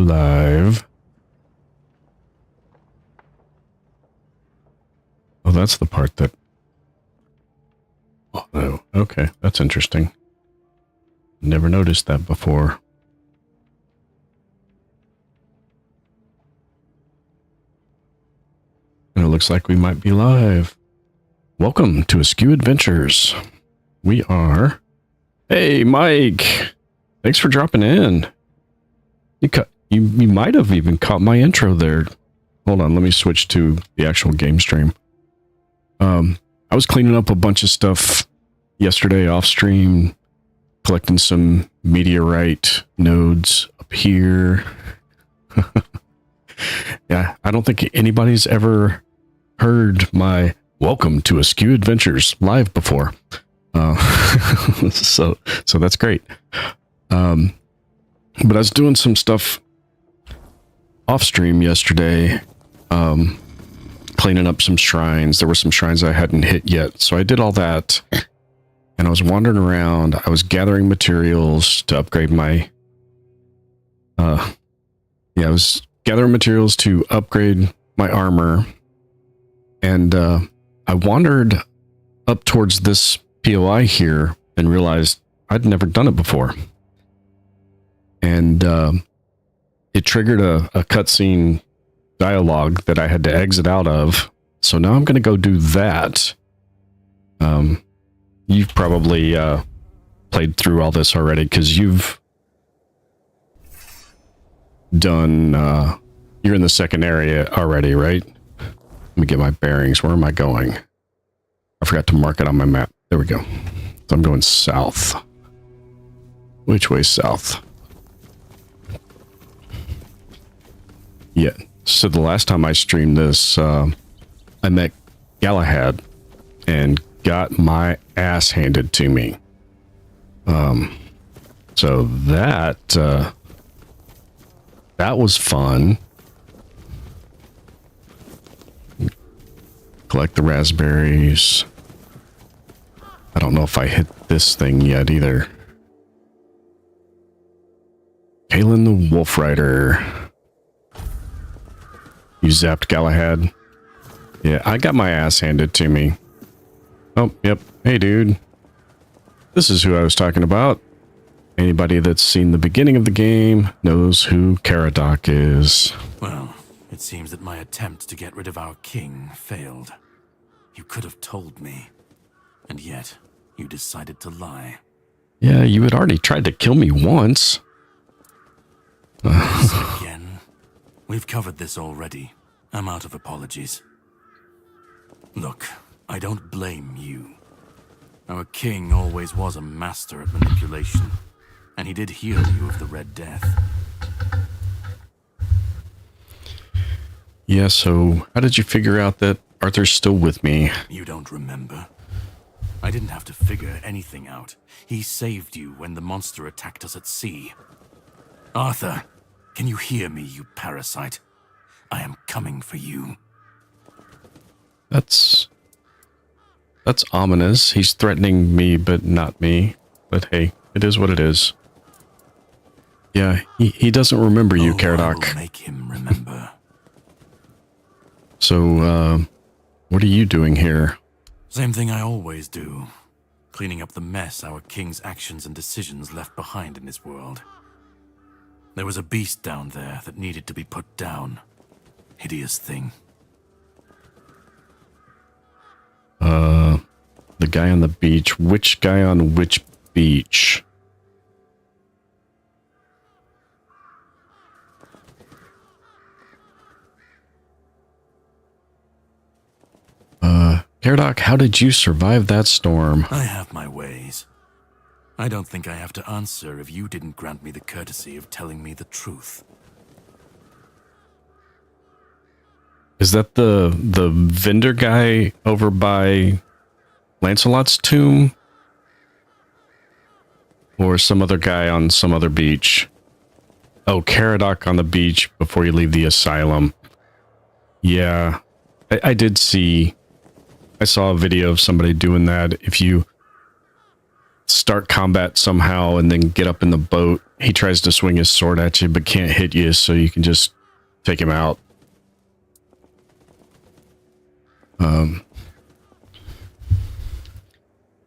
live. Oh, that's the part that... Oh, no. Okay, that's interesting. Never noticed that before. And it looks like we might be live. Welcome to Askew Adventures. We are... Hey, Mike! Thanks for dropping in. You might have even caught my intro there. Hold on, let me switch to the actual game stream. I was cleaning up a bunch of stuff yesterday off stream, collecting some meteorite nodes up here. Yeah, I don't think anybody's ever heard my Welcome to Askew Adventures live before. So that's great. But I was doing some stuff off stream yesterday, cleaning up some shrines. There were some shrines I hadn't hit yet, so I did all that. And I was wandering around. I was gathering materials to upgrade my... I was gathering materials to upgrade my armor. And I wandered up towards this POI here and realized I'd never done it before. And it triggered a cutscene dialogue that I had to exit out of. So now I'm going to go do that. You've probably played through all this already because you've done... you're in the second area already, right? Let me get my bearings. Where am I going? I forgot to mark it on my map. There we go. So I'm going south. Which way south? Yeah. So the last time I streamed this, I met Galahad and got my ass handed to me. So that was fun. Collect the raspberries. I don't know if I hit this thing yet either. Kalen the Wolf Rider. You zapped Galahad. Yeah, I got my ass handed to me. Oh, yep. Hey, dude. This is who I was talking about. Anybody that's seen the beginning of the game knows who Caradoc is. Well, it seems that my attempt to get rid of our king failed. You could have told me. And yet, you decided to lie. Yeah, you had already tried to kill me once. Again? We've covered this already. I'm out of apologies. Look, I don't blame you. Our king always was a master at manipulation, and he did heal you of the Red Death. Yeah, so how did you figure out that Arthur's still with me? You don't remember? I didn't have to figure anything out. He saved you when the monster attacked us at sea. Arthur, can you hear me, you parasite? I am coming for you. That's ominous. He's threatening me, but not me. But hey, it is what it is. Yeah, he doesn't remember you, Caradoc. I will make him remember. So, what are you doing here? Same thing I always do. Cleaning up the mess our king's actions and decisions left behind in this world. There was a beast down there that needed to be put down. Hideous thing. The guy on the beach. Which guy on which beach? Caradoc, how did you survive that storm? I have my ways. I don't think I have to answer if you didn't grant me the courtesy of telling me the truth. Is that the vendor guy over by Lancelot's tomb? Or some other guy on some other beach? Oh, Caradoc on the beach before you leave the asylum. Yeah, I did see... I saw a video of somebody doing that. If you start combat somehow and then get up in the boat he tries to swing his sword at you, but can't hit you, so you can just take him out.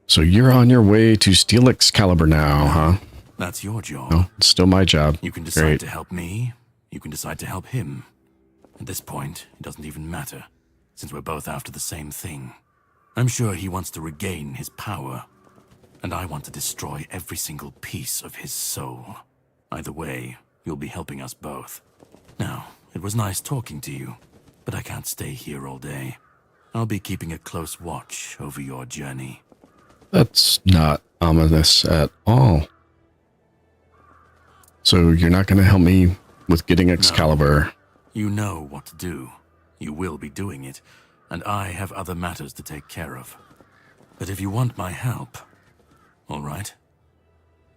So you're on your way to steal Excalibur now, huh? That's your job. No, it's still my job. You can decide Great. to help me. You can decide to help him. At this point, it doesn't even matter, since we're both after the same thing. I'm sure he wants to regain his power, and I want to destroy every single piece of his soul. Either way, you'll be helping us both. Now, it was nice talking to you, but I can't stay here all day. I'll be keeping a close watch over your journey. That's not ominous at all. So you're not going to help me with getting Excalibur? No. You know what to do. You will be doing it, and I have other matters to take care of. But if you want my help, all right?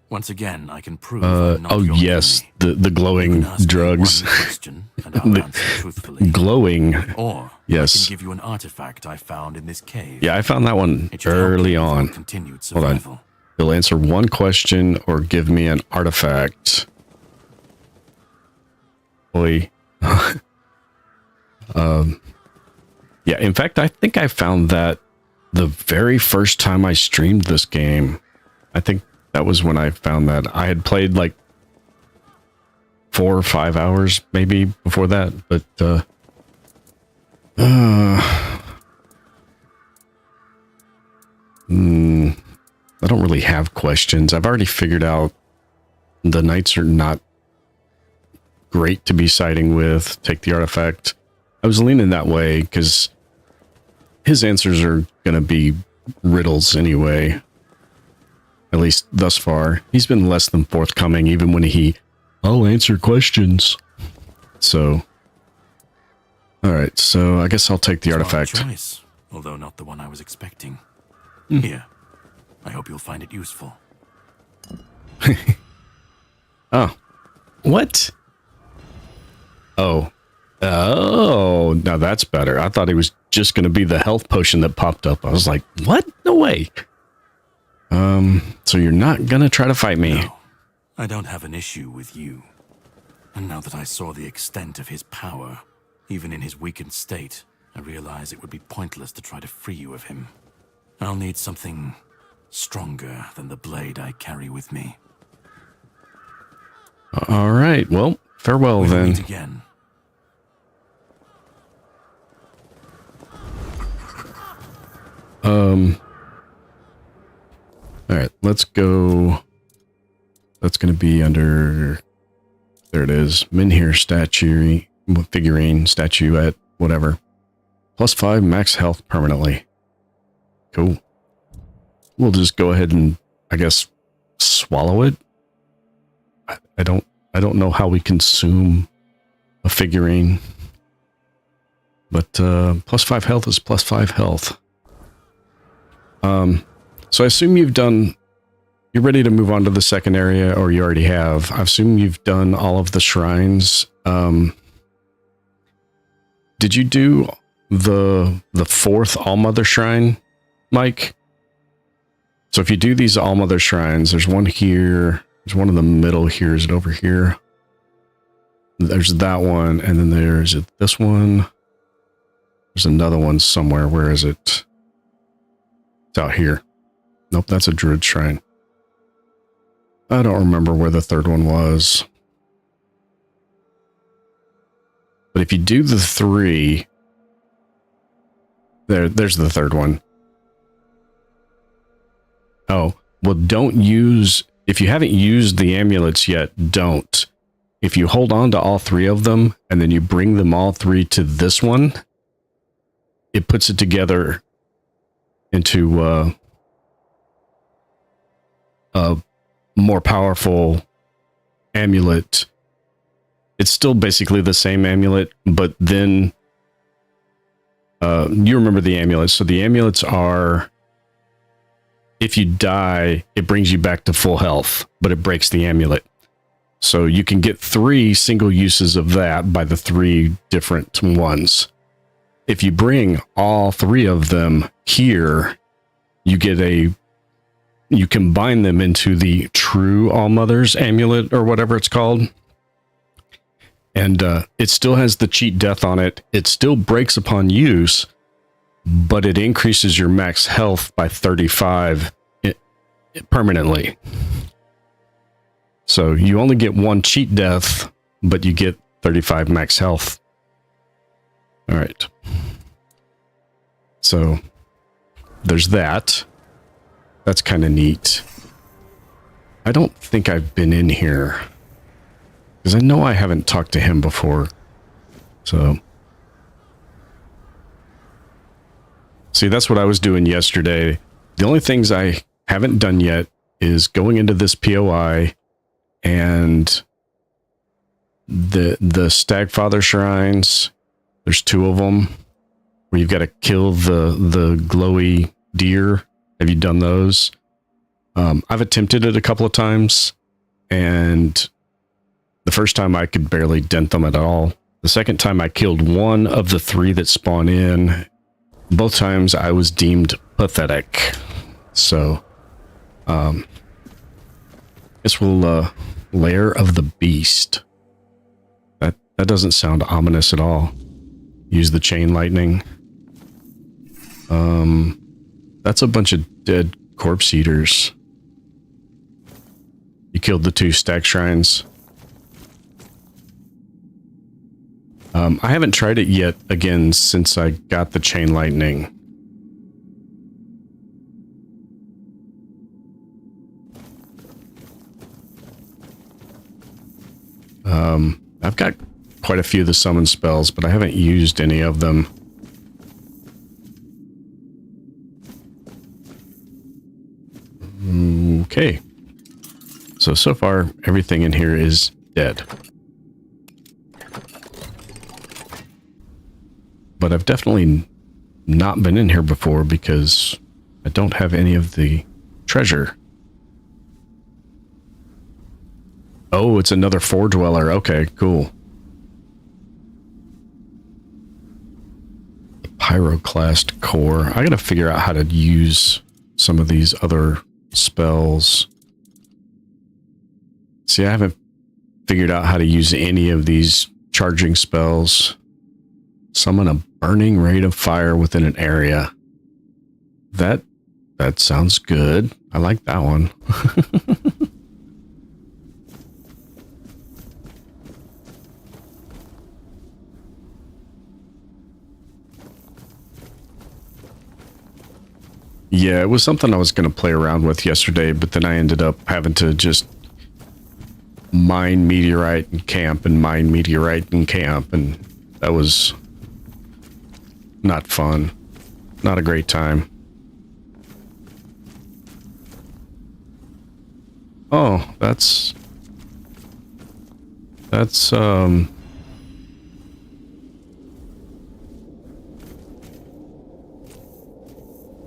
Once again, I can prove I'm not your yes, enemy. the glowing drugs. One question, and I'll answer truthfully. Glowing. Or yes. I can give you an artifact I found in this cave. Yeah, I found that one early on. Continued Hold survival. on. You'll answer one question or give me an artifact. Boy. Yeah, in fact, I think I found that the very first time I streamed this game. I think that was when I found that. I had played like 4 or 5 hours maybe before that, but I don't really have questions. I've already figured out the knights are not great to be siding with. Take the artifact. I was leaning that way because his answers are going to be riddles anyway. At least thus far. He's been less than forthcoming even when I'll answer questions. So, alright, so I guess I'll take the artifact. Choice, although not the one I was expecting. Here, I hope you'll find it useful. Oh. What? Oh. Oh, now that's better. I thought it was just going to be the health potion that popped up. I was like, what? No way. So you're not going to try to fight me? No, I don't have an issue with you. And now that I saw the extent of his power, even in his weakened state, I realize it would be pointless to try to free you of him. I'll need something stronger than the blade I carry with me. All right. Well, farewell We'll then. meet again. All right, let's go. That's going to be under, there it is. Menhir statue, figurine, statuette, whatever. +5 max health permanently. Cool. We'll just go ahead and, I guess, swallow it. I don't know how we consume a figurine. But +5 health is +5 health. So I assume you're ready to move on to the second area, or you already have. I assume you've done all of the shrines. Did you do the 4th Allmother Shrine, Mike? So if you do these Allmother Shrines, there's one here, there's one in the middle here. Is it over here? There's that one, and then there's this one. There's another one somewhere. Where is it? It's out here. Nope, that's a Druid Shrine. I don't remember where the third one was. But if you do the 3... There's the third one. Oh, well, don't use... If you haven't used the amulets yet, don't. If you hold on to all 3 of them, and then you bring them all 3 to this one, it puts it together into a more powerful amulet. It's still basically the same amulet, but then you remember the amulets. So the amulets are, if you die, it brings you back to full health, but it breaks the amulet. So you can get 3 single uses of that by the 3 different ones. If you bring all 3 of them here, you get a you combine them into the true All-Mother's amulet or whatever it's called. And it still has the cheat death on it. It still breaks upon use, but it increases your max health by 35 permanently. So you only get one cheat death, but you get 35 max health. All right. So there's that. That's kind of neat. I don't think I've been in here, because I know I haven't talked to him before. So, see, that's what I was doing yesterday. The only things I haven't done yet is going into this POI and the Stagfather shrines. There's 2 of them where you've got to kill the glowy deer. Have you done those? I've attempted it a couple of times, and the first time I could barely dent them at all. The second time I killed 1 of the 3 that spawn in. Both times I was deemed pathetic. So, guess we'll, Lair of the Beast. That doesn't sound ominous at all. Use the chain lightning. That's a bunch of dead corpse eaters. You killed the 2 stag shrines. I haven't tried it yet again since I got the chain lightning. I've got quite a few of the summon spells, but I haven't used any of them. Okay. So far, everything in here is dead. But I've definitely not been in here before because I don't have any of the treasure. Oh, it's another 4 dweller. Okay, cool. Pyroclast core. I gotta figure out how to use some of these other spells. See, I haven't figured out how to use any of these charging spells. Summon a burning rate of fire within an area. That sounds good. I like that one. Yeah, it was something I was going to play around with yesterday, but then I ended up having to just mine meteorite and camp and mine meteorite and camp, and that was not fun. Not a great time. Oh, that's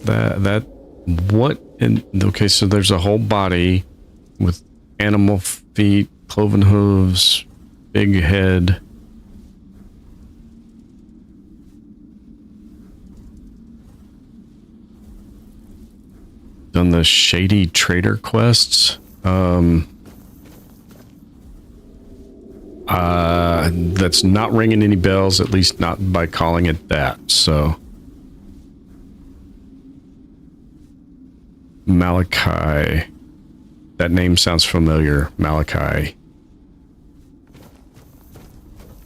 that what in okay, so there's a whole body with animal feet, cloven hooves, big head. Done the shady trader quests. That's not ringing any bells, at least not by calling it that. So Malachi. That name sounds familiar. Malachi.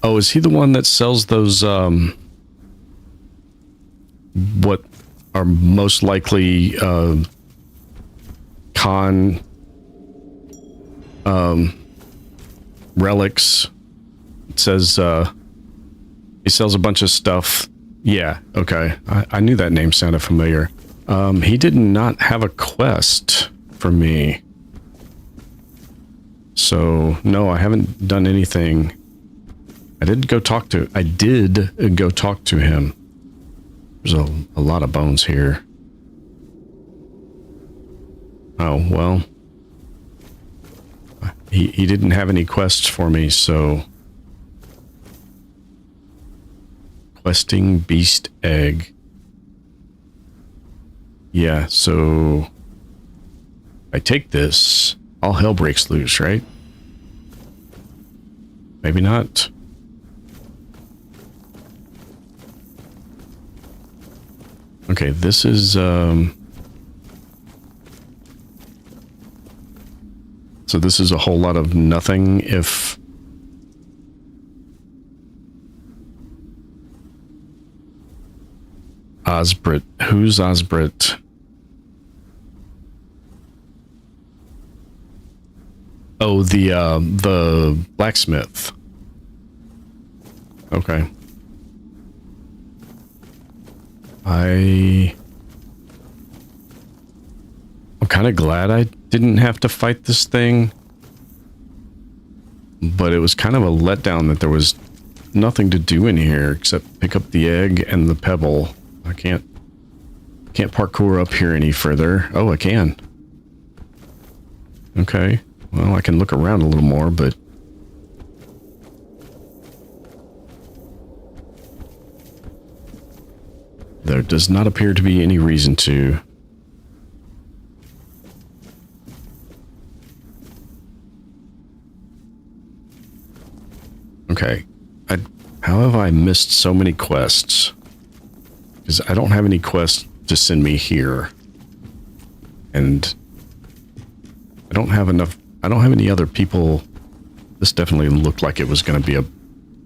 Oh, is he the one that sells those, what are most likely, con, relics? It says, he sells a bunch of stuff. Yeah, okay. I knew that name sounded familiar. He did not have a quest for me. So, no, I haven't done anything. I did go talk to him. There's a lot of bones here. Oh, well. He didn't have any quests for me, so... Questing beast egg. Yeah, so... I take this, all hell breaks loose, right? Maybe not. Okay, this is, so this is a whole lot of nothing if... Osbrit. Who's Osbrit? Oh, the blacksmith. Okay. I'm kind of glad I didn't have to fight this thing. But it was kind of a letdown that there was nothing to do in here except pick up the egg and the pebble. I can't parkour up here any further. Oh, I can. Okay. Well, I can look around a little more, but... there does not appear to be any reason to. Okay. How have I missed so many quests? Because I don't have any quests to send me here. And I don't have enough... I don't have any other people. This definitely looked like it was going to be a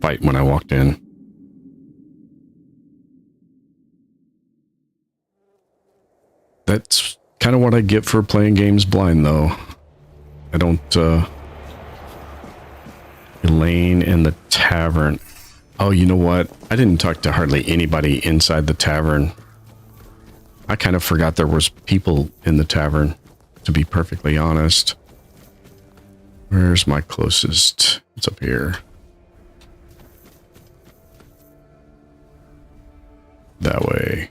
fight when I walked in. That's kind of what I get for playing games blind, though. I don't, Elaine in the tavern. Oh, you know what? I didn't talk to hardly anybody inside the tavern. I kind of forgot there was people in the tavern, to be perfectly honest. Where's my closest? It's up here. That way.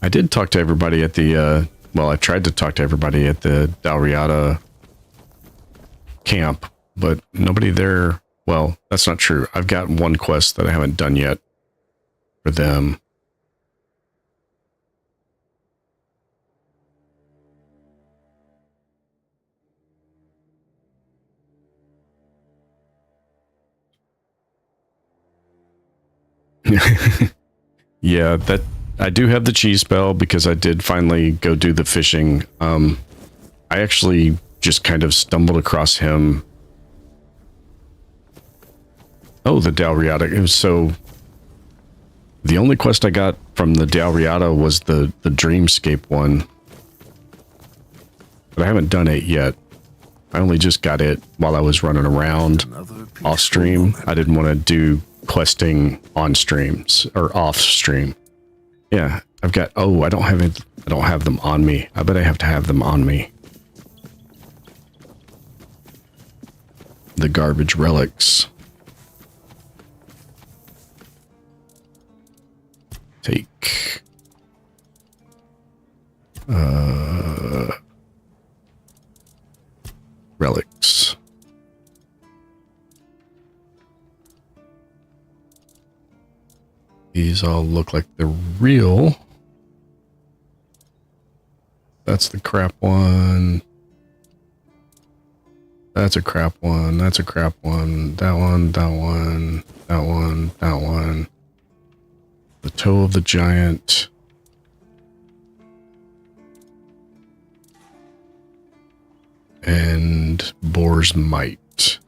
I did talk to everybody at the, well, I tried to talk to everybody at the Dalriada camp, but nobody there. Well, that's not true. I've got one quest that I haven't done yet for them. Yeah, that I do have the cheese spell because I did finally go do the fishing. I actually just kind of stumbled across him. Oh, the Dalriada. It was so... The only quest I got from the Dalriada was the Dreamscape one. But I haven't done it yet. I only just got it while I was running around off stream. I didn't want to do questing on streams or off stream. Yeah, I've got... Oh, I don't have it. I don't have them on me. I bet I have to have them on me. The garbage relics. Take... relics. These all look like they're real. That's the crap one. That's a crap one. That's a crap one. That one, that one, that one, that one. The toe of the giant. And boar's might.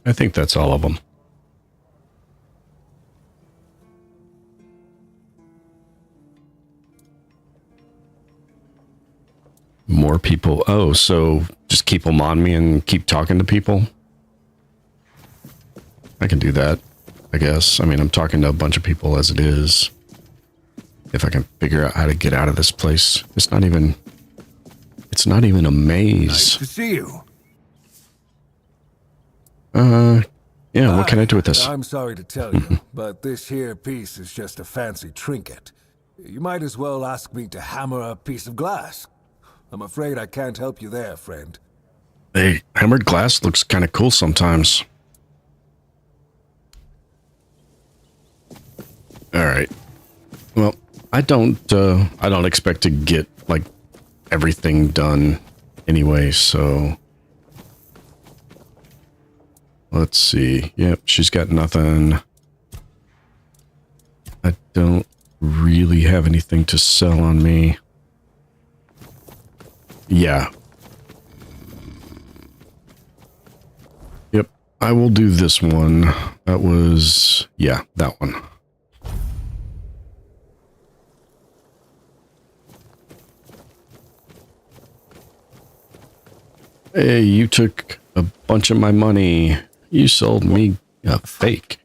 I think that's all of them. More people. Oh, so just keep them on me and keep talking to people? I can do that, I guess. I mean, I'm talking to a bunch of people as it is. If I can figure out how to get out of this place. It's not even a maze. Nice to see you. Yeah, what can I do with this? I'm sorry to tell you, but this here piece is just a fancy trinket. You might as well ask me to hammer a piece of glass. I'm afraid I can't help you there, friend. Hey, hammered glass looks kind of cool sometimes. Alright. Well, I don't expect to get, like, everything done anyway, so... Let's see. Yep, she's got nothing. I don't really have anything to sell on me. Yeah. Yep, I will do this one. That was... yeah, that one. Hey, you took a bunch of my money. You sold me a fake.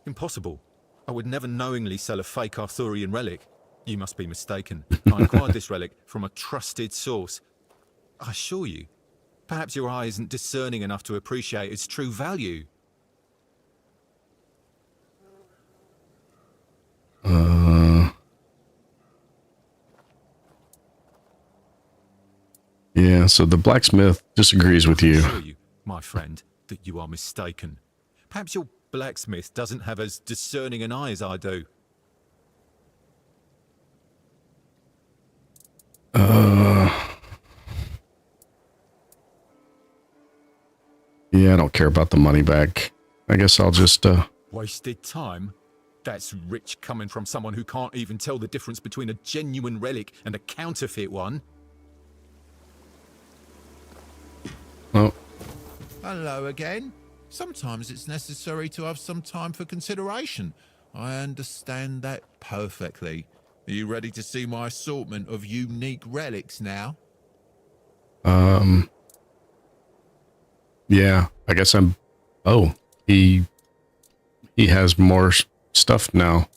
Impossible. I would never knowingly sell a fake Arthurian relic. You must be mistaken. I acquired this relic from a trusted source. I assure you, perhaps your eye isn't discerning enough to appreciate its true value. Yeah, so the blacksmith disagrees with I you. assure you, my friend, that you are mistaken. Perhaps your blacksmith doesn't have as discerning an eye as I do. Yeah, I don't care about the money back. I guess I'll just, Wasted time? That's rich coming from someone who can't even tell the difference between a genuine relic and a counterfeit one. oh, Hello again. Sometimes it's necessary to have some time for consideration. I understand that perfectly. Are you ready to see my assortment of unique relics now? yeah, I guess I'm, oh, he has more stuff now.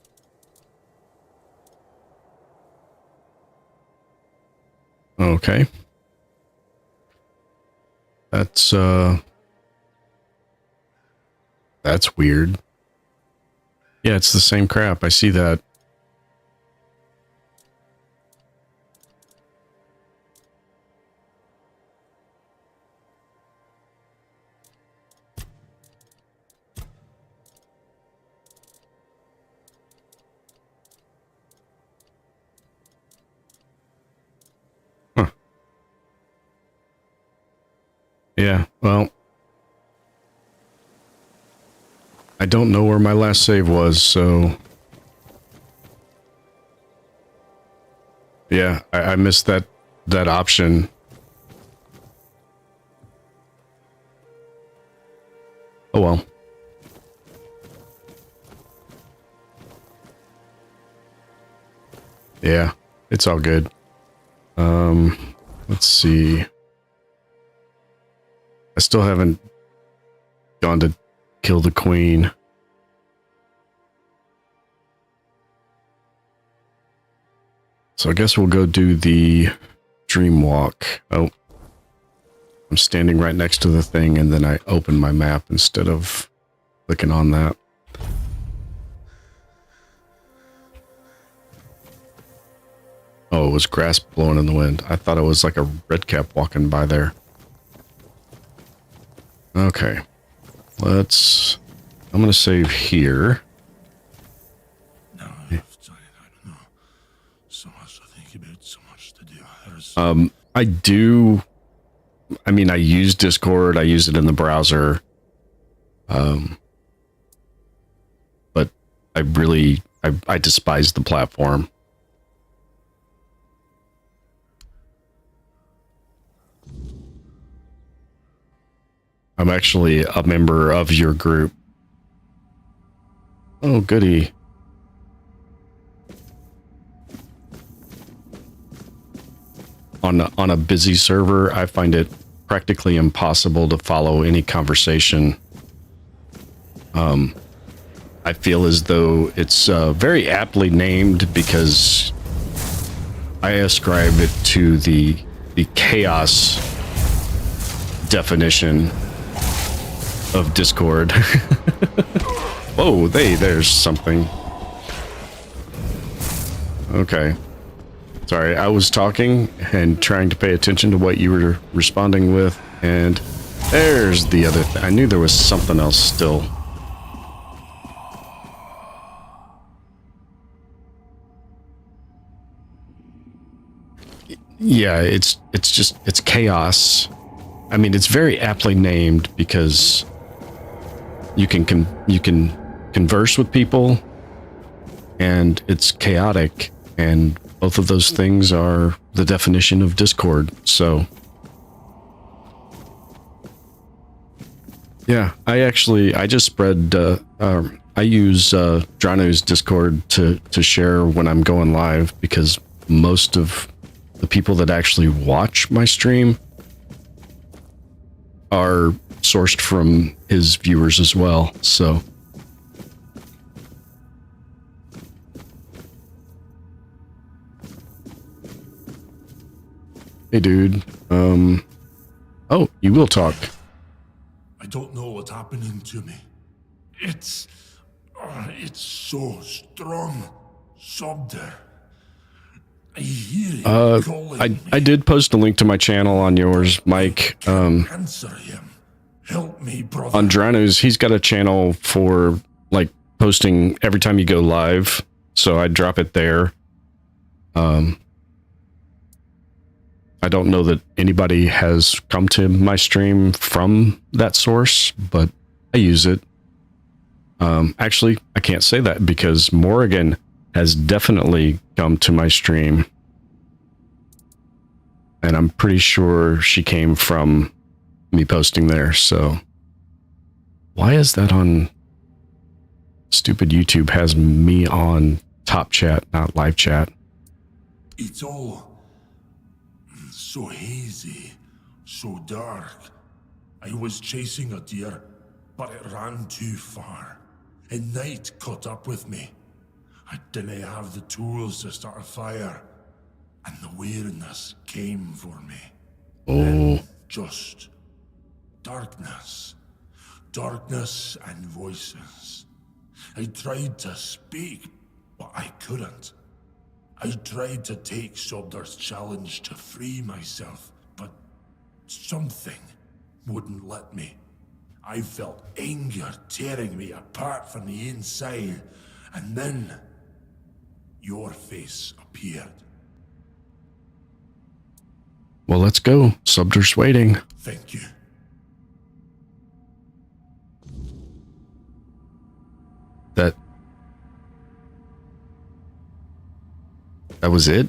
Okay. That's weird. Yeah, it's the same crap. I see that. Huh. Yeah, well, I don't know where my last save was, so... Yeah, I missed that option. Oh well. Yeah, it's all good. Let's see. I still haven't gone to kill the queen. So I guess we'll go do the dream walk. Oh, I'm standing right next to the thing and then I open my map instead of clicking on that. Oh, it was grass blowing in the wind. I thought it was like a redcap walking by there. Okay. I'm going to save here. No, I don't know. So much to think about, so much to do. I use Discord. I use it in the browser. But I despise the platform. I'm actually a member of your group. Oh, goody. On a busy server, I find it practically impossible to follow any conversation. I feel as though it's very aptly named because I ascribe it to the chaos definition of Discord. Whoa, there's something. Okay. Sorry, I was talking and trying to pay attention to what you were responding with, and there's the other thing. I knew there was something else still. Yeah, it's chaos. I mean, it's very aptly named because you can converse with people, and it's chaotic, and both of those things are the definition of Discord. So, yeah, I just spread. I use Dranu's Discord to share when I'm going live, because most of the people that actually watch my stream are sourced from his viewers as well. So, hey, dude. Oh, you will talk. I don't know what's happening to me. It's so strong. Sobder. I hear it calling I did post a link to my channel on yours, Mike. Answer him. Help me, brother. On Dranu's, he's got a channel for like posting every time you go live, so I drop it there. I don't know that anybody has come to my stream from that source, but I use it. Actually, I can't say that because Morrigan has definitely come to my stream, and I'm pretty sure she came from me posting there. So why is that on stupid YouTube? Has me on top chat, not live chat? It's all so hazy, so dark. I was chasing a deer, but it ran too far, and night caught up with me. I didn't have the tools to start a fire, and the weariness came for me. Oh. Then just darkness. Darkness and voices. I tried to speak, but I couldn't. I tried to take Sobdar's challenge to free myself, but something wouldn't let me. I felt anger tearing me apart from the inside, and then your face appeared. Well, let's go. Sobdar's waiting. Thank you. That was it?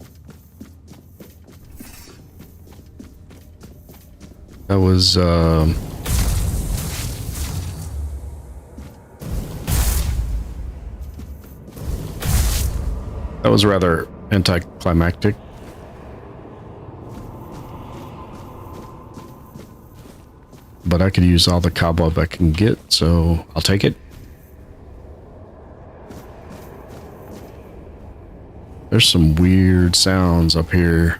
That was, that was rather anticlimactic. But I could use all the cobweb I can get, so I'll take it. There's some weird sounds up here.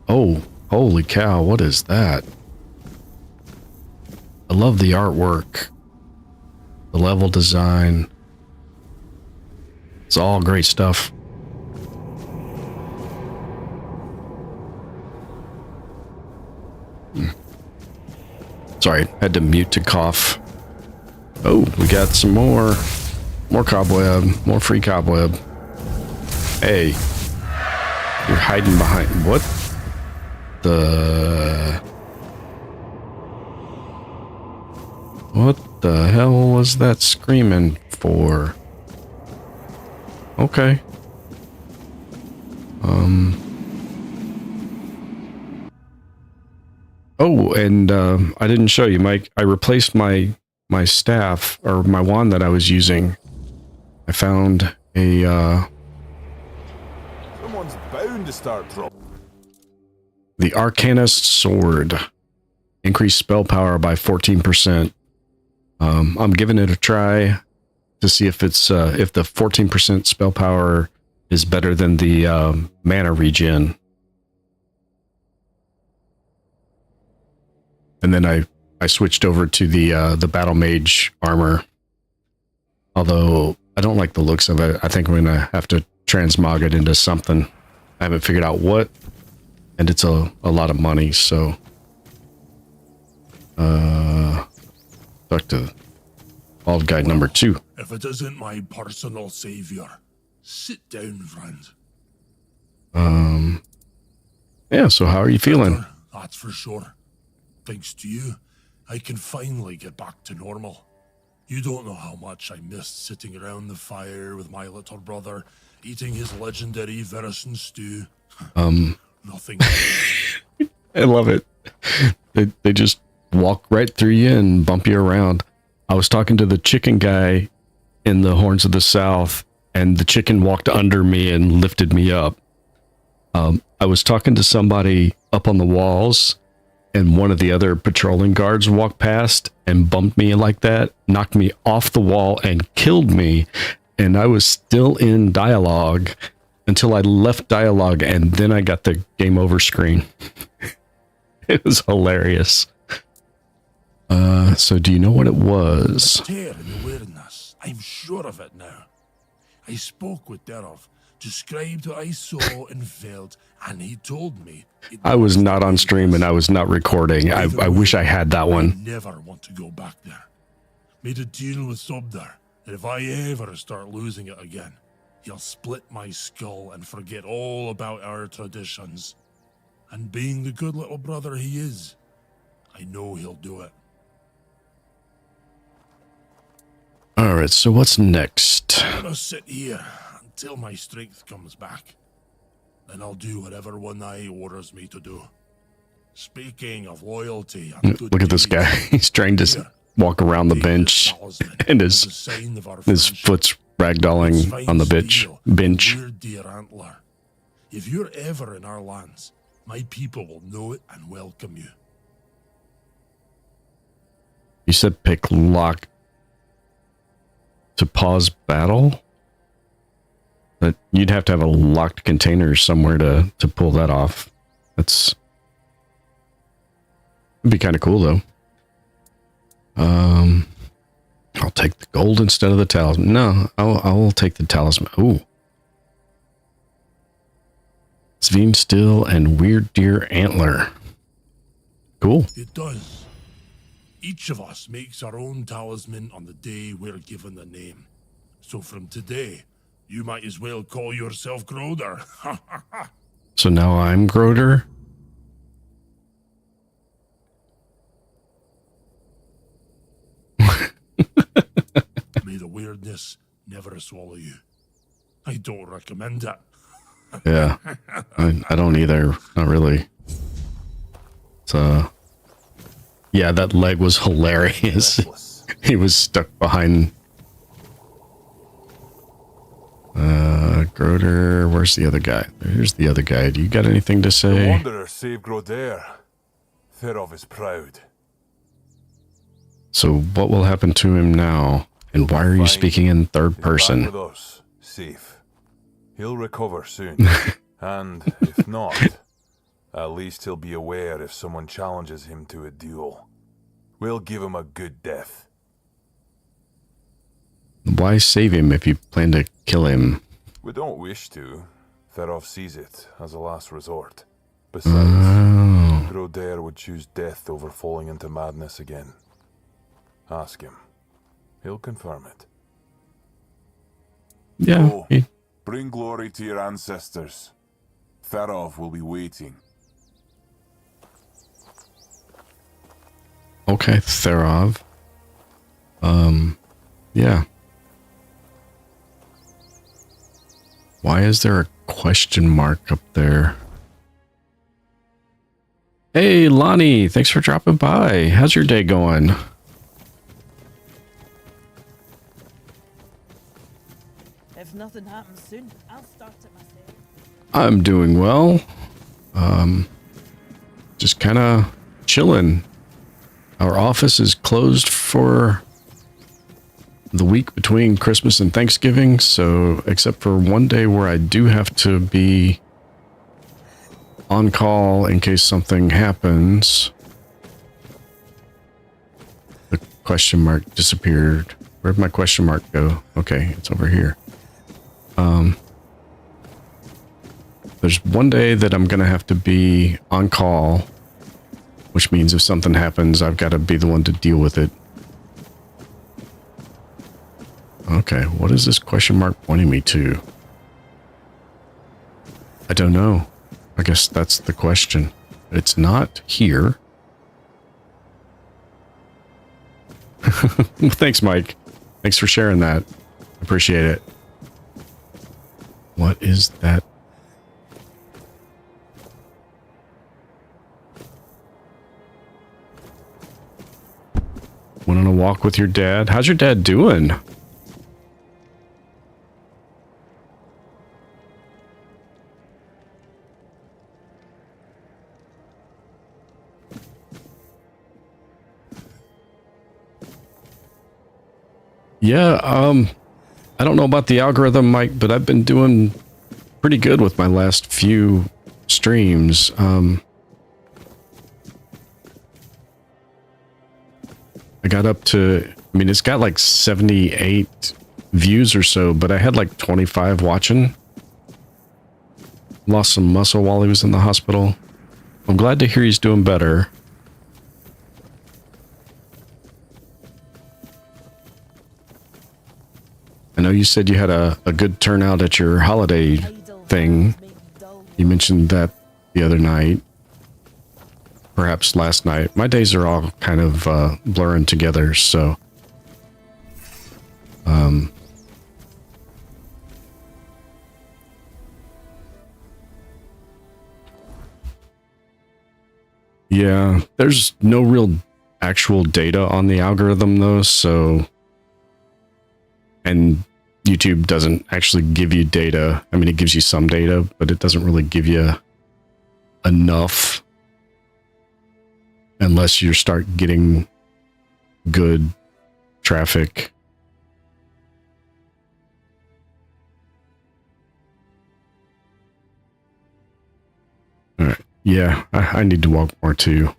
Oh, holy cow, what is that? I love the artwork. The level design. It's all great stuff. Sorry, had to mute to cough. Oh, we got some more. More cobweb. More free cobweb. Hey. You're hiding behind... What the... What the hell was that screaming for? Okay. Oh, and I didn't show you, Mike. I replaced my staff, or my wand that I was using. I found a Someone's bound to start trouble. the Arcanist sword. Increased spell power by 14%. I'm giving it a try to see if it's if the 14% spell power is better than the mana regen. And then I switched over to the battle mage armor. Although I don't like the looks of it. I think I'm gonna have to transmog it into something. I haven't figured out what, and it's a lot of money. So, talk to Bald Guy number 2. If it isn't my personal savior, sit down, friend. Yeah, so how are you feeling? Better, that's for sure. Thanks to you, I can finally get back to normal. You don't know how much I missed sitting around the fire with my little brother, eating his legendary venison stew. Nothing. I love it. They just walk right through you and bump you around. I was talking to the chicken guy in the Horns of the South, and the chicken walked under me and lifted me up. I was talking to somebody up on the walls, and one of the other patrolling guards walked past and bumped me like that, knocked me off the wall and killed me. And I was still in dialogue until I left dialogue, and then I got the game over screen. It was hilarious. So do you know what it was? Tear in awareness. I'm sure of it now. I spoke with Derov, described what I saw and felt, and he told me... I was not on stream and I was not recording. I wish I had that one. I never want to go back there. Made a deal with Sobdar that if I ever start losing it again, he'll split my skull and forget all about our traditions. And being the good little brother he is, I know he'll do it. Alright, so what's next? I'm gonna sit here until my strength comes back. Then I'll do whatever one eye orders me to do. Speaking of loyalty, Look at this guy. He's trying to walk around the bench, and his foot's ragdolling on the bench. Deer antler. If you're ever in our lands, my people will know it and welcome you. You said pick lock to pause battle? But you'd have to have a locked container somewhere to pull that off. It'd be kind of cool though. I'll take the gold instead of the talisman. No, I'll take the talisman. Ooh. Sveen Still and Weird Deer Antler. Cool. It does. Each of us makes our own talisman on the day we're given the name. So from today, you might as well call yourself Groder. So now I'm Groder? May the weirdness never swallow you. I don't recommend it. Yeah, I don't either. Not really. So, yeah, that leg was hilarious. He was stuck behind. Groder, where's the other guy? Here's the other guy. Do you got anything to The say? Wanderer saved Groder. Therov is proud. So what will happen to him now? And why are you speaking in third He's person? back with us, safe. He'll recover soon. And if not, at least he'll be aware if someone challenges him to a duel. We'll give him a good death. Why save him if you plan to kill him? We don't wish to. Therov sees it as a last resort. Besides, Groder would choose death over falling into madness again. Ask him. He'll confirm it. Yeah. Oh, bring glory to your ancestors. Therov will be waiting. Okay, Therov. Yeah. Why is there a question mark up there? Hey, Lonnie, thanks for dropping by. How's your day going? If nothing happens soon, I'll start it myself. I'm doing well. Just kind of chilling. Our office is closed for the week between Christmas and Thanksgiving, so except for one day where I do have to be on call in case something happens. The question mark disappeared. Where'd my question mark go? Okay, it's over here. There's one day that I'm gonna have to be on call, which means if something happens, I've got to be the one to deal with it. Okay, what is this question mark pointing me to? I don't know. I guess that's the question. It's not here. Thanks, Mike. Thanks for sharing that. Appreciate it. What is that? Went on a walk with your dad. How's your dad doing? Yeah, I don't know about the algorithm, Mike, but I've been doing pretty good with my last few streams. I got up to, I mean, it's got like 78 views or so, but I had like 25 watching. Lost some muscle while he was in the hospital. I'm glad to hear he's doing better. I know you said you had a good turnout at your holiday thing. You mentioned that the other night. Perhaps last night. My days are all kind of blurring together, so... yeah, there's no real actual data on the algorithm, though, so... And YouTube doesn't actually give you data. I mean, it gives you some data, but it doesn't really give you enough unless you start getting good traffic. All right. Yeah, I need to walk more too.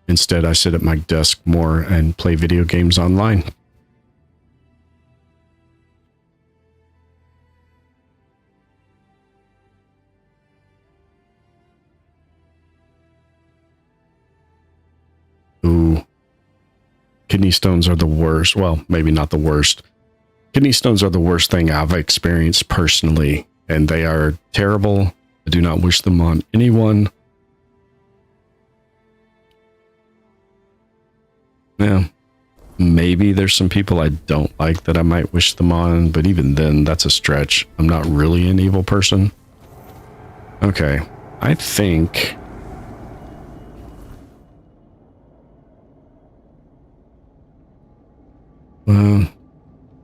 Instead, I sit at my desk more and play video games online. Ooh. Kidney stones are the worst. Well, maybe not the worst. Kidney stones are the worst thing I've experienced personally, and they are terrible. I do not wish them on anyone. Yeah. Maybe there's some people I don't like that I might wish them on, but even then, that's a stretch. I'm not really an evil person. Okay. I think...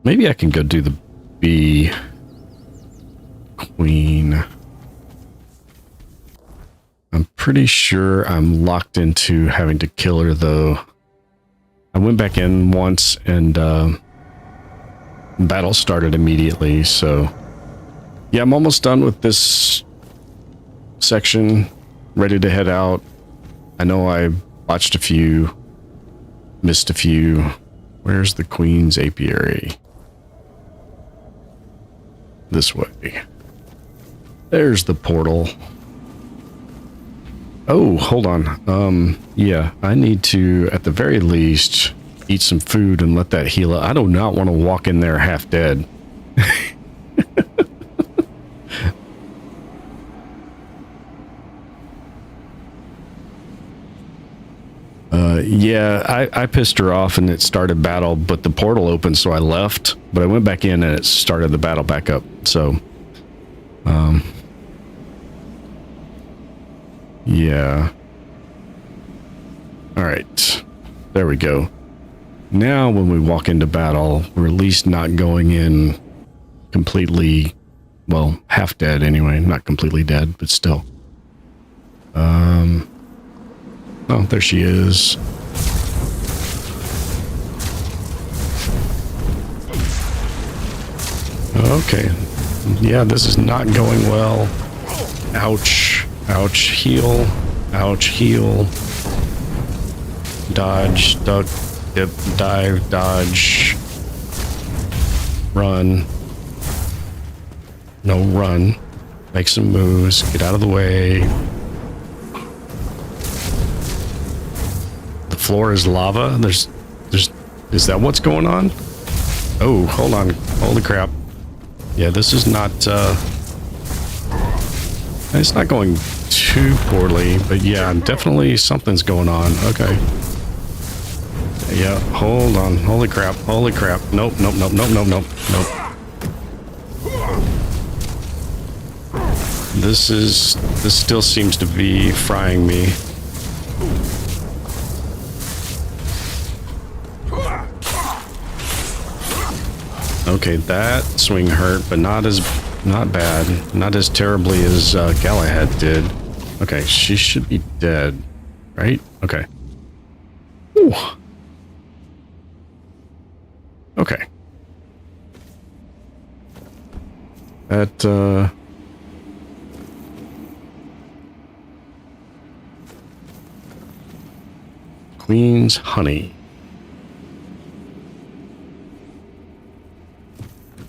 maybe I can go do the bee queen. I'm pretty sure I'm locked into having to kill her, though. I went back in once and battle started immediately, so yeah, I'm almost done with this section, ready to head out. I know I watched a few, missed a few. Where's the Queen's Apiary? This way. There's the portal. Oh, hold on. Yeah, I need to, at the very least, eat some food and let that heal up. I do not want to walk in there half dead. Yeah, I pissed her off and it started battle, but the portal opened, so I left. But I went back in and it started the battle back up. So, yeah. All right, there we go. Now, when we walk into battle, we're at least not going in completely, well, half dead anyway. Not completely dead, but still. Oh, there she is. Okay. Yeah, this is not going well. Ouch. Ouch. Heal. Ouch. Heal. Dodge. Duck. Dip. Dive. Dodge. Run. No, run. Make some moves. Get out of the way. The floor is lava. There's, is that what's going on? Oh, hold on. Holy crap. Yeah, this is not, It's not going too poorly, but yeah, definitely something's going on. Okay. Yeah, hold on. Holy crap. Holy crap. Nope, nope, nope, nope, nope, nope, nope. This still seems to be frying me. Okay, that swing hurt, but not bad. Not as terribly as Galahad did. Okay, she should be dead, right? Okay. Ooh. Okay. That, Queen's honey.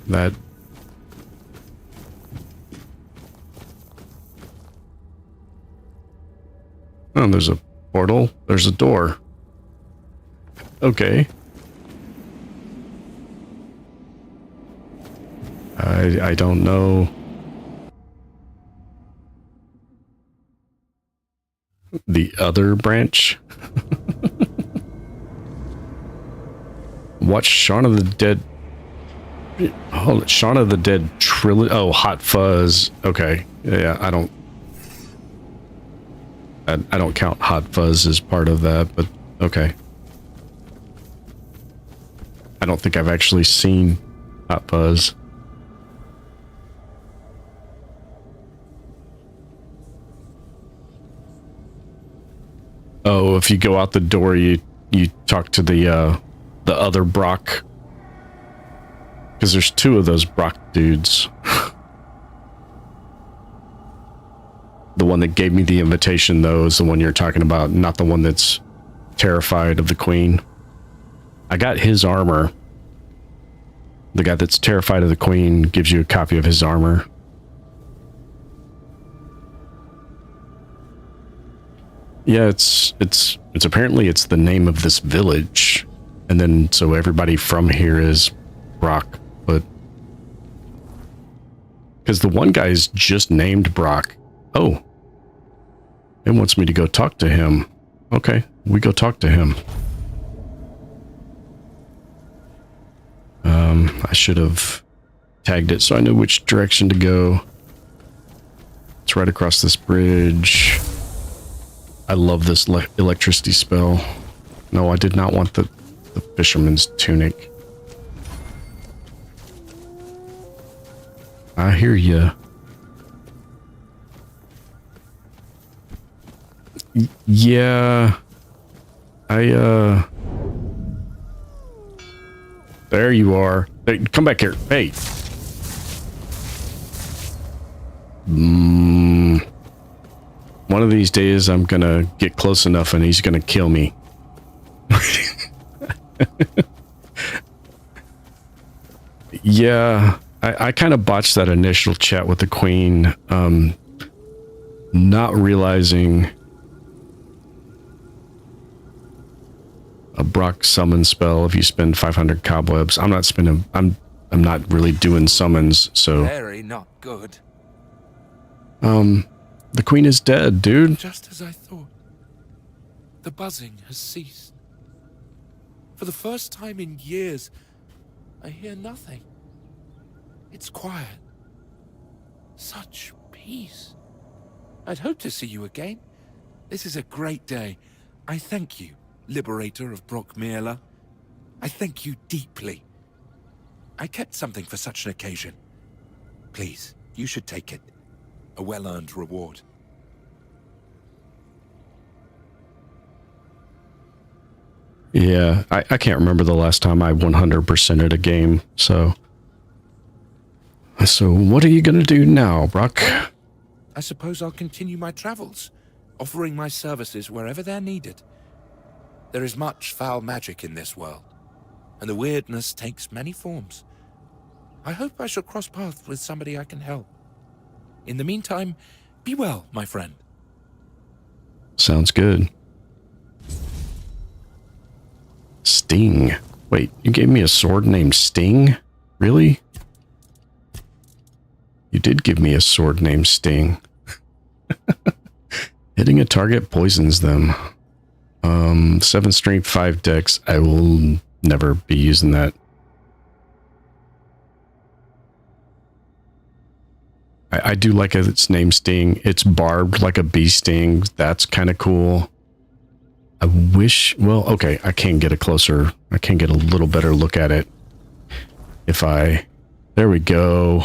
That... Oh, there's a portal. There's a door. Okay. I don't know. The other branch? Watch Shaun of the Dead. Oh, Shaun of the Dead trilogy. Oh, Hot Fuzz. Okay. Yeah, I don't count Hot Fuzz as part of that, but okay. I don't think I've actually seen Hot Fuzz. Oh, if you go out the door, you talk to the other Brock. Because there's two of those Brock dudes. The one that gave me the invitation, though, is the one you're talking about, not the one that's terrified of the Queen. I got his armor. The guy that's terrified of the Queen gives you a copy of his armor. Yeah, it's apparently it's the name of this village, and then so everybody from here is Brock, but because the one guy's just named Brock. Oh, it wants me to go talk to him. Okay, we go talk to him. I should have tagged it so I knew which direction to go. It's right across this bridge. I love this electricity spell. No, I did not want the fisherman's tunic. I hear ya. Yeah. There you are. Hey, come back here. Hey. One of these days I'm gonna get close enough and he's gonna kill me. Yeah, I kind of botched that initial chat with the Queen, not realizing a Brock summon spell if you spend 500 cobwebs. I'm not really doing summons, so Very not good. the Queen is dead, dude. Just as I thought. The buzzing has ceased. For the first time in years, I hear nothing. It's quiet. Such peace. I'd hoped to see you again. This is a great day. I thank you, Liberator of Brockmere. I thank you deeply. I kept something for such an occasion. Please, you should take it. A well-earned reward. Yeah, I can't remember the last time I 100%ed a game, so what are you gonna do now, Brock? I suppose I'll continue my travels, offering my services wherever they're needed. There is much foul magic in this world, and the weirdness takes many forms. I hope I shall cross paths with somebody I can help. In the meantime, be well, my friend. Sounds good. Sting. Wait, you gave me a sword named Sting? Really? You did give me a sword named Sting. Hitting a target poisons them. 7 strength, 5 dex. I will never be using that. I do like its name sting. It's barbed like a bee sting. That's kind of cool. I wish, well, okay, I can get a little better look at it. There we go.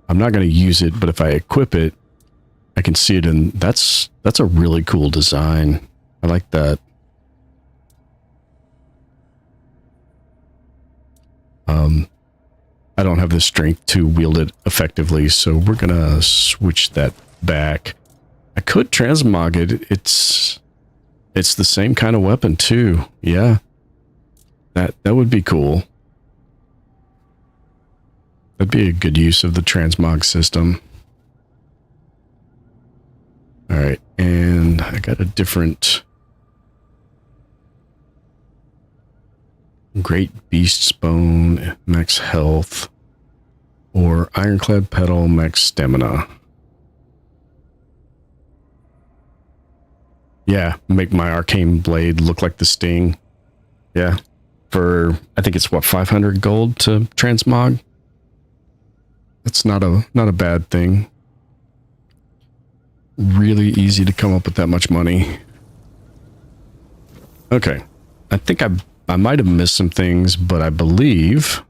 I'm not going to use it, but if I equip it, I can see it, and that's a really cool design. I like that. I don't have the strength to wield it effectively, so we're gonna switch that back. I could transmog it. It's the same kind of weapon too. Yeah. That would be cool. That'd be a good use of the transmog system. Alright, and I got a different Great Beast's Bone, max health, or Ironclad Petal, max stamina. Yeah, make my arcane blade look like the Sting. Yeah, for, I think it's what, 500 gold to transmog? That's not a bad thing. Really easy to come up with that much money. Okay, I think I might have missed some things, but I believe,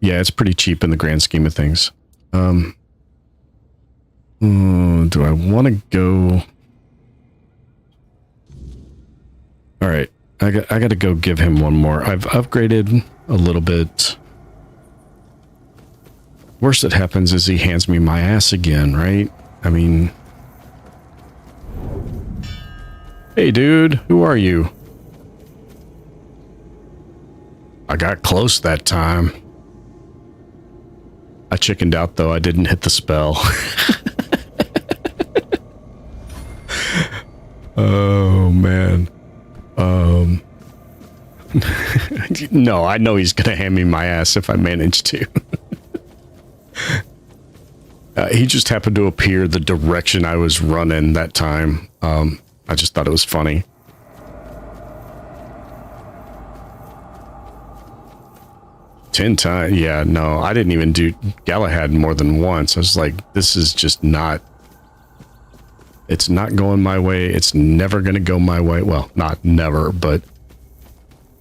yeah, it's pretty cheap in the grand scheme of things. Do I want to go? All right, I got to go give him one more. I've upgraded a little bit. Worst that happens is he hands me my ass again, right? I mean, hey dude, who are you? I got close that time. I chickened out though, I didn't hit the spell. Oh man. No, I know he's gonna hand me my ass if I manage to. He just happened to appear the direction I was running that time. I just thought it was funny. Ten times? Yeah, no, I didn't even do Galahad more than once. I was like, this is just not... It's not going my way. It's never going to go my way. Well, not never, but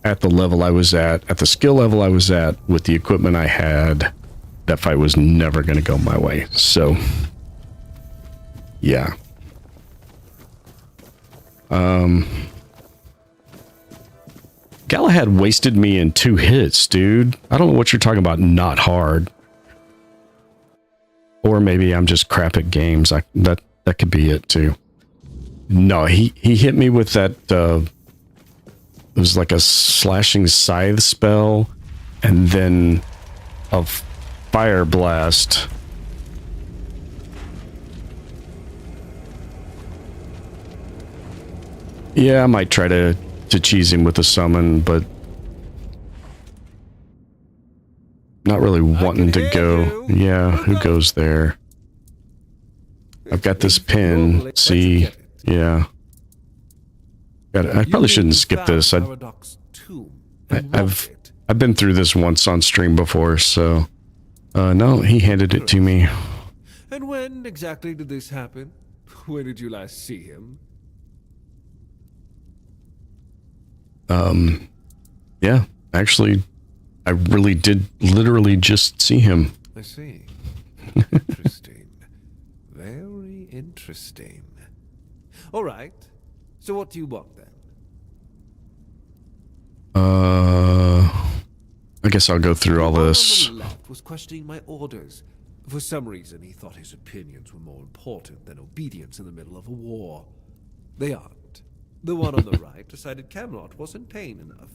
at the level I was at the skill level I was at, with the equipment I had, that fight was never going to go my way. So, yeah. Galahad wasted me in 2 hits, dude. I don't know what you're talking about, not hard. Or maybe I'm just crap at games. That could be it too. No, he hit me with that, it was like a slashing scythe spell, and then a fire blast. Yeah, I might try to cheese him with a summon, but not really wanting to go. Yeah, who goes there? I've got this pin. See, yeah. I probably shouldn't skip this. I've been through this once on stream before, so no, he handed it to me. And when exactly did this happen? Where did you last see him? Yeah, actually, I really did literally just see him. I see. Interesting. Very interesting. All right. So what do you want then? I guess I'll go through all this. The one on the left was questioning my orders. For some reason, he thought his opinions were more important than obedience in the middle of a war. They aren't. The one on the right decided Camelot wasn't paying enough,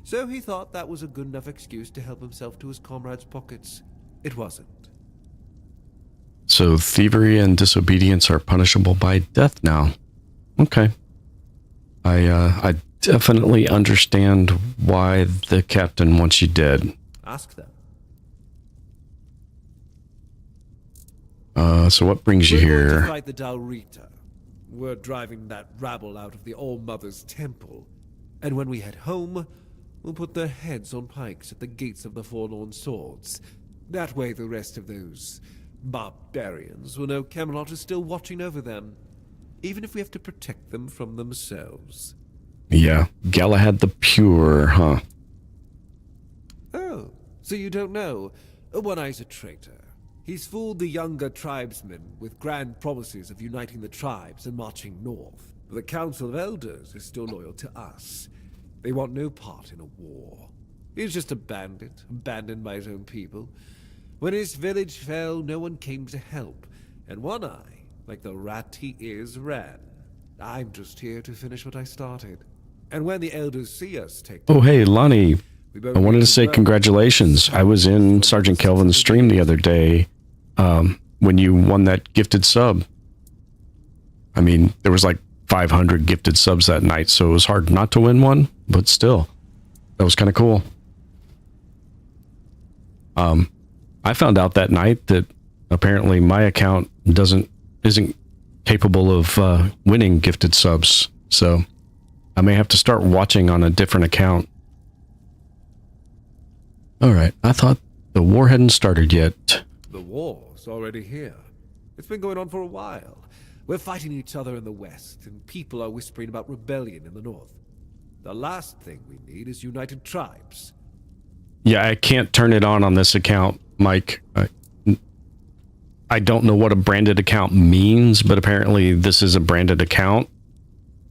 so he thought that was a good enough excuse to help himself to his comrades' pockets. It wasn't. So thievery and disobedience are punishable by death now. Okay. I definitely understand why the captain wants you dead. Ask them. So what brings you We're going to here? fight the Dalrita. We're driving that rabble out of the All-Mother's temple. And when we head home, we'll put their heads on pikes at the gates of the Forlorn Swords. That way the rest of those barbarians will know Camelot is still watching over them, even if we have to protect them from themselves. Yeah, Galahad the Pure, huh? Oh, so you don't know? One-Eye's a traitor. He's fooled the younger tribesmen with grand promises of uniting the tribes and marching north. But the Council of Elders is still loyal to us. They want no part in a war. He's just a bandit, abandoned by his own people. When his village fell, no one came to help. And One-Eye, like the rat he is, ran. I'm just here to finish what I started. And when the Elders see us take... Oh, hey, Lonnie. I wanted to say congratulations. I was in Sergeant Kelvin's stream the other day when you won that gifted sub. I mean, there was like 500 gifted subs that night, so it was hard not to win one, but still, that was kind of cool. I found out that night that apparently my account isn't capable of winning gifted subs, so I may have to start watching on a different account. All right, I thought the war hadn't started yet. The war's already here. It's been going on for a while. We're fighting each other in the west, and people are whispering about rebellion in the north. The last thing we need is united tribes. Yeah, I can't turn it on this account, Mike. I don't know what a branded account means, but apparently this is a branded account.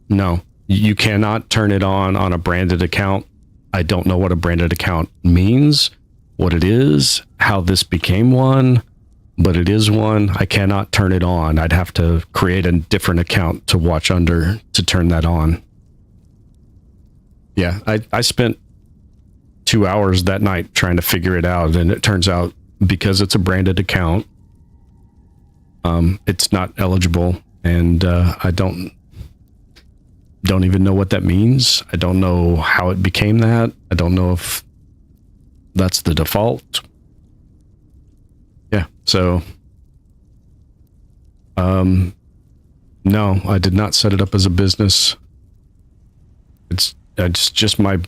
No, you cannot turn it on a branded account. I don't know what a branded account means, what it is, how this became one, but it is one. I cannot turn it on. I'd have to create a different account to watch under to turn that on. Yeah, I spent 2 hours that night trying to figure it out, and it turns out because it's a branded account, it's not eligible, and I don't even know what that means. I don't know how it became that. I don't know if that's the default. Yeah, so no, I did not set it up as a business. It's just my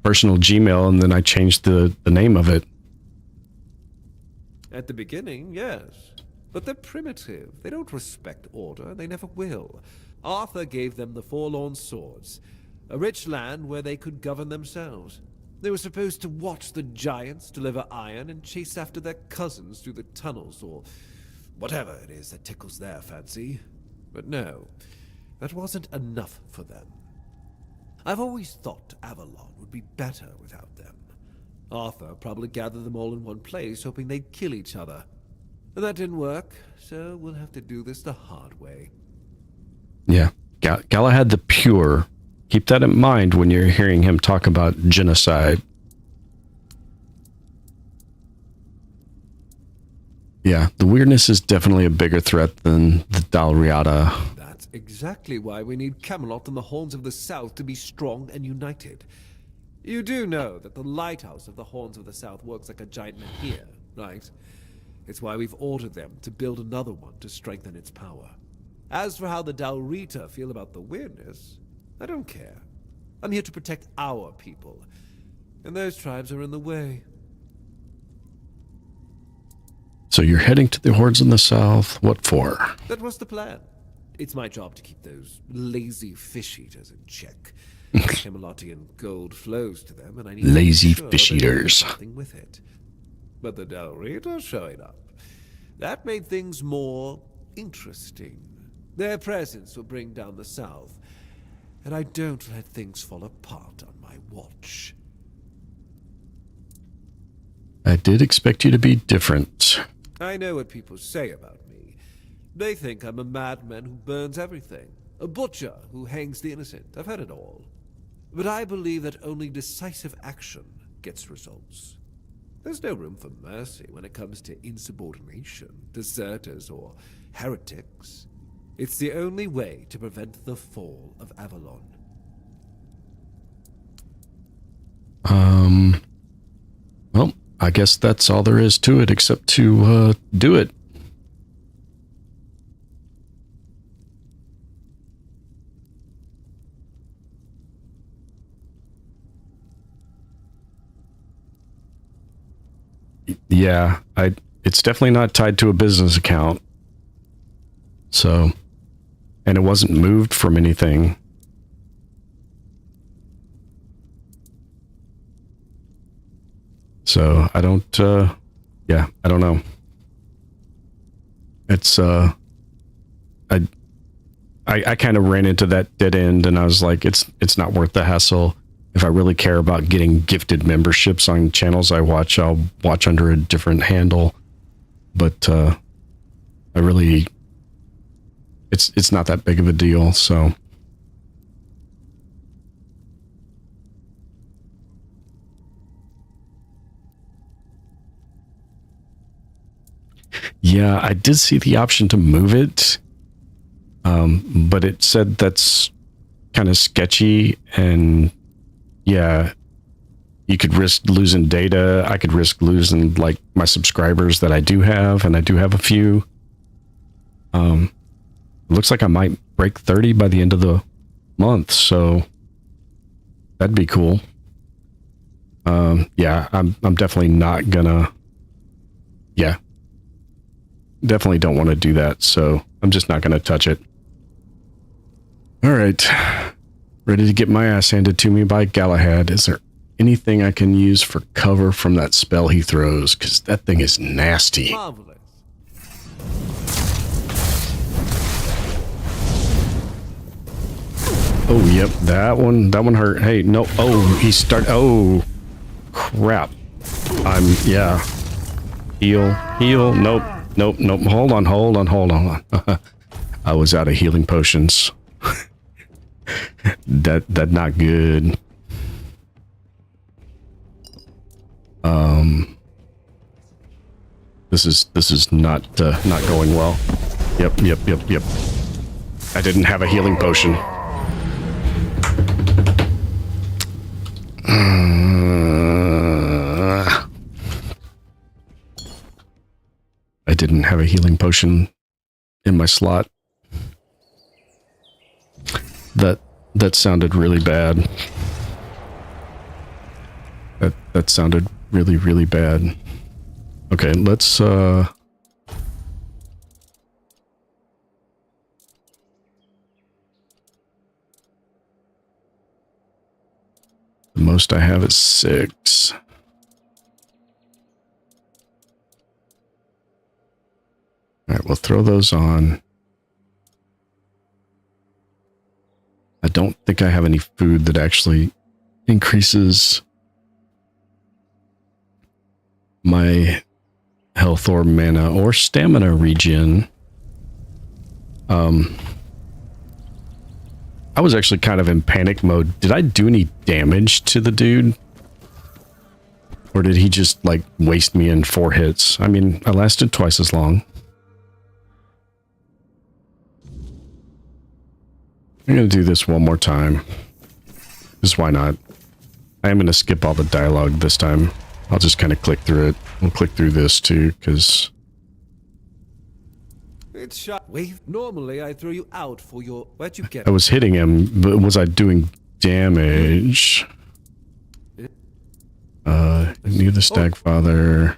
personal Gmail, and then I changed the name of it. At the beginning, yes. But they're primitive. They don't respect order. They never will. Arthur gave them the Forlorn Swords, a rich land where they could govern themselves. They were supposed to watch the giants deliver iron and chase after their cousins through the tunnels, or whatever it is that tickles their fancy. But no, that wasn't enough for them. I've always thought Avalon would be better without them. Arthur probably gathered them all in one place, hoping they'd kill each other. But that didn't work, so we'll have to do this the hard way. Yeah, Galahad the Pure. Keep that in mind when you're hearing him talk about genocide. Yeah, the weirdness is definitely a bigger threat than the Dalriata. That's exactly why we need Camelot and the Horns of the South to be strong and united. You do know that the lighthouse of the Horns of the South works like a giant menhir, right? It's why we've ordered them to build another one to strengthen its power. As for how the Dalrita feel about the weirdness, I don't care. I'm here to protect our people, and those tribes are in the way. So you're heading to the Hordes in the South. What for? That was the plan. It's my job to keep those lazy fish-eaters in check. Camelotian gold flows to them, and I need Lazy to make sure fish they're doing eaters. something with it. But the Dalrita showing up. That made things more interesting. Their presence will bring down the South, and I don't let things fall apart on my watch. I did expect you to be different. I know what people say about me. They think I'm a madman who burns everything, a butcher who hangs the innocent. I've heard it all. But I believe that only decisive action gets results. There's no room for mercy when it comes to insubordination, deserters, or heretics. It's the only way to prevent the fall of Avalon. Well, I guess that's all there is to it, except to do it. Yeah, it's definitely not tied to a business account. So, and it wasn't moved from anything. So I don't, yeah, I don't know. It's, I kind of ran into that dead end, and I was like, it's not worth the hassle. If I really care about getting gifted memberships on channels I watch, I'll watch under a different handle. But, I really, it's not that big of a deal, so. Yeah, I did see the option to move it, but it said that's kind of sketchy, and yeah, you could risk losing data. I could risk losing like my subscribers that I do have, and I do have a few. It looks like I might break 30 by the end of the month, so that'd be cool. Yeah, I'm definitely not gonna. Yeah. Definitely don't want to do that, so I'm just not going to touch it. All right. Ready to get my ass handed to me by Galahad. Is there anything I can use for cover from that spell he throws? Because that thing is nasty. Marvelous. Oh, yep. That one hurt. Hey, no. Oh, oh, crap. Yeah. Heal. Nope. Hold on. I was out of healing potions. That not good. This is not going well. Yep. I didn't have a healing potion. I didn't have a healing potion in my slot. That sounded really bad. That sounded really bad. Okay, let's the most I have is 6. All right, we'll throw those on. I don't think I have any food that actually increases my health or mana or stamina regen. I was actually kind of in panic mode. Did I do any damage to the dude? Or did he just, like, waste me in 4 hits? I mean, I lasted twice as long. I'm going to do this one more time. Just why not? I am going to skip all the dialogue this time. I'll just kind of click through it. We'll click through this too, because... It's shot. Wait, normally I throw you out for your... Where'd you get... I was hitting him, but was I doing damage? Need the Stagfather.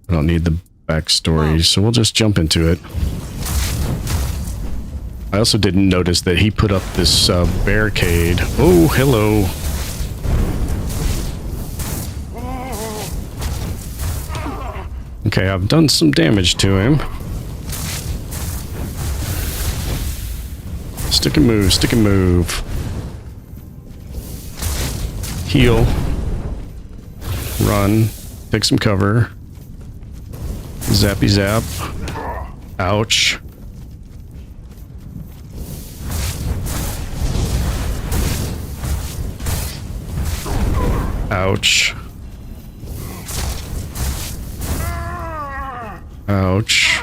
I don't need the backstory, so we'll just jump into it. I also didn't notice that he put up this barricade. Oh, hello. Okay, I've done some damage to him. Stick and move. Heal. Run. Take some cover. Zappy zap. Ouch. Ouch. Ouch.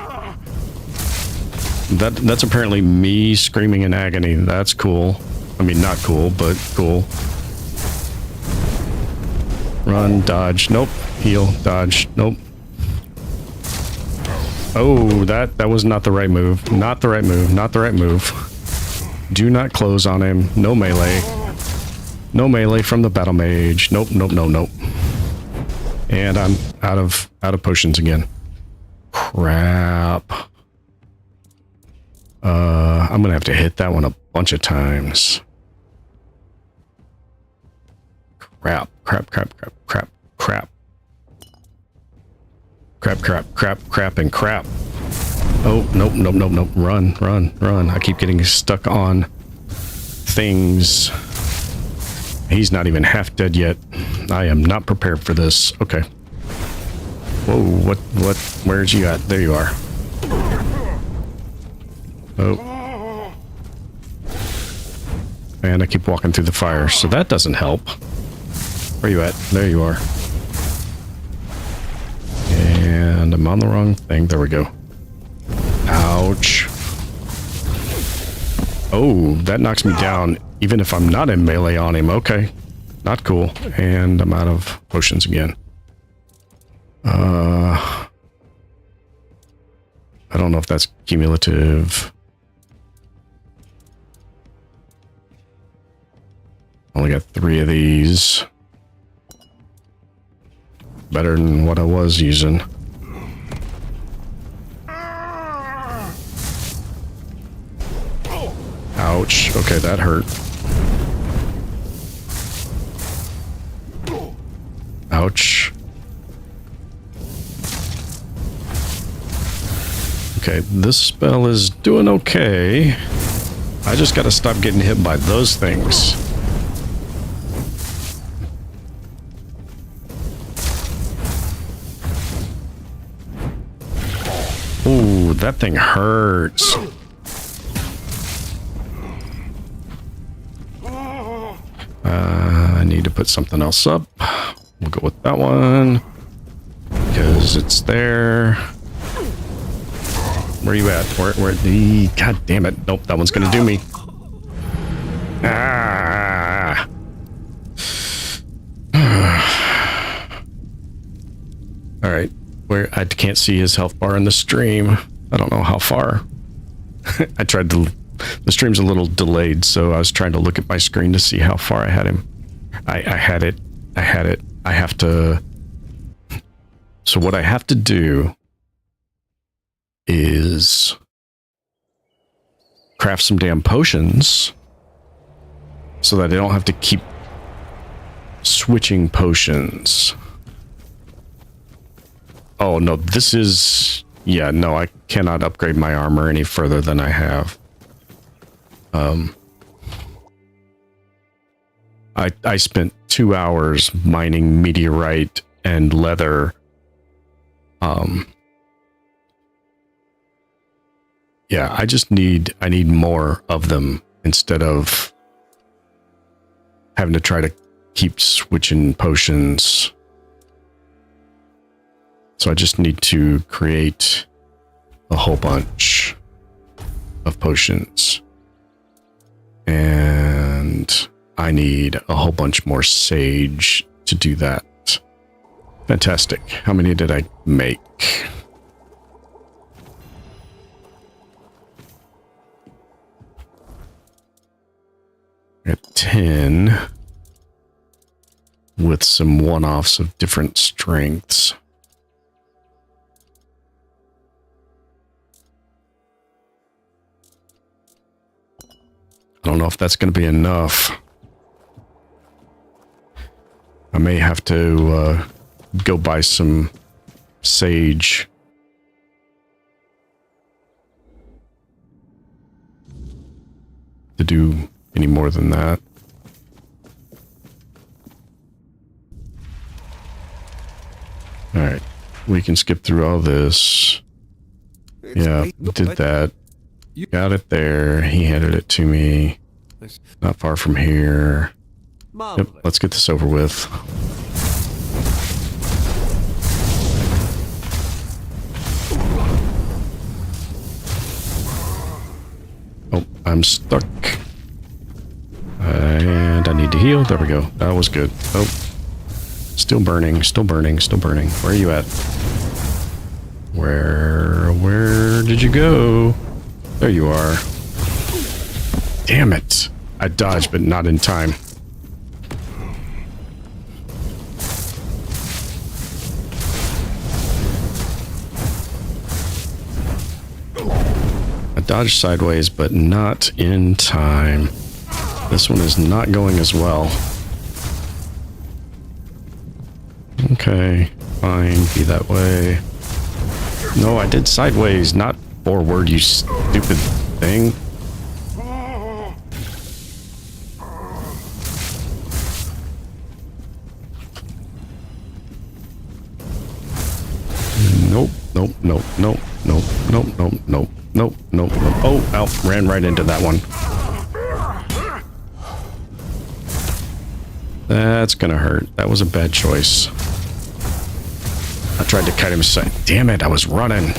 That's apparently me screaming in agony. That's cool. I mean, not cool, but cool. Run, dodge. Nope. Heal, dodge. Nope. Oh, that was not the right move. Not the right move. Do not close on him. No melee. No melee from the battle mage. Nope. And I'm out of potions again. Crap. I'm gonna have to hit that one a bunch of times. Crap. Crap, crap, crap, crap, crap. Crap, crap, crap, crap, and crap. Oh, nope, nope, nope, nope. Run, run, run. I keep getting stuck on things. He's not even half dead yet. I am not prepared for this. Okay. Whoa, what, where's you at? There you are. Oh. And I keep walking through the fire, so that doesn't help. Where you at? There you are. And I'm on the wrong thing. There we go. Ouch. Oh, that knocks me down, even if I'm not in melee on him. Okay. Not cool. And I'm out of potions again. I don't know if that's cumulative. Only got 3 of these. Better than what I was using. Ouch. Okay, that hurt. Ouch. Okay, this spell is doing okay. I just gotta stop getting hit by those things. Ooh, that thing hurts. I need to put something else up. We'll go with that one because it's there. Where are you at? Where the... God damn it. Nope, that one's gonna do me. Ah. Alright. Where I can't see his health bar in the stream. I don't know how far. I tried to... The stream's a little delayed, so I was trying to look at my screen to see how far I had him. I had it. I had it. I have to... So what I have to do is craft some damn potions so that I don't have to keep switching potions. Oh, no, this is... Yeah, no, I cannot upgrade my armor any further than I have. I spent 2 hours mining meteorite and leather. Yeah, I need more of them instead of having to try to keep switching potions. So I just need to create a whole bunch of potions. And I need a whole bunch more sage to do that. Fantastic. How many did I make? At 10 with some one-offs of different strengths. I don't know if that's going to be enough. I may have to go buy some sage. To do any more than that. Alright, we can skip through all this. Yeah, did that. Got it there. He handed it to me. Not far from here. Yep, let's get this over with. Oh, I'm stuck. And I need to heal. There we go. That was good. Oh. Still burning, still burning, still burning. Where are you at? Where did you go? There you are. Damn it. I dodged, but not in time. dodge sideways, but not in time. This one is not going as well. Okay, fine, be that way. No, I did sideways, not forward, you stupid thing. Nope, nope, nope, nope, nope, nope, nope, nope, nope, nope, nope. Oh, ow, ran right into that one. That's gonna hurt. That was a bad choice. I tried to cut him aside. Damn it, I was running.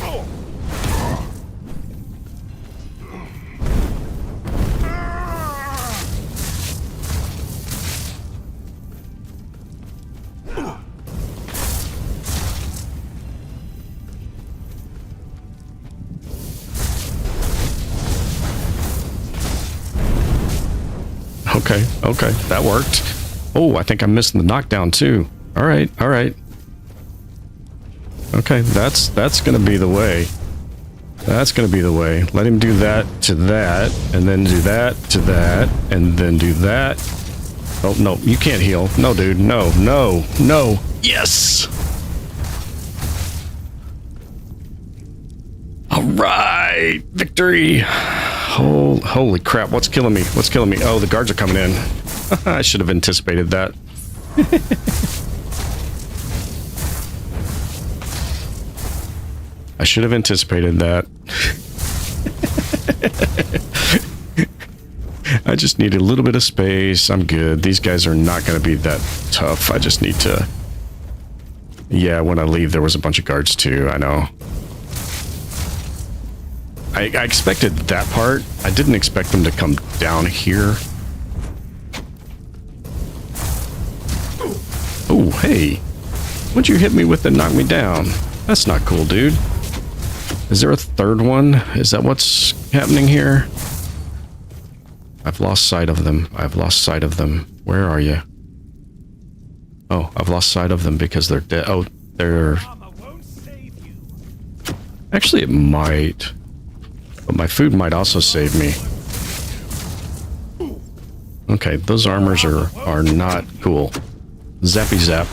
Okay, okay, that worked. Oh, I think I'm missing the knockdown too. All right, all right. Okay, that's gonna be the way. That's gonna be the way. Let him do that to that, and then do that to that, and then do that. Oh, no, you can't heal. No, dude, no, no, no. Yes! All right, victory. Holy crap, what's killing me? What's killing me? Oh, the guards are coming in. I should have anticipated that. I should have anticipated that. I just need a little bit of space. I'm good. These guys are not going to be that tough. I just need to... Yeah, when I leave, there was a bunch of guards too. I know. I expected that part. I didn't expect them to come down here. Oh, hey. What'd you hit me with that knocked me down? That's not cool, dude. Is there a third one? Is that what's happening here? I've lost sight of them. I've lost sight of them. Where are you? Oh, I've lost sight of them because they're dead. Oh, they're... Actually, it might. But my food might also save me. Okay, those armors are not cool. Zappy zap.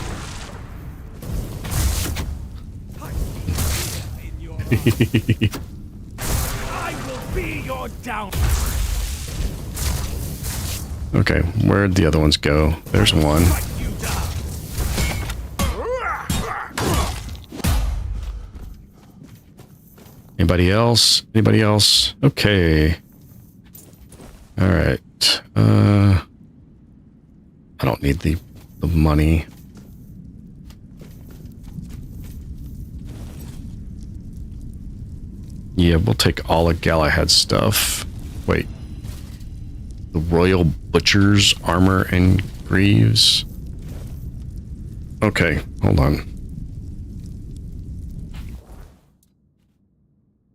I will be your down. Okay, where'd the other ones go? There's one. Anybody else? Anybody else? Okay. All right. I don't need the money. Yeah, we'll take all of Galahad's stuff. Wait. The Royal Butcher's armor and greaves. Okay, hold on.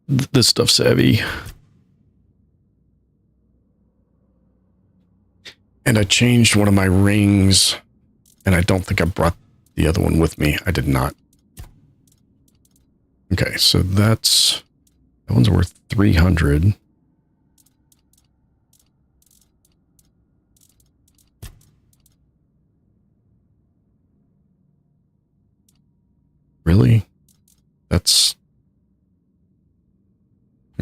This stuff's heavy. And I changed one of my rings, and I don't think I brought the other one with me. I did not. Okay, so that one's worth 300. Really? That's...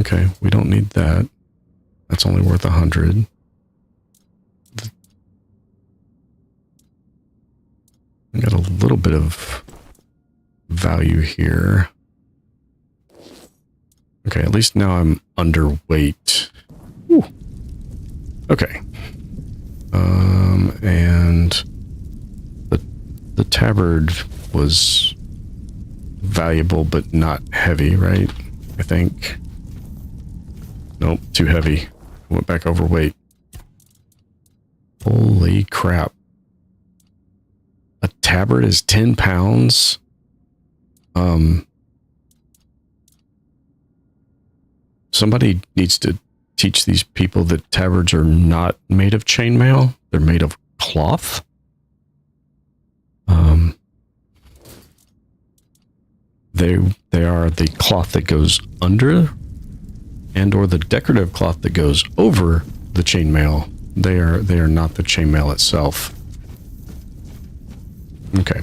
Okay, we don't need that. That's only worth 100. I got a little bit of value here. Okay, at least now I'm underweight. Whew. Okay. And the tabard was valuable but not heavy, right? I think. Nope, too heavy. Went back overweight. Holy crap. A tabard is 10 pounds? Somebody needs to teach these people that tabards are not made of chainmail. They're made of cloth. They are the cloth that goes under and or the decorative cloth that goes over the chainmail. They are not the chainmail itself. Okay.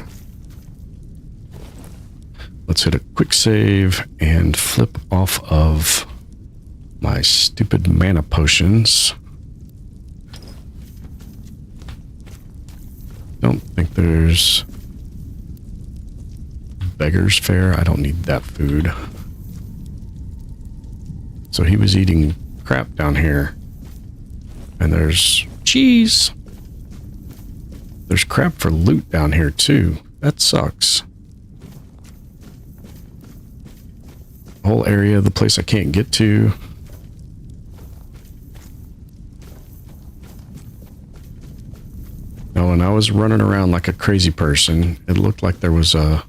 Let's hit a quick save and flip off of my stupid mana potions. Don't think there's beggar's fare. I don't need that food. So he was eating crap down here. And there's cheese. There's crap for loot down here too. That sucks. Whole area of the place I can't get to. Oh, and I was running around like a crazy person. It looked like there was a...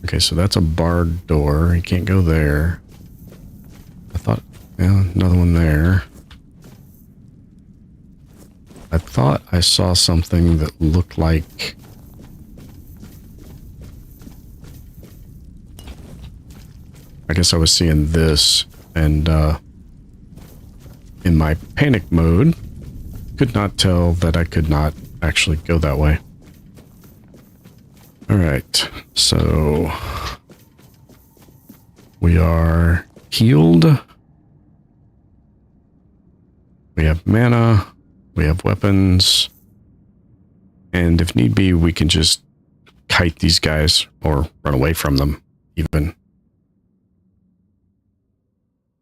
Okay, so that's a barred door. You can't go there. I thought... Yeah, another one there. I thought I saw something that looked like... I guess I was seeing this, and in my panic mode, could not tell that I could not actually go that way. Alright, so we are healed. We have mana. We have weapons. And if need be, we can just kite these guys or run away from them, even.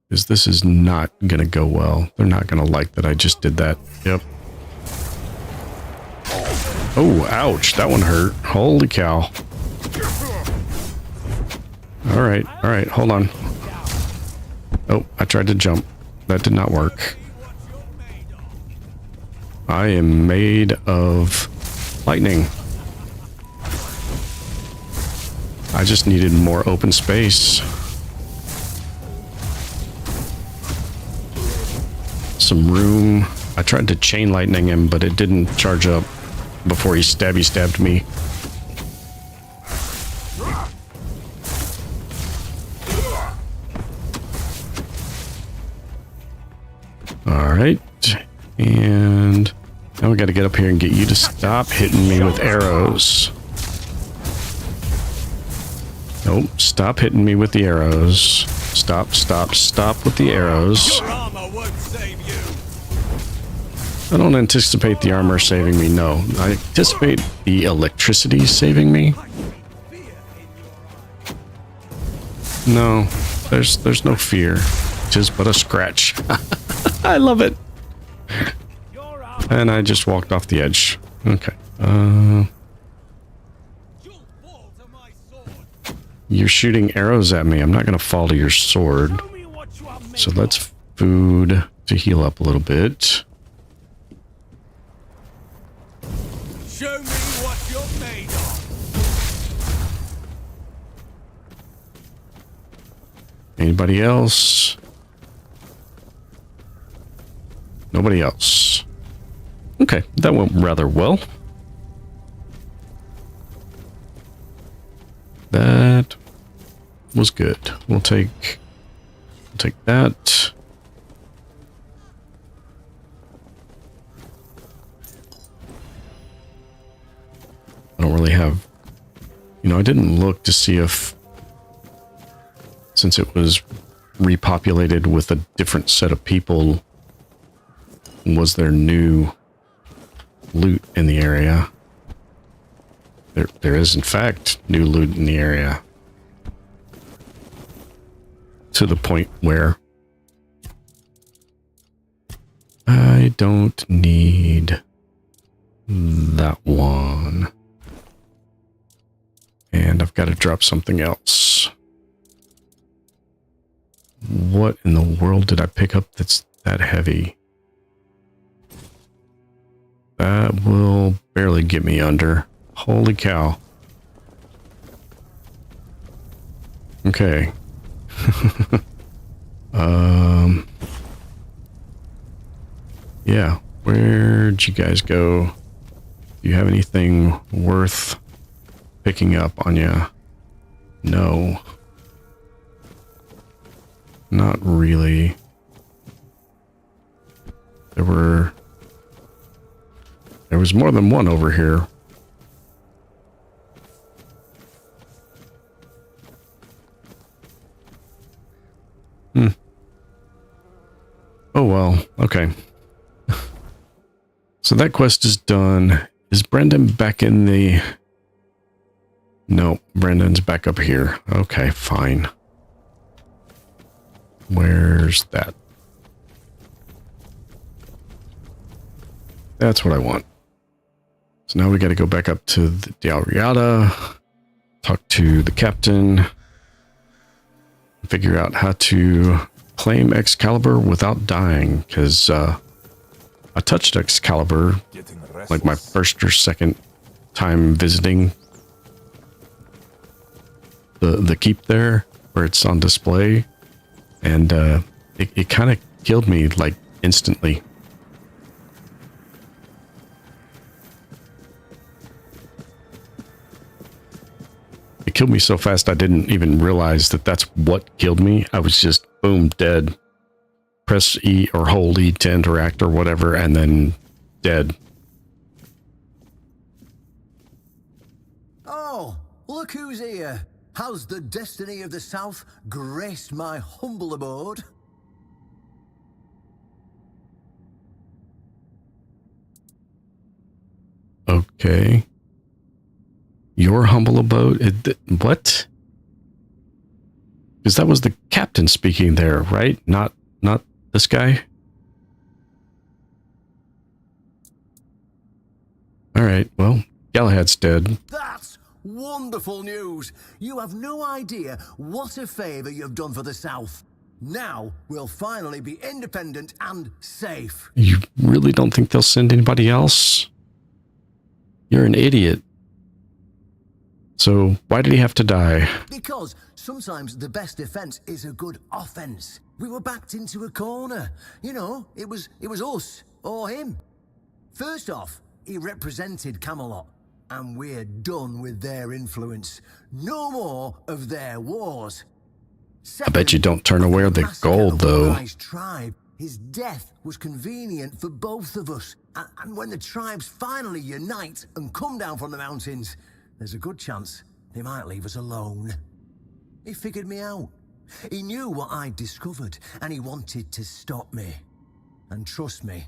Because this is not going to go well. They're not going to like that I just did that. Yep. Oh, ouch. That one hurt. Holy cow. Alright, alright. Hold on. Oh, I tried to jump. That did not work. I am made of lightning. I just needed more open space. Some room. I tried to chain lightning him, but it didn't charge up before he stabbed me. Alright. And now we gotta get up here and get you to stop hitting me with arrows. Nope, stop hitting me with the arrows. Stop with the arrows. I don't anticipate the armor saving me, no. I anticipate the electricity saving me. No, there's no fear. Just but a scratch. I love it. And I just walked off the edge. Okay. You're shooting arrows at me. I'm not going to fall to your sword. So let's food to heal up a little bit. Show me what you're made of. Anybody else? Nobody else. Okay, that went rather well. That was good. We'll take that. I don't really have, I didn't look to see if, since it was repopulated with a different set of people, was there new loot in the area? There is, in fact, new loot in the area. To the point where I don't need that one. And I've got to drop something else. What in the world did I pick up that's that heavy? That will barely get me under. Holy cow. Okay. Yeah. Where'd you guys go? Do you have anything worth picking up on you? No. Not really. There was more than one over here. Oh well, okay. So that quest is done. Is Brendan back in the... No, Brendan's back up here. Okay, fine. Where's that? That's what I want. So now we got to go back up to the Dalriada, talk to the captain, figure out how to claim Excalibur without dying, because I touched Excalibur like my first or second time visiting the keep there where it's on display, and it kind of killed me like instantly. It killed me so fast I didn't even realize that that's what killed me. I was just boom, dead. Press E or hold E to interact or whatever, and then dead. Oh, look who's here. Has the destiny of the South graced my humble abode? Okay. Your humble abode? What? Because that was the captain speaking there, right? Not this guy? Alright, well, Galahad's dead. That's wonderful news. You have no idea what a favor you've done for the South. Now we'll finally be independent and safe. You really don't think they'll send anybody else? You're an idiot. So why did he have to die? Because sometimes the best defense is a good offense. We were backed into a corner. You know, it was us or him. First off, he represented Camelot, and we're done with their influence. No more of their wars. I bet you don't turn away the gold, though. Tribe. His death was convenient for both of us. And when the tribes finally unite and come down from the mountains, there's a good chance they might leave us alone. He figured me out. He knew what I'd discovered, and he wanted to stop me. And trust me,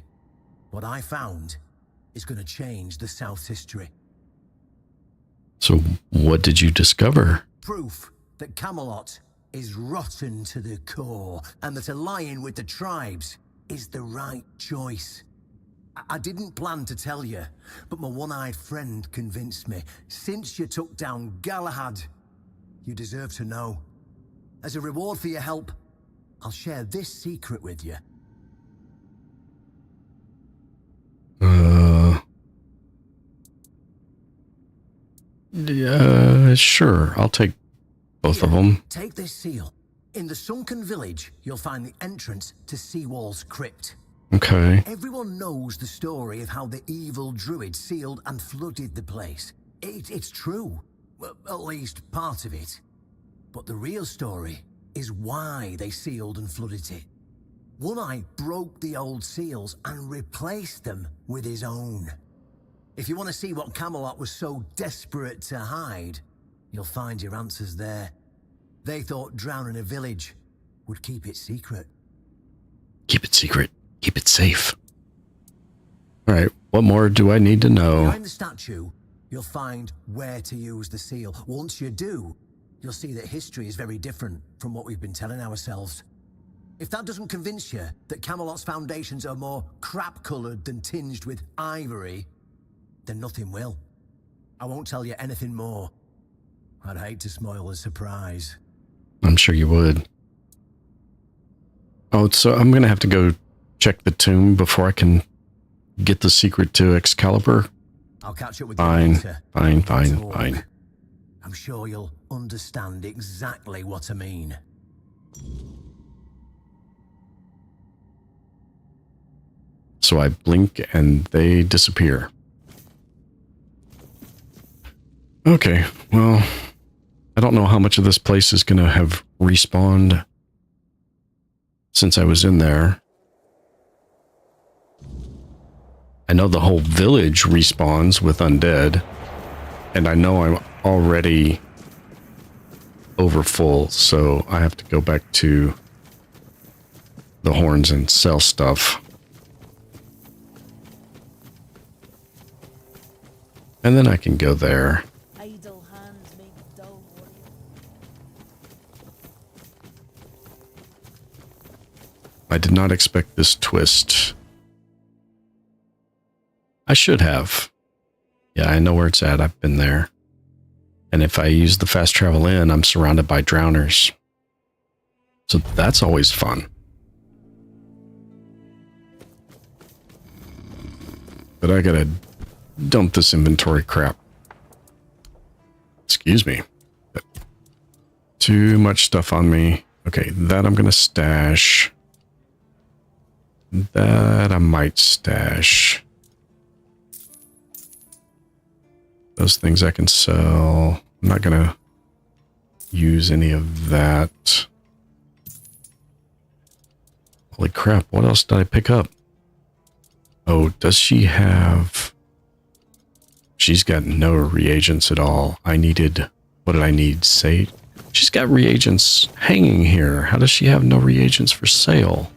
what I found is going to change the South's history. So what did you discover? Proof that Camelot is rotten to the core, and that allying with the tribes is the right choice. I didn't plan to tell you, but my one-eyed friend convinced me. Since you took down Galahad, you deserve to know. As a reward for your help, I'll share this secret with you. Sure. I'll take both of them. Take this seal. In the sunken village, you'll find the entrance to Seawall's crypt. Okay. Everyone knows the story of how the evil druid sealed and flooded the place. It's true. Well, at least part of it. But the real story is why they sealed and flooded it. One Eye broke the old seals and replaced them with his own. If you want to see what Camelot was so desperate to hide, you'll find your answers there. They thought drowning a village would keep it secret. Keep it secret. Keep it safe. All right, what more do I need to know? Behind the statue, you'll find where to use the seal. Once you do, you'll see that history is very different from what we've been telling ourselves. If that doesn't convince you that Camelot's foundations are more crap-coloured than tinged with ivory, then nothing will. I won't tell you anything more. I'd hate to spoil the surprise. I'm sure you would. Oh, so I'm going to have to go check the tomb before I can get the secret to Excalibur? I'll catch up with you later. Fine. I'm sure you'll understand exactly what I mean. So I blink and they disappear. Okay, well, I don't know how much of this place is going to have respawned. since I was in there. I know the whole village respawns with undead, and I know I'm already over full, so I have to go back to the horns and sell stuff. And then I can go there. Idle hands make dull work. I did not expect this twist. I should have. Yeah, I know where it's at. I've been there. And if I use the fast travel in, I'm surrounded by drowners. So that's always fun. But I gotta dump this inventory crap. Excuse me. Too much stuff on me. Okay, that I'm gonna stash. That I might stash. Those things I can sell. I'm not gonna use any of that. Holy crap, what else did I pick up? Oh, does she have... She's got no reagents at all. I needed... What did I need? Say... She's got reagents hanging here. How does she have no reagents for sale?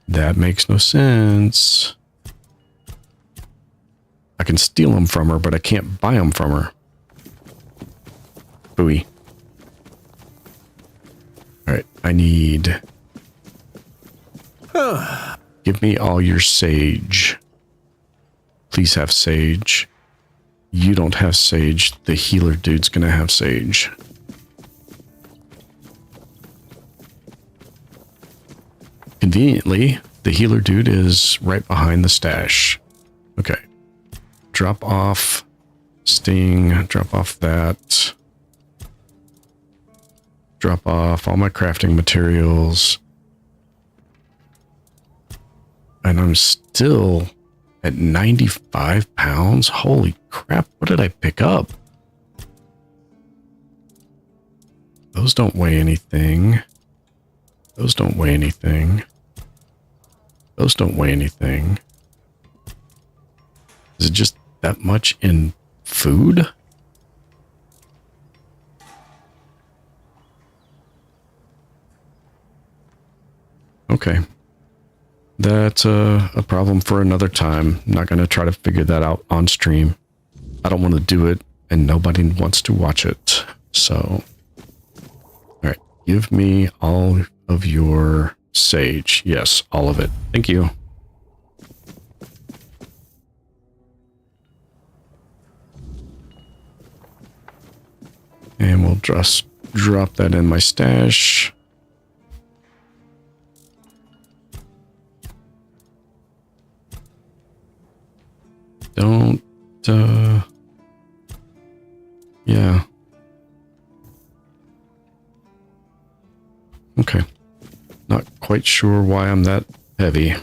That makes no sense. I can steal them from her, but I can't buy them from her. Booey. Alright, I need... Give me all your sage. Please have sage. You don't have sage. The healer dude's gonna have sage. Conveniently, the healer dude is right behind the stash. Okay. Drop off Sting. Drop off that. Drop off all my crafting materials. And I'm still at 95 pounds. Holy crap, what did I pick up? Those don't weigh anything. Those don't weigh anything. Those don't weigh anything. Is it just that much in food? Okay. That's a problem for another time. I'm not going to try to figure that out on stream. I don't want to do it, and nobody wants to watch it. So, alright. Give me all of your sage. Yes, all of it. Thank you. And we'll just drop that in my stash. Don't, yeah. Okay. Not quite sure why I'm that heavy.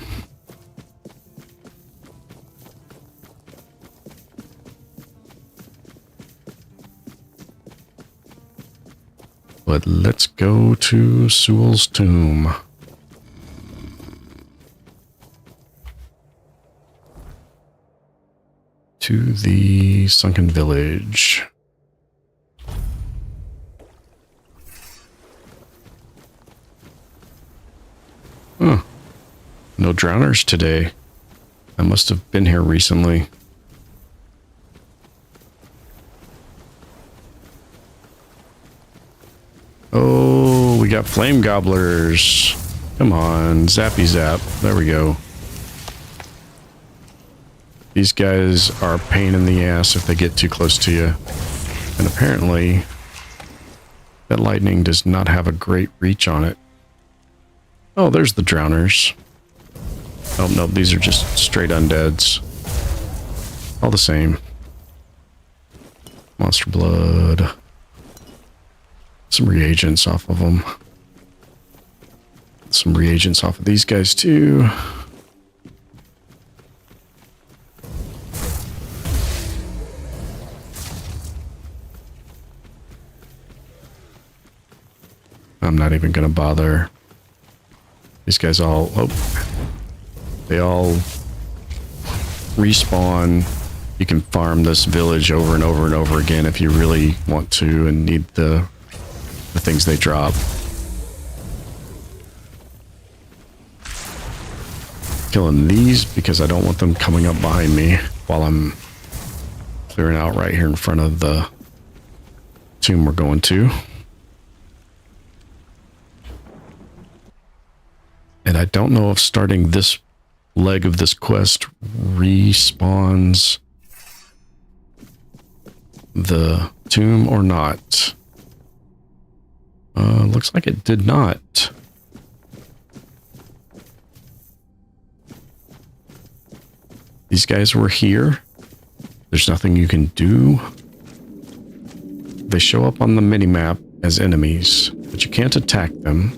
But let's go to Sewell's tomb. To the sunken village. Huh. No drowners today. I must have been here recently. Oh, we got flame gobblers. Come on, zappy zap. There we go. These guys are a pain in the ass if they get too close to you. And apparently, that lightning does not have a great reach on it. Oh, there's the drowners. Oh, no, these are just straight undeads. All the same. Monster blood. Some reagents off of them. Some reagents off of these guys, too. I'm not even gonna bother. These guys all, they all respawn. You can farm this village over and over and over again if you really want to and need the things they drop. Killing these because I don't want them coming up behind me while I'm clearing out right here in front of the tomb we're going to. And I don't know if starting this leg of this quest respawns the tomb or not. Looks like it did not. These guys were here. There's nothing you can do. They show up on the minimap as enemies, but you can't attack them.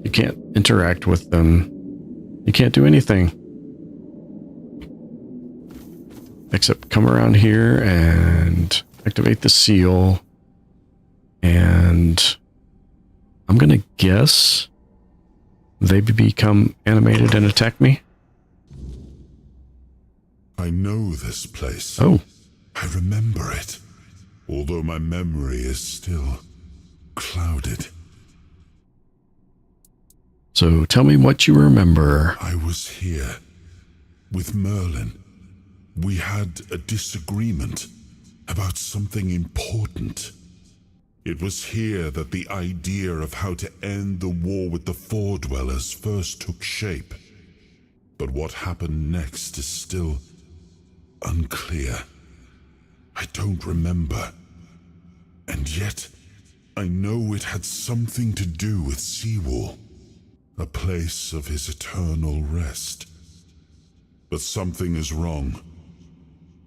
You can't interact with them. You can't do anything. Except come around here and activate the seal. And I'm gonna guess they become animated and attack me. I know this place. Oh. I remember it, although my memory is still clouded. So tell me what you remember. I was here with Merlin. We had a disagreement about something important. It was here that the idea of how to end the war with the Four-Dwellers first took shape. But what happened next is still unclear. I don't remember. And yet, I know it had something to do with Seawall, a place of his eternal rest. But something is wrong.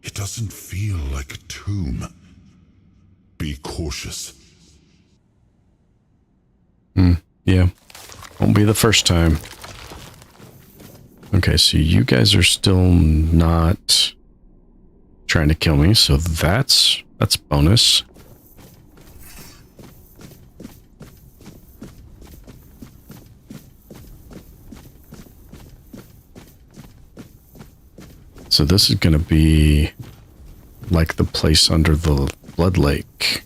It doesn't feel like a tomb. Be cautious. Yeah. Won't be the first time. Okay, so you guys are still not trying to kill me, so that's bonus. So this is going to be like the place under the Blood Lake.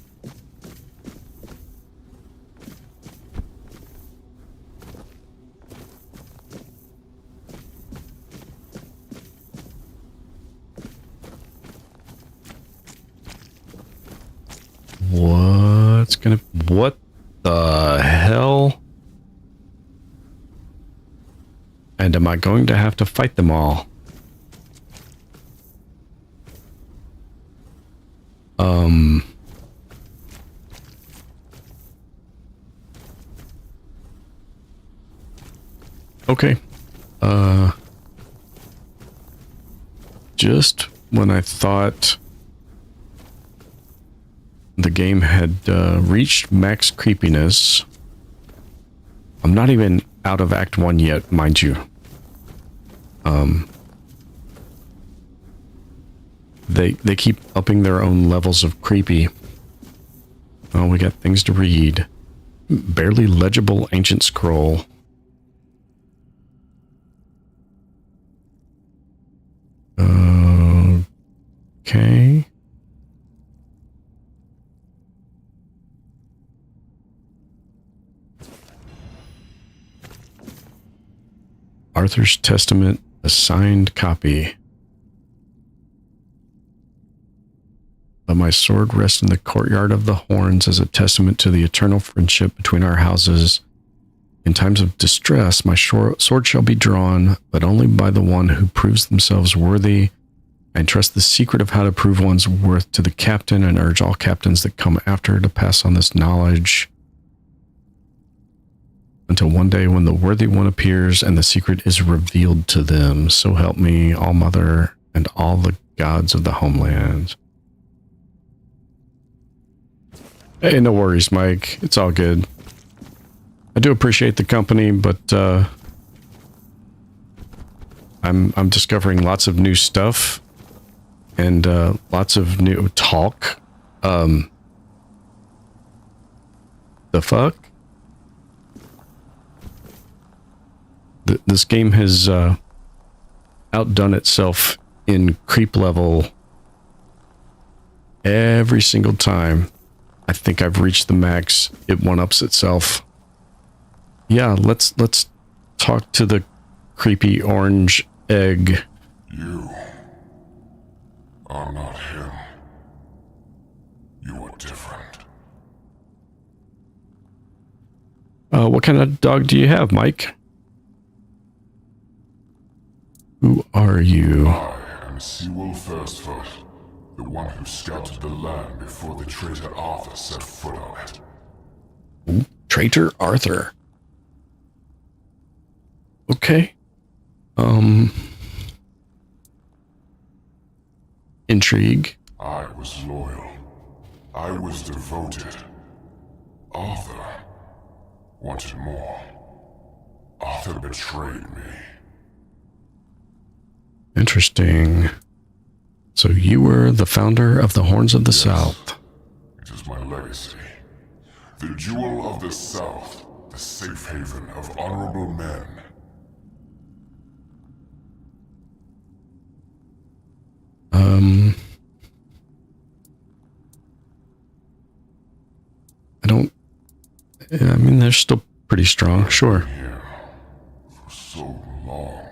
What the hell? And am I going to have to fight them all? Okay. Just when I thought the game had reached max creepiness, I'm not even out of Act 1 yet, mind you. They keep upping their own levels of creepy. Oh, we got things to read. Barely legible ancient scroll. Okay. Arthur's Testament, a signed copy. Let my sword rest in the courtyard of the Horns as a testament to the eternal friendship between our houses. In times of distress, my sword shall be drawn, but only by the one who proves themselves worthy. I entrust the secret of how to prove one's worth to the captain and urge all captains that come after to pass on this knowledge until one day when the worthy one appears and the secret is revealed to them. So help me, All Mother, and all the gods of the homeland. Hey, no worries, Mike. It's all good. I do appreciate the company, but I'm discovering lots of new stuff and lots of new talk. the fuck? This game has outdone itself in creep level every single time. I think I've reached the max. It one-ups itself. Yeah, let's talk to the creepy orange egg. You are not him. You are different. What kind of dog do you have, Mike? Who are you? I am Seawolf Firstfoot, the one who scouted the land before the traitor Arthur set foot on it. Ooh, traitor Arthur. Okay. Intrigue. I was loyal. I was devoted. Arthur wanted more. Arthur betrayed me. Interesting. So you were the founder of the Horns of the South. It is my legacy. The jewel of the South, the safe haven of honorable men. I mean, they're still pretty strong, sure. Here for so long,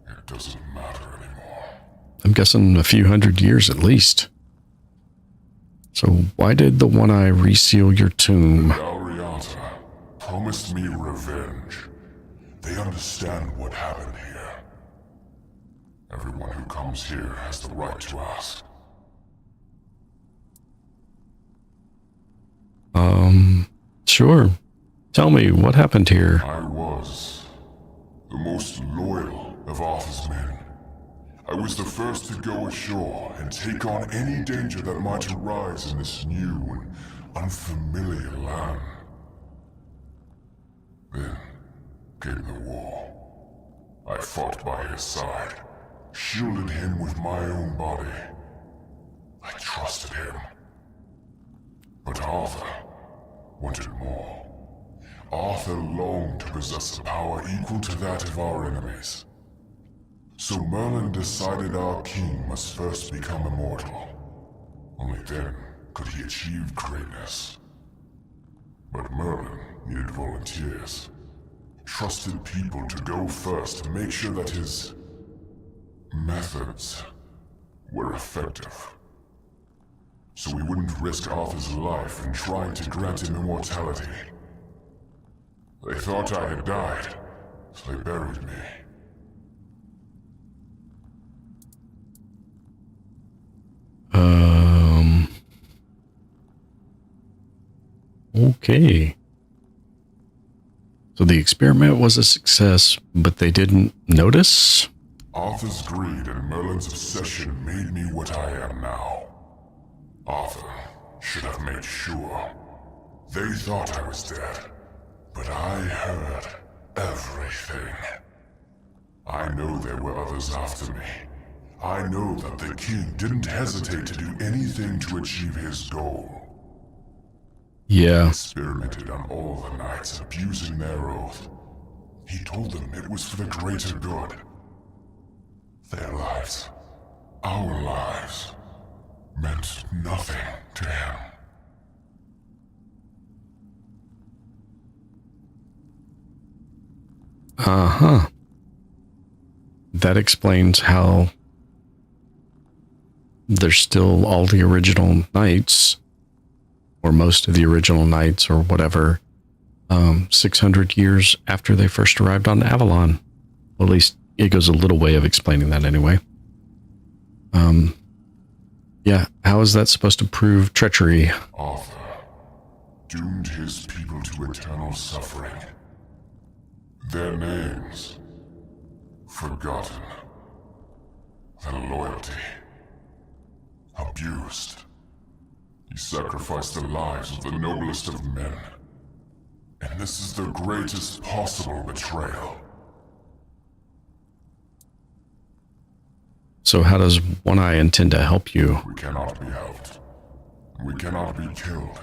it doesn't matter anymore. I'm guessing a few hundred years at least. So why did the One-Eye reseal your tomb? Galriata promised me revenge. They understand what happened here. Everyone who comes here has the right to ask. Sure. Tell me, what happened here? I was the most loyal of Arthur's men. I was the first to go ashore and take on any danger that might arise in this new and unfamiliar land. Then came the war. I fought by his side, shielded him with my own body. I trusted him. But Arthur wanted more. Arthur longed to possess a power equal to that of our enemies. So Merlin decided our king must first become immortal. Only then could he achieve greatness. But Merlin needed volunteers. Trusted people to go first to make sure that his methods were effective. So we wouldn't risk Arthur's life in trying to grant him immortality. They thought I had died, so they buried me. Okay. So the experiment was a success, but they didn't notice? Arthur's greed and Merlin's obsession made me what I am now. Arthur should have made sure. They thought I was dead, but I heard everything. I know there were others after me. I know that the king didn't hesitate to do anything to achieve his goal. Yeah. Experimented on all the knights, abusing their oath. He told them it was for the greater good. Their lives, our lives, meant nothing to him. Uh-huh. That explains how there's still all the original knights, or most of the original knights, or whatever, 600 years after they first arrived on Avalon. Well, at least it goes a little way of explaining that anyway. Yeah, how is that supposed to prove treachery? Arthur doomed his people to eternal suffering. Their names forgotten. Their loyalty abused. He sacrificed the lives of the noblest of men. And this is the greatest possible betrayal. So how does One-Eye intend to help you? We cannot be helped. We cannot be killed.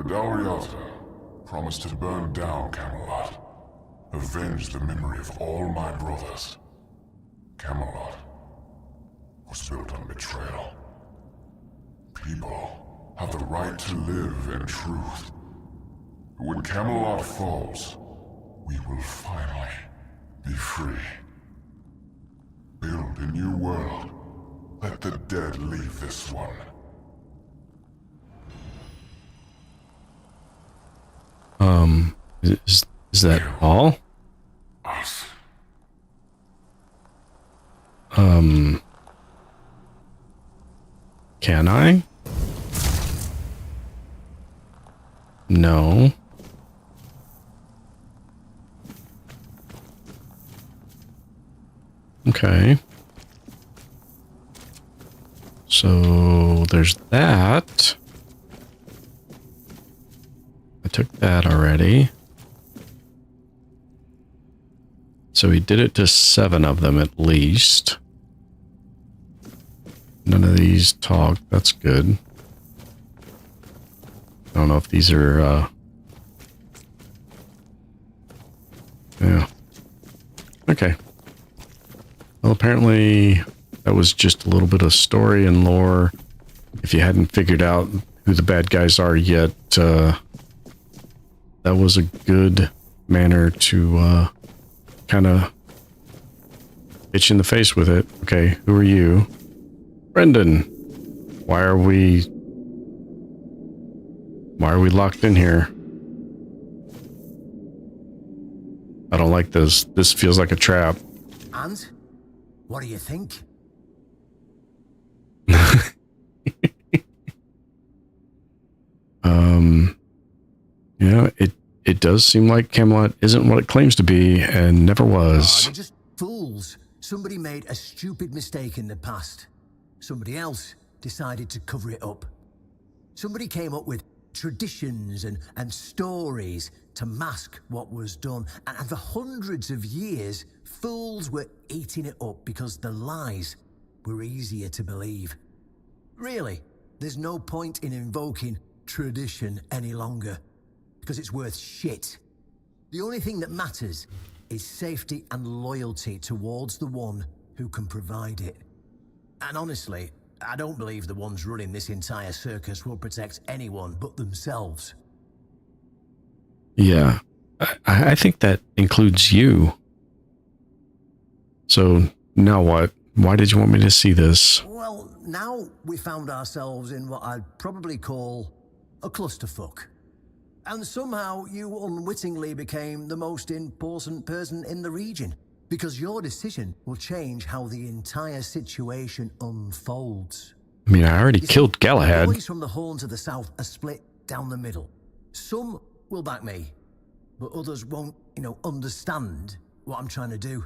The Dalriata promised to burn down Camelot, avenge the memory of all my brothers. Camelot was built on betrayal. People have the right to live in truth. But when Camelot falls, we will finally be free. Build a new world. Let the dead leave this one. Is that all? Us. Can I? No. Okay. So there's that. I took that already. So he did it to 7 of them at least. None of these talk. That's good. I don't know if these are, yeah. Okay. Well, apparently that was just a little bit of story and lore. If you hadn't figured out who the bad guys are yet, that was a good manner to, kind of hit you in the face with it. Okay, who are you? Brendan. Why are we locked in here? I don't like this. This feels like a trap. And what do you think? Yeah, it does seem like Camelot isn't what it claims to be and never was. They're just fools. Somebody made a stupid mistake in the past. Somebody else decided to cover it up. Somebody came up with traditions and stories to mask what was done. And for hundreds of years, fools were eating it up because the lies were easier to believe. Really, there's no point in invoking tradition any longer, because it's worth shit. The only thing that matters is safety and loyalty towards the one who can provide it. And honestly, I don't believe the ones running this entire circus will protect anyone but themselves. Yeah, I think that includes you. So now what? Why did you want me to see this? Well, now we found ourselves in what I'd probably call a clusterfuck. And somehow you unwittingly became the most important person in the region, because your decision will change how the entire situation unfolds. I mean, I already killed Galahad. The boys from the Horns of the South are split down the middle. Some will back me, but others won't, understand what I'm trying to do.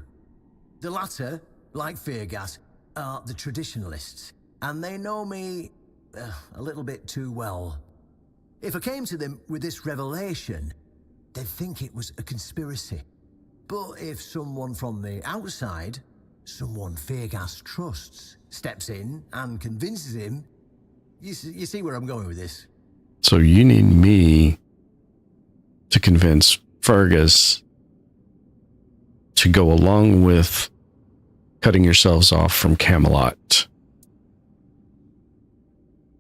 The latter, like Feargas, are the traditionalists, and they know me a little bit too well. If I came to them with this revelation, they'd think it was a conspiracy. But if someone from the outside, someone Feargas trusts, steps in and convinces him, you see where I'm going with this. So you need me to convince Fergus to go along with cutting yourselves off from Camelot.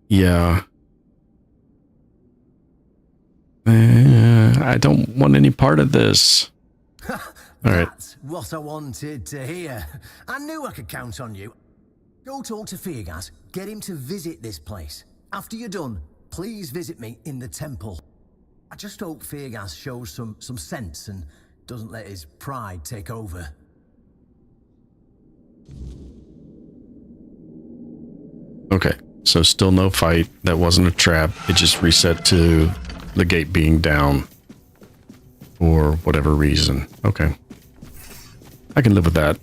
Yeah. I don't want any part of this. All right. That's what I wanted to hear. I knew I could count on you. Go talk to Feargas. Get him to visit this place. After you're done, please visit me in the temple. I just hope Feargas shows some sense and doesn't let his pride take over. Okay, so still no fight. That wasn't a trap. It just reset to the gate being down for whatever reason. Okay. I can live with that.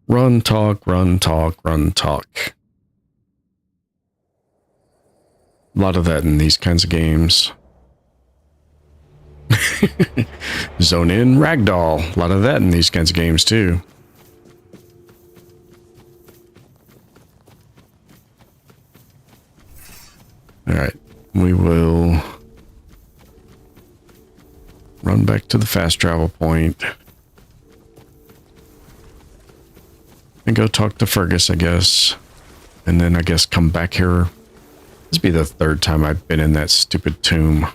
Run, talk, run, talk, run, talk. A lot of that in these kinds of games. Zone in, ragdoll. A lot of that in these kinds of games too. Alright, we will run back to the fast travel point and go talk to Fergus, I guess. And then I guess come back here. This will be the third time I've been in that stupid tomb.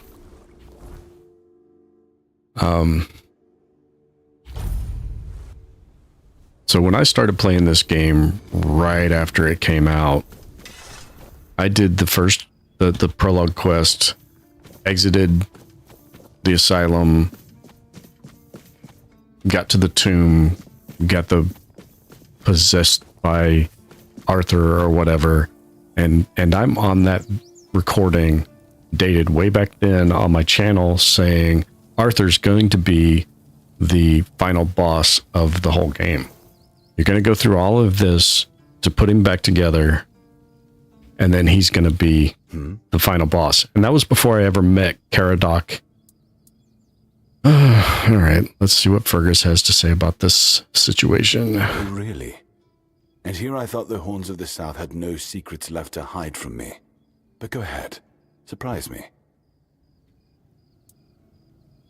So when I started playing this game right after it came out, I did the prologue quest, exited the asylum, got to the tomb, got the possessed by Arthur or whatever, and I'm on that recording dated way back then on my channel saying Arthur's going to be the final boss of the whole game. You're going to go through all of this to put him back together, and then he's going to be the final boss. And that was before I ever met Caradoc. All right, let's see what Fergus has to say about this situation. Oh, really? And here I thought the Horns of the South had no secrets left to hide from me. But go ahead. Surprise me.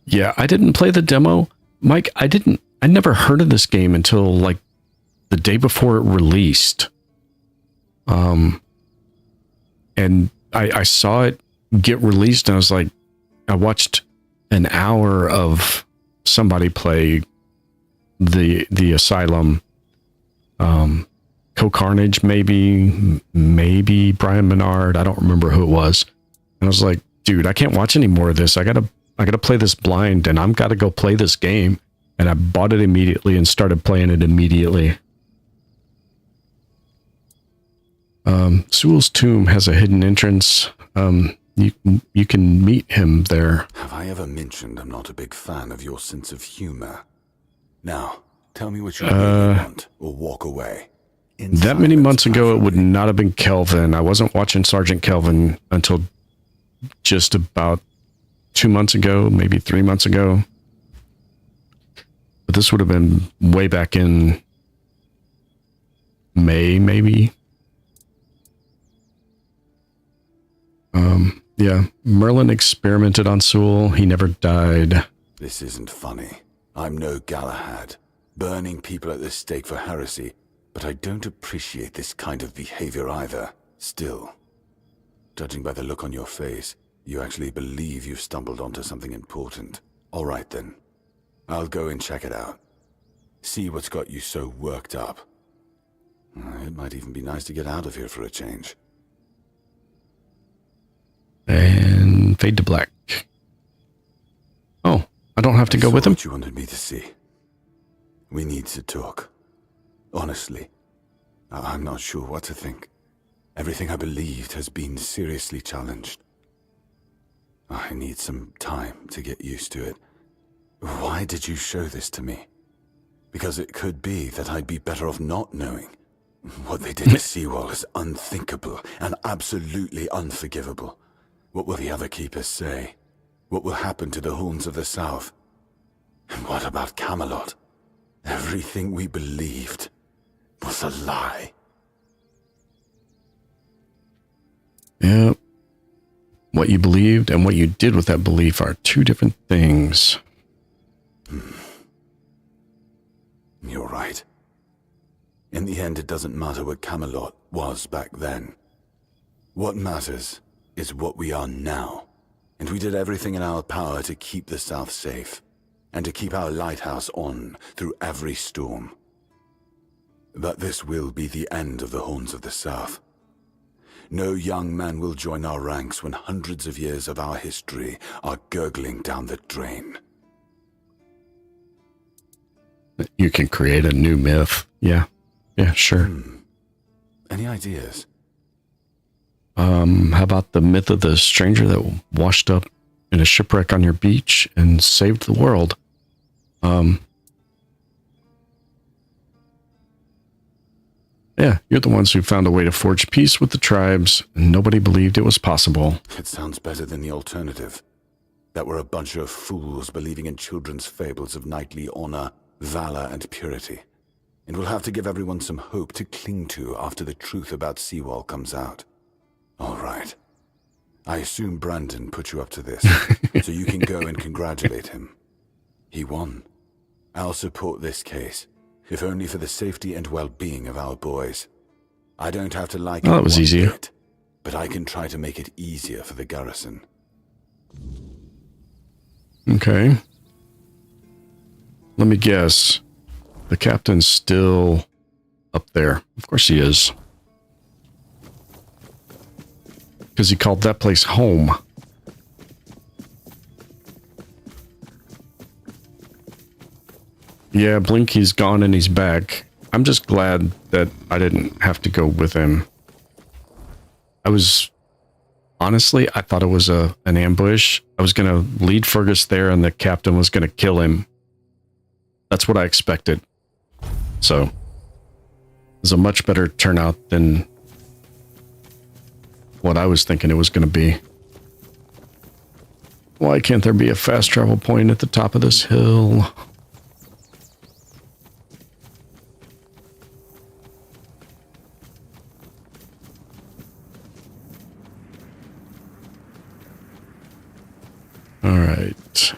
Yeah, I didn't play the demo. Mike, I never heard of this game until like the day before it released. And I saw it get released and I was like, I watched an hour of somebody play the Asylum, Co-Carnage, maybe Brian Menard. I don't remember who it was. And I was like, dude, I can't watch any more of this. I gotta play this blind, and I'm gotta go play this game. And I bought it immediately and started playing it immediately. Sewell's tomb has a hidden entrance. You can meet him there. Have I ever mentioned I'm not a big fan of your sense of humor? Now, tell me what you really want, or walk away. That many months ago, it would not have been Kelvin. I wasn't watching Sergeant Kelvin until just about 2 months ago, maybe 3 months ago. But this would have been way back in May, maybe. Yeah, Merlin experimented on Sewell. He never died. This isn't funny. I'm no Galahad, burning people at the stake for heresy, but I don't appreciate this kind of behavior either. Still, judging by the look on your face, you actually believe you've stumbled onto something important. All right then, I'll go and check it out. See what's got you so worked up. It might even be nice to get out of here for a change. And fade to black. Oh, I don't have to go with him? What you wanted me to see. We need to talk. Honestly, I'm not sure what to think. Everything I believed has been seriously challenged. I need some time to get used to it. Why did you show this to me? Because it could be that I'd be better off not knowing. What they did to Seawall is unthinkable and absolutely unforgivable. What will the other keepers say? What will happen to the Horns of the South? And what about Camelot? Everything we believed was a lie. Yep. What you believed and what you did with that belief are two different things. You're right. In the end, it doesn't matter what Camelot was back then. What matters is what we are now. And we did everything in our power to keep the South safe, and to keep our lighthouse on through every storm. But this will be the end of the Horns of the South. No young man will join our ranks when hundreds of years of our history are gurgling down the drain. You can create a new myth. Yeah, sure. Any ideas? How about the myth of the stranger that washed up in a shipwreck on your beach and saved the world? Yeah, you're the ones who found a way to forge peace with the tribes, and nobody believed it was possible. It sounds better than the alternative. That we're a bunch of fools believing in children's fables of knightly honor, valor, and purity. And we'll have to give everyone some hope to cling to after the truth about Seawall comes out. All right. I assume Brandon put you up to this, so you can go and congratulate him. He won. I'll support this case, if only for the safety and well-being of our boys. I don't have to like it that was one easy. bit, but I can try to make it easier for the garrison. Okay. Let me guess. The captain's still up there. Of course he is. Because he called that place home. Yeah, Blinky's gone and he's back. I'm just glad that I didn't have to go with him. Honestly, I thought it was an ambush. I was going to lead Fergus there and the captain was going to kill him. That's what I expected. So, it was a much better turnout than what I was thinking it was going to be. Why can't there be a fast travel point at the top of this hill? All right.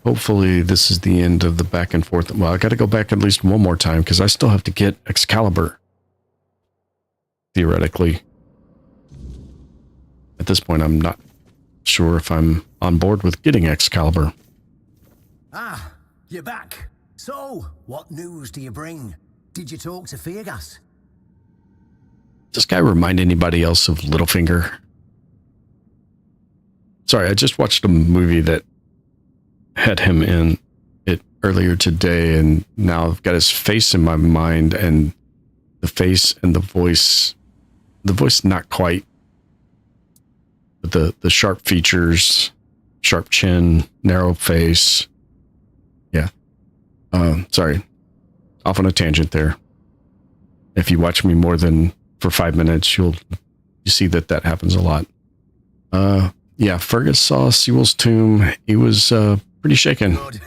Hopefully this is the end of the back and forth. Well, I got to go back at least one more time because I still have to get Excalibur. Theoretically. At this point, I'm not sure if I'm on board with getting Excalibur. Ah, you're back. So, what news do you bring? Did you talk to Feargas? Does this guy remind anybody else of Littlefinger? Sorry, I just watched a movie that had him in it earlier today, and now I've got his face in my mind, and the face and the voice not quite, but the sharp features, sharp chin, narrow face. Yeah. Sorry, off on a tangent there. If you watch me more than for 5 minutes, you see that happens a lot. Yeah, Fergus saw Sewell's tomb. He was pretty shaken. Good.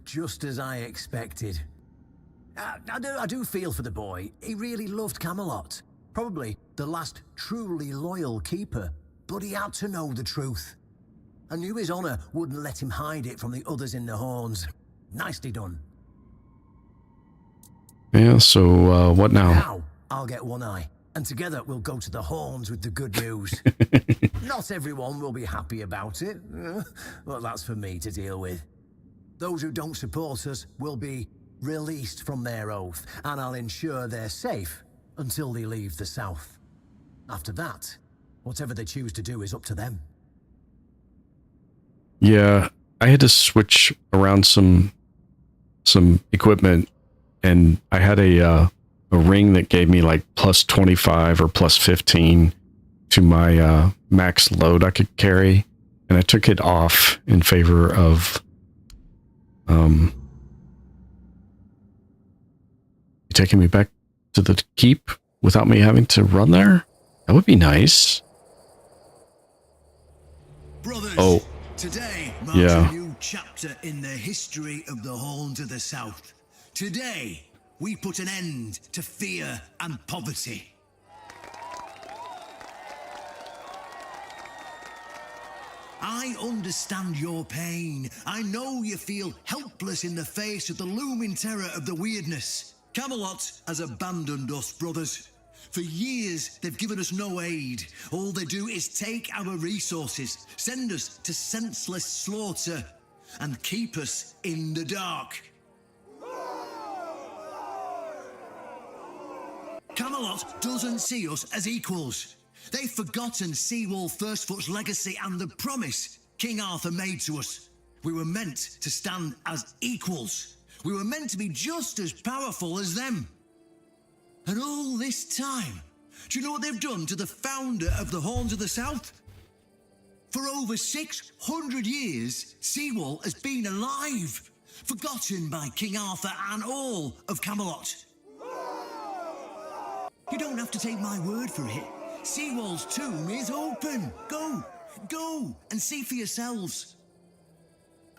Just as I expected. I do feel for the boy. He really loved Camelot. Probably the last truly loyal keeper. But he had to know the truth. I knew his honor wouldn't let him hide it from the others in the Horns. Nicely done. Yeah, so what now? Now, I'll get one eye. And together we'll go to the Horns with the good news. Not everyone will be happy about it. Well, that's for me to deal with. Those who don't support us will be released from their oath, and I'll ensure they're safe until they leave the south. After that, whatever they choose to do is up to them. Yeah, I had to switch around some equipment, and I had a ring that gave me like plus 25 or plus 15 to my max load I could carry, and I took it off in favor of you taking me back to the keep without me having to run there? That would be nice. Brothers, today marks a new chapter in the history of the Horns of the South. Today, we put an end to fear and poverty. I understand your pain. I know you feel helpless in the face of the looming terror of the weirdness. Camelot has abandoned us, brothers. For years, they've given us no aid. All they do is take our resources, send us to senseless slaughter, and keep us in the dark. Camelot doesn't see us as equals. They've forgotten Seawall Firstfoot's legacy and the promise King Arthur made to us. We were meant to stand as equals. We were meant to be just as powerful as them. And all this time, do you know what they've done to the founder of the Horns of the South? For over 600 years, Seawall has been alive, forgotten by King Arthur and all of Camelot. You don't have to take my word for it. Seawall's tomb is open. Go and see for yourselves.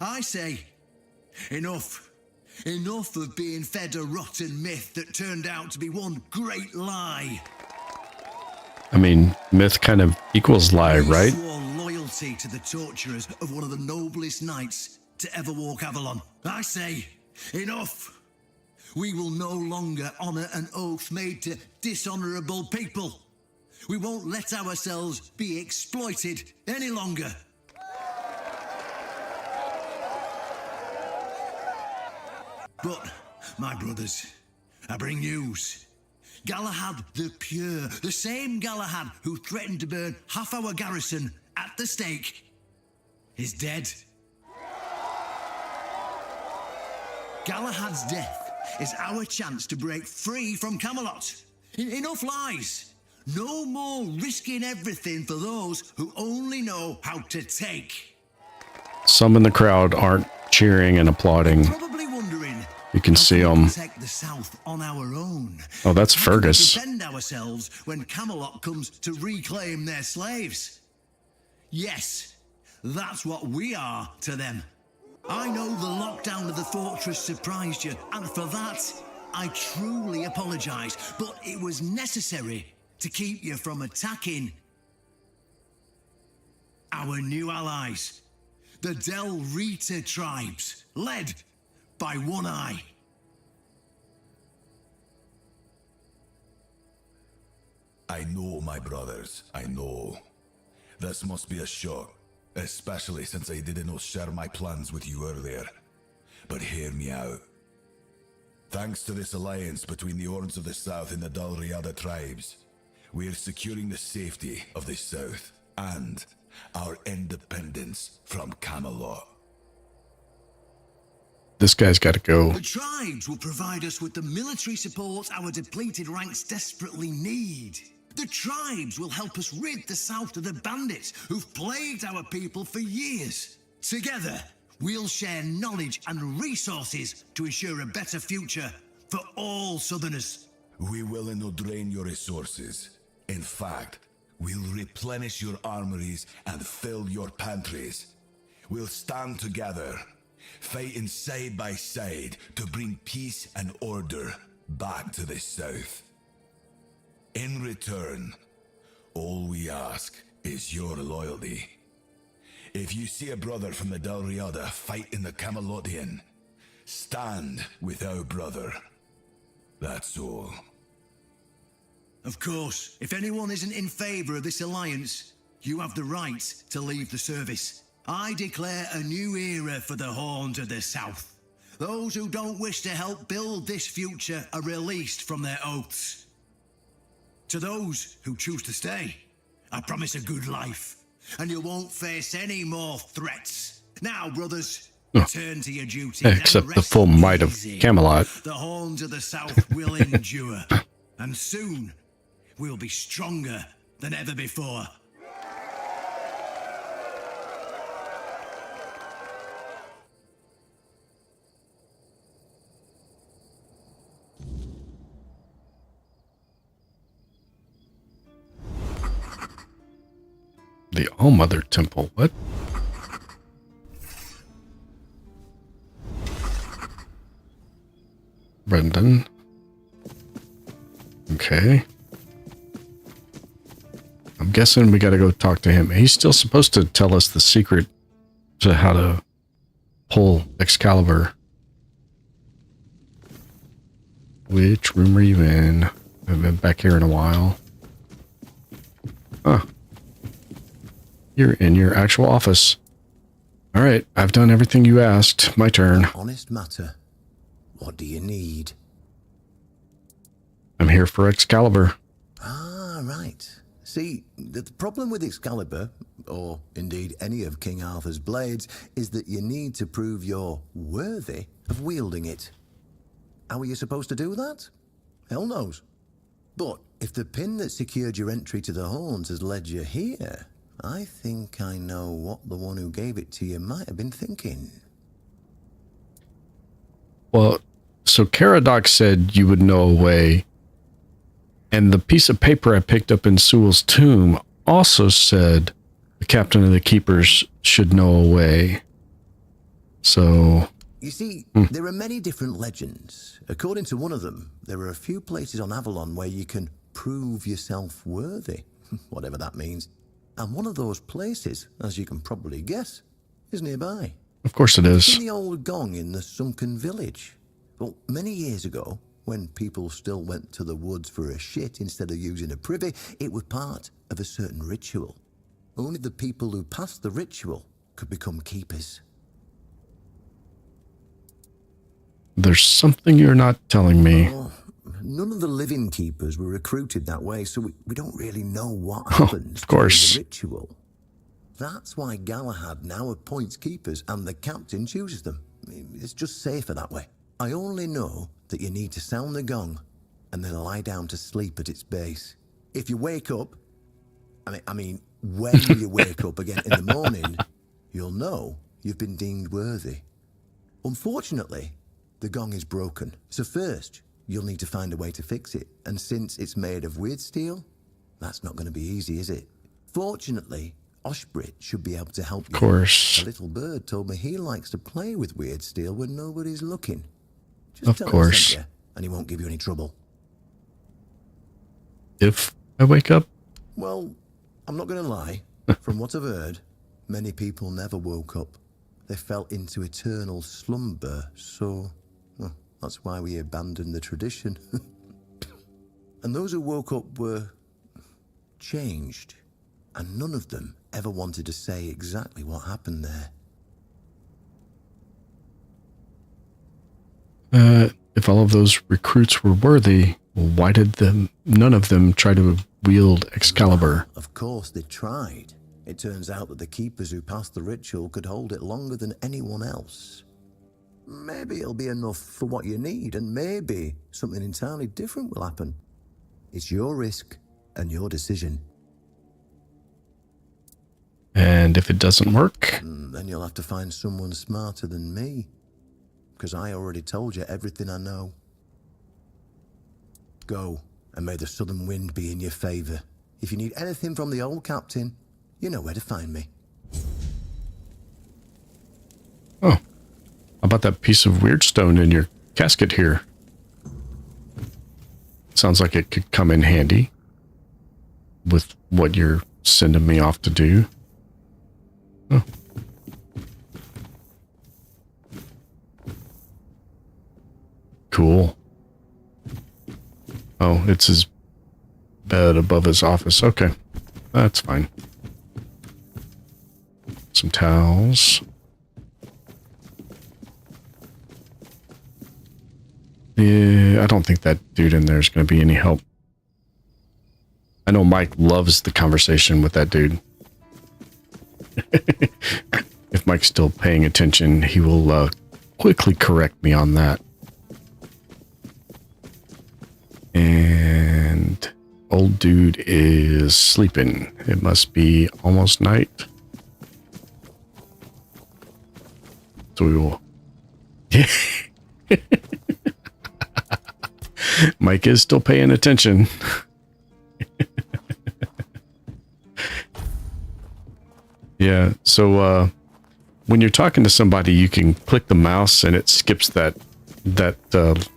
I say, enough. Enough of being fed a rotten myth that turned out to be one great lie. I mean, myth kind of equals lie, We right? swore loyalty to the torturers of one of the noblest knights to ever walk Avalon. I say, enough! We will no longer honour an oath made to dishonourable people. We won't let ourselves be exploited any longer. But, my brothers, I bring news. Galahad the Pure, the same Galahad who threatened to burn half our garrison at the stake, is dead. Galahad's death is our chance to break free from Camelot. Enough lies. No more risking everything for those who only know how to take. Some in the crowd aren't cheering and applauding. Probably wondering, You can see them. protect the South on our own. Oh, that's How can we Fergus. defend ourselves when Camelot comes to reclaim their slaves. Yes, that's what we are to them. I know the lockdown of the fortress surprised you, and for that, I truly apologize, but it was necessary to keep you from attacking our new allies, the Del Rita tribes, led by One Eye. I know, my brothers, I know. This must be a shock, especially since I didn't share my plans with you earlier. But hear me out. Thanks to this alliance between the Orns of the South and the Dalriada tribes, we are securing the safety of the South and our independence from Camelot. This guy's got to go. The tribes will provide us with the military support our depleted ranks desperately need. The tribes will help us rid the South of the bandits who've plagued our people for years. Together, we'll share knowledge and resources to ensure a better future for all Southerners. We will not drain your resources. In fact, we'll replenish your armories and fill your pantries. We'll stand together, fighting side by side to bring peace and order back to the South. In return, all we ask is your loyalty. If you see a brother from the Dalriada fight in the Camelotian, stand with our brother. That's all. Of course, if anyone isn't in favor of this alliance, you have the right to leave the service. I declare a new era for the Horns of the South. Those who don't wish to help build this future are released from their oaths. To those who choose to stay, I promise a good life, and you won't face any more threats. Now, brothers, return to your duty. Except the full might of Camelot. The Horns of the South will endure, and soon we'll be stronger than ever before. The All-Mother Temple. What? Brendan. Okay. I'm guessing we got to go talk to him. He's still supposed to tell us the secret to how to pull Excalibur. Which room are you in? I've been back here in a while. Huh. You're in your actual office. All right, I've done everything you asked. My turn. Honest matter. What do you need? I'm here for Excalibur. Ah, right. See, the problem with Excalibur, or indeed any of King Arthur's blades, is that you need to prove you're worthy of wielding it. How are you supposed to do that? Hell knows. But if the pin that secured your entry to the Horns has led you here, I think I know what the one who gave it to you might have been thinking. Well, so Caradoc said you would know a way, and the piece of paper I picked up in Sewell's tomb also said the captain of the keepers should know a way. So... You see, there are many different legends. According to one of them, there are a few places on Avalon where you can prove yourself worthy. whatever that means. And one of those places, as you can probably guess, is nearby. Of course it It's is. in the old gong in the sunken village. Well, many years ago, when people still went to the woods for a shit instead of using a privy, it was part of a certain ritual. Only the people who passed the ritual could become keepers. There's something you're not telling me. Oh, none of the living keepers were recruited that way, so we don't really know what Oh, happens of course. during the ritual. That's why Galahad now appoints keepers and the captain chooses them. It's just safer that way. I only know that you need to sound the gong and then lie down to sleep at its base. If you wake up, I mean, when you wake up again in the morning, you'll know you've been deemed worthy. Unfortunately, the gong is broken, so first you'll need to find a way to fix it. And since it's made of weird steel, that's not going to be easy, is it? Fortunately, Oshbrit should be able to help you. Of course. A little bird told me he likes to play with weird steel when nobody's looking. Just Of tell him I course. sent you, and he won't give you any trouble. If I wake up? Well, I'm not going to lie. From what I've heard, many people never woke up. They fell into eternal slumber, so well, that's why we abandoned the tradition. And those who woke up were changed, and none of them ever wanted to say exactly what happened there. If all of those recruits were worthy, why did none of them try to wield Excalibur? Of course they tried. It turns out that the keepers who passed the ritual could hold it longer than anyone else. Maybe it'll be enough for what you need, and maybe something entirely different will happen. It's your risk and your decision. And if it doesn't work? Then you'll have to find someone smarter than me. Because I already told you everything I know. Go, and may the southern wind be in your favor. If you need anything from the old captain, you know where to find me. Oh, how about that piece of weird stone in your casket here? Sounds like it could come in handy with what you're sending me off to do. Oh. Cool. Oh, it's his bed above his office. Okay, that's fine. Some towels. Yeah, I don't think that dude in there is going to be any help. I know Mike loves the conversation with that dude. If Mike's still paying attention, he will quickly correct me on that. And old dude is sleeping. It must be almost night. So we will... Mike is still paying attention. Yeah, so when you're talking to somebody, you can click the mouse and it skips that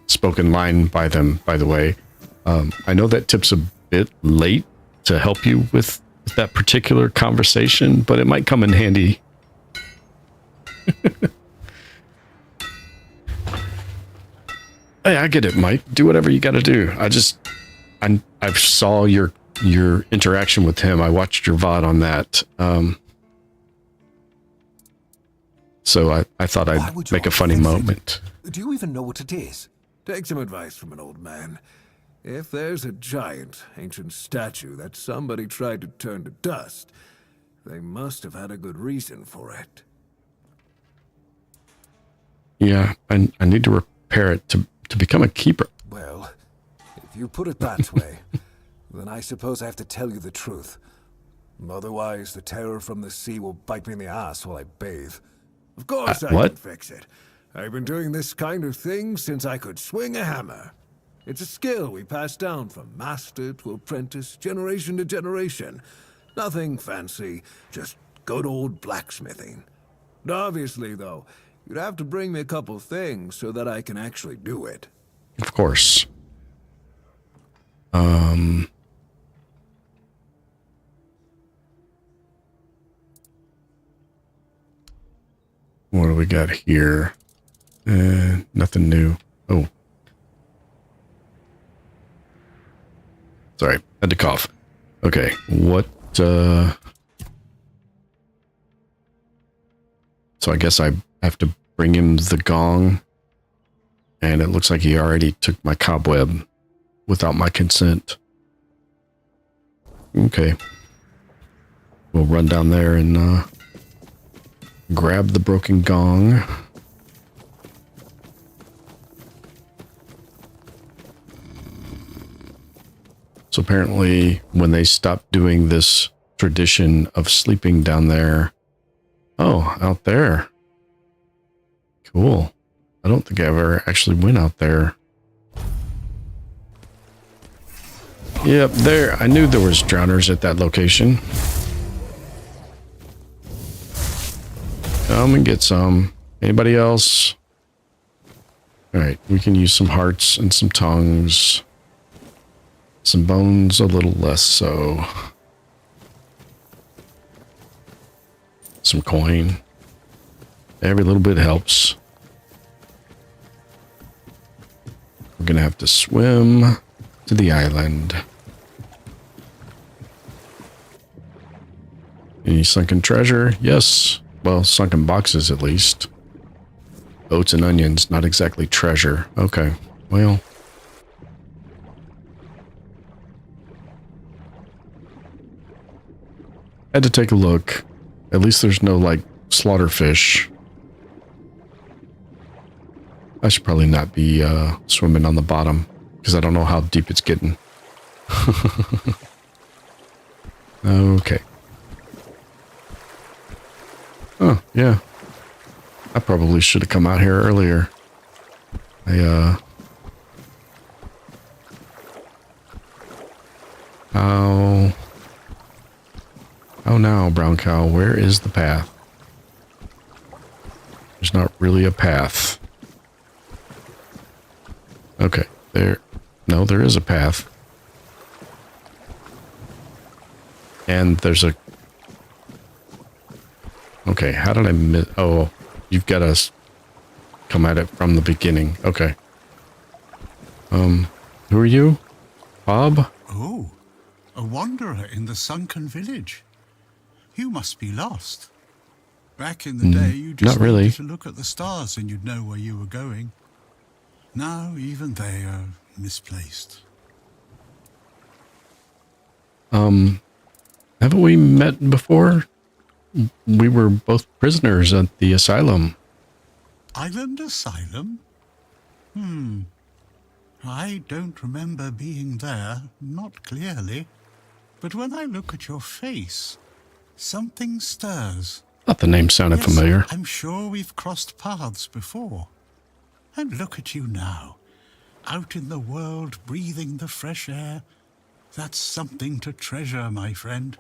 spoken line by them, by the way. I know that tip's a bit late to help you with that particular conversation, but it might come in handy. Hey, I get it, Mike. Do whatever you got to do. I saw your interaction with him. I watched your VOD on that. So I thought I'd make a funny moment. Do you even know what it is? Take some advice from an old man. If there's a giant, ancient statue that somebody tried to turn to dust, they must have had a good reason for it. Yeah, I need to repair it to become a keeper. Well, if you put it that way, then I suppose I have to tell you the truth. Otherwise, the terror from the sea will bite me in the ass while I bathe. Of course I can fix it. I've been doing this kind of thing since I could swing a hammer. It's a skill we pass down from master to apprentice, generation to generation. Nothing fancy, just good old blacksmithing. Obviously, though, you'd have to bring me a couple things so that I can actually do it. Of course. we got here? Nothing new. Oh. Sorry, had to cough. Okay, what, so I guess I have to bring him the gong. And it looks like he already took my cobweb without my consent. Okay. We'll run down there and grab the broken gong. So apparently when they stopped doing this tradition of sleeping down there. Oh, out there. Cool. I don't think I ever actually went out there. Yep, there. I knew there was drowners at that location. Come and get some. Anybody else? Alright, we can use some hearts and some tongues. Some bones, a little less so. Some coin. Every little bit helps. We're gonna have to swim to the island. Any sunken treasure? Yes. Well, sunken boxes at least. Oats and onions, not exactly treasure. Okay, well. Had to take a look. At least there's no, like, slaughterfish. I should probably not be swimming on the bottom, because I don't know how deep it's getting. Okay. Oh, yeah. I probably should have come out here earlier. How now, brown cow? Where is the path? There's not really a path. Okay, there. No, there is a path. And there's a... Okay, how did I miss... Oh, you've got to come at it from the beginning. Okay. Who are you? Bob? Oh, a wanderer in the sunken village. You must be lost. Back in the day, you just not really. needed to look at the stars and you'd know where you were going. Now, even they are misplaced. Haven't we met before? We were both prisoners at the asylum. Island Asylum? I don't remember being there, not clearly. But when I look at your face, something stirs. Thought the name sounded Yes, familiar. I'm sure we've crossed paths before. And look at you now, out in the world, breathing the fresh air. That's something to treasure, my friend.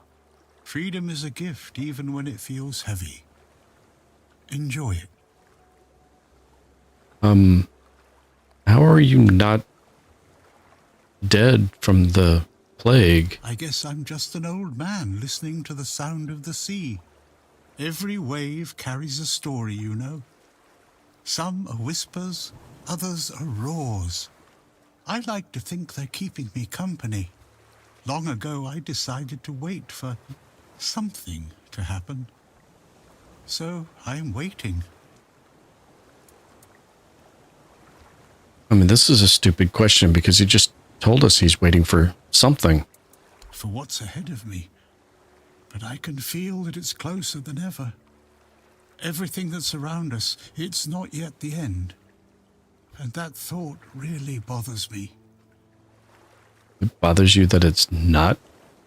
Freedom is a gift, even when it feels heavy. Enjoy it. How are you not dead from the plague? I guess I'm just an old man listening to the sound of the sea. Every wave carries a story, you know. Some are whispers, others are roars. I like to think they're keeping me company. Long ago, I decided to wait for something to happen. So I'm waiting. I mean, this is a stupid question because he just told us he's waiting for something. For what's ahead of me. But I can feel that it's closer than ever. Everything that's around us, it's not yet the end. And that thought really bothers me. It bothers you that it's not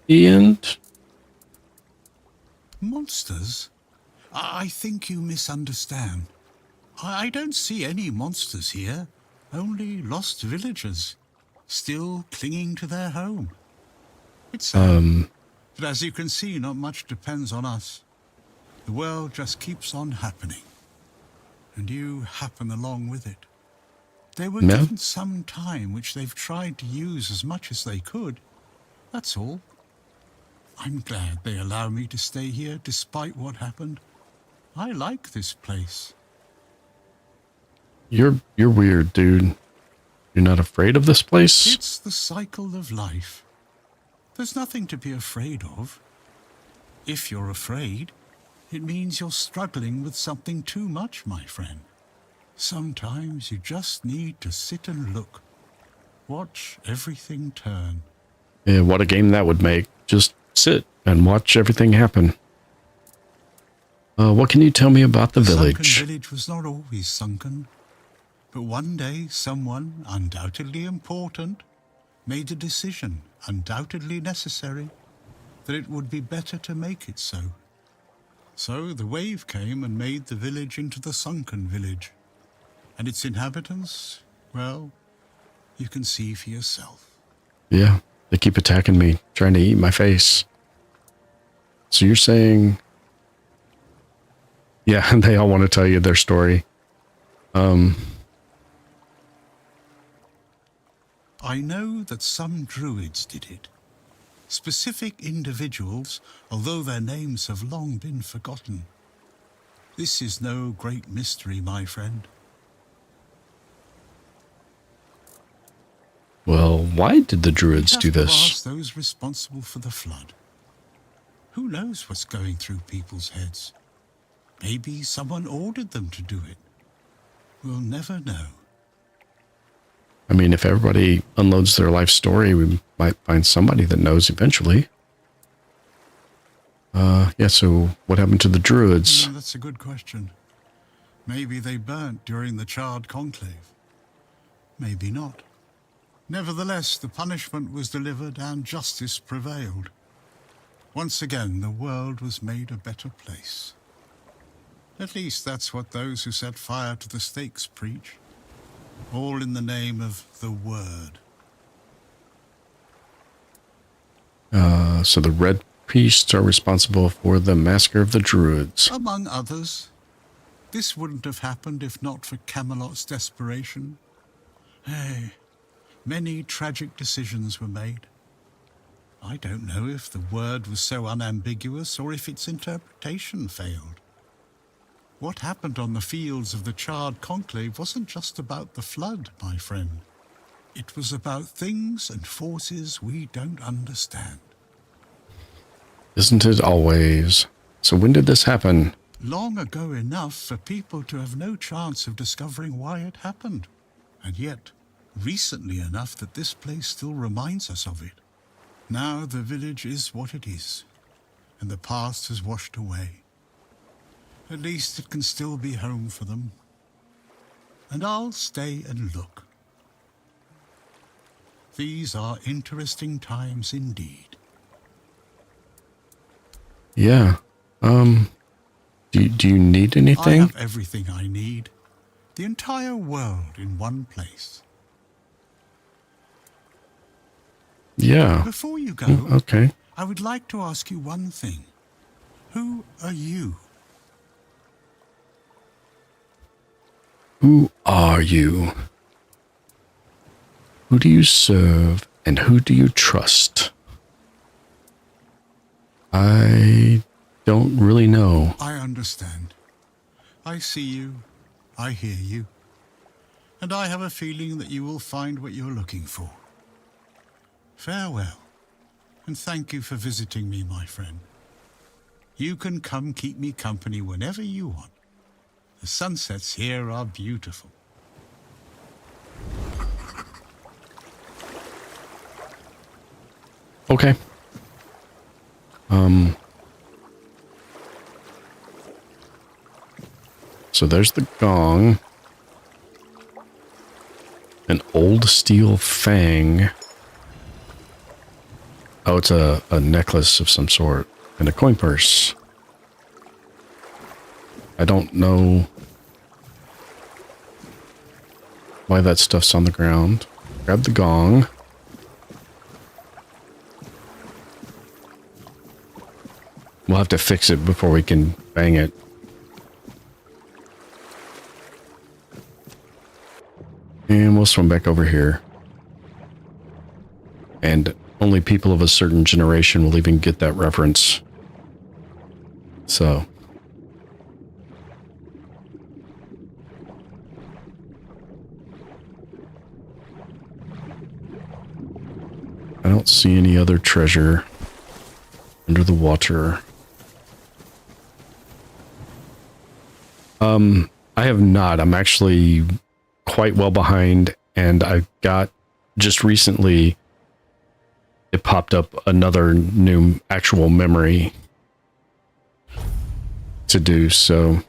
the end? Monsters? I think you misunderstand. I don't see any monsters here. Only lost villagers. Still clinging to their home. It's sad. But as you can see, not much depends on us. The world just keeps on happening. And you happen along with it. They were given some time which they've tried to use as much as they could. That's all. I'm glad they allow me to stay here despite what happened. I like this place. You're weird, dude. You're not afraid of this place? It's the cycle of life. There's nothing to be afraid of. If you're afraid, it means you're struggling with something too much, my friend. Sometimes you just need to sit and look. Watch everything turn. Yeah, what a game that would make. Just sit and watch everything happen. What can you tell me about the village? The sunken village was not always sunken. But one day, someone, undoubtedly important, made a decision, undoubtedly necessary, that it would be better to make it so. So the wave came and made the village into the sunken village. And its inhabitants, well, you can see for yourself. Yeah, they keep attacking me, trying to eat my face. So you're saying... Yeah, they all want to tell you their story. I know that some druids did it. Specific individuals, although their names have long been forgotten. This is no great mystery, my friend. Well, why did the druids do this? Ask those responsible for the flood. Who knows what's going through people's heads? Maybe someone ordered them to do it. We'll never know. I mean, if everybody unloads their life story, we might find somebody that knows eventually. Yeah, so what happened to the druids? That's a good question. Maybe they burnt during the charred conclave. Maybe not. Nevertheless, the punishment was delivered and justice prevailed. Once again, the world was made a better place. At least that's what those who set fire to the stakes preach. All in the name of the Word. So the Red Priests are responsible for the massacre of the druids. Among others. This wouldn't have happened if not for Camelot's desperation. Hey, many tragic decisions were made. I don't know if the Word was so unambiguous or if its interpretation failed. What happened on the fields of the charred conclave wasn't just about the flood, my friend. It was about things and forces we don't understand. Isn't it always? So when did this happen? Long ago enough for people to have no chance of discovering why it happened. And yet, recently enough that this place still reminds us of it. Now the village is what it is, and the past has washed away. At least it can still be home for them. And I'll stay and look. These are interesting times indeed. Yeah. Do you need anything? I have everything I need. The entire world in one place. Yeah. Before you go, okay. I would like to ask you one thing. Who are you? Who are you? Who do you serve and who do you trust? I don't really know. I understand. I see you. I hear you. And I have a feeling that you will find what you're looking for. Farewell, and thank you for visiting me, my friend. You can come keep me company whenever you want. The sunsets here are beautiful. Okay. So there's the gong. An old steel fang. Oh, it's a necklace of some sort. And a coin purse. I don't know why that stuff's on the ground. Grab the gong. We'll have to fix it before we can bang it. And we'll swim back over here. And only people of a certain generation will even get that reference. So. don't see any other treasure under the water. I have not. I'm actually quite well behind, and I got just recently, it popped up another new actual memory to do, so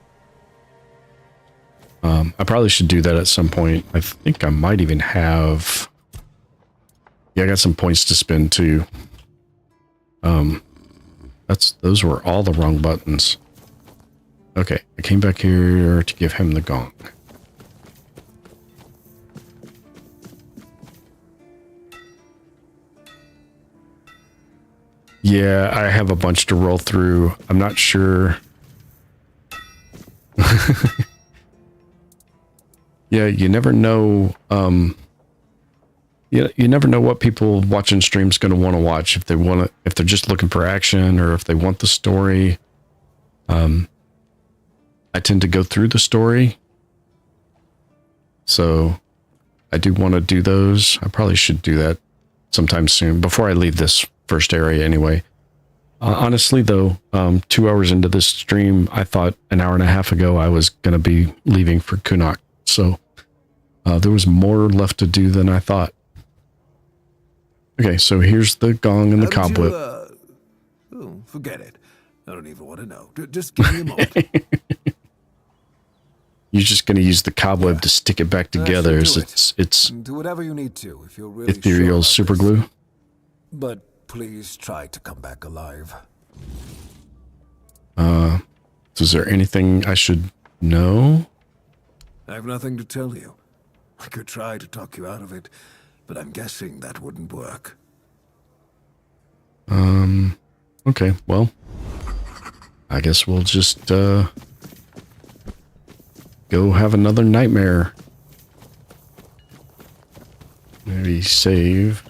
I probably should do that at some point. I think I might even have, yeah, I got some points to spend too. Those were all the wrong buttons. Okay, I came back here to give him the gong. Yeah, I have a bunch to roll through. I'm not sure. Yeah, you never know. You never know what people watching streams going to want to watch. If they're just looking for action, or if they want the story. I tend to go through the story, so I do want to do those. I probably should do that sometime soon, before I leave this first area anyway. Honestly, though, 2 hours into this stream, I thought an hour and a half ago I was going to be leaving for Kunuk, so there was more left to do than I thought. Okay, so here's the gong and the cobweb. Oh, forget it. I don't even want to know. Just give me a moment. You're just going to use the cobweb to stick it back together. It's do whatever you need to if you're really ethereal sure super glue. But please try to come back alive. So is there anything I should know? I have nothing to tell you. I could try to talk you out of it, but I'm guessing that wouldn't work. Okay, well, I guess we'll just go have another nightmare. Maybe save.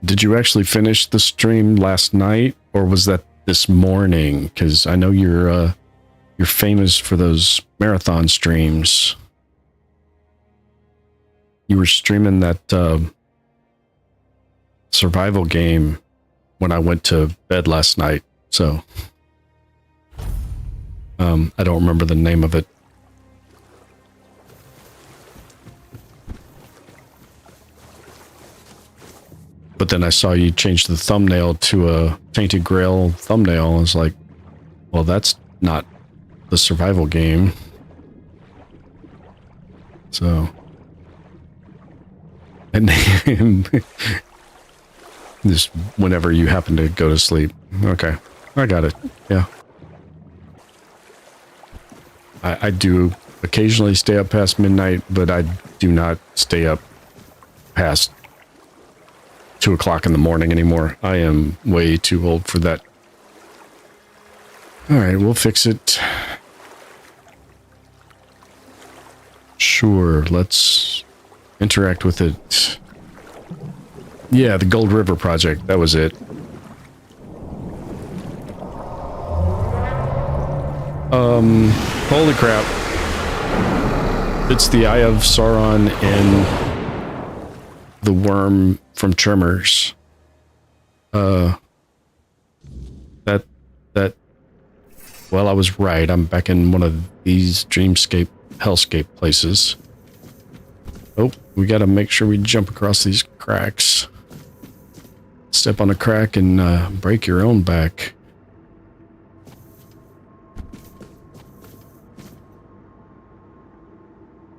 Did you actually finish the stream last night, or was that this morning? Because I know you're famous for those marathon streams. You were streaming that survival game when I went to bed last night, so I don't remember the name of it. But then I saw you change the thumbnail to a Tainted Grail thumbnail. I was like, well, that's not the survival game. So, and just whenever you happen to go to sleep. Okay, I got it. Yeah. I do occasionally stay up past midnight, but I do not stay up past 2 o'clock in the morning anymore. I am way too old for that. All right, we'll fix it. Sure, let's interact with it. Yeah, the Gold River project, that was it. Holy crap. It's the Eye of Sauron and the worm from Tremors. Well, I was right. I'm back in one of these dreamscape, hellscape places. Oh, we gotta make sure we jump across these cracks. Step on a crack and break your own back.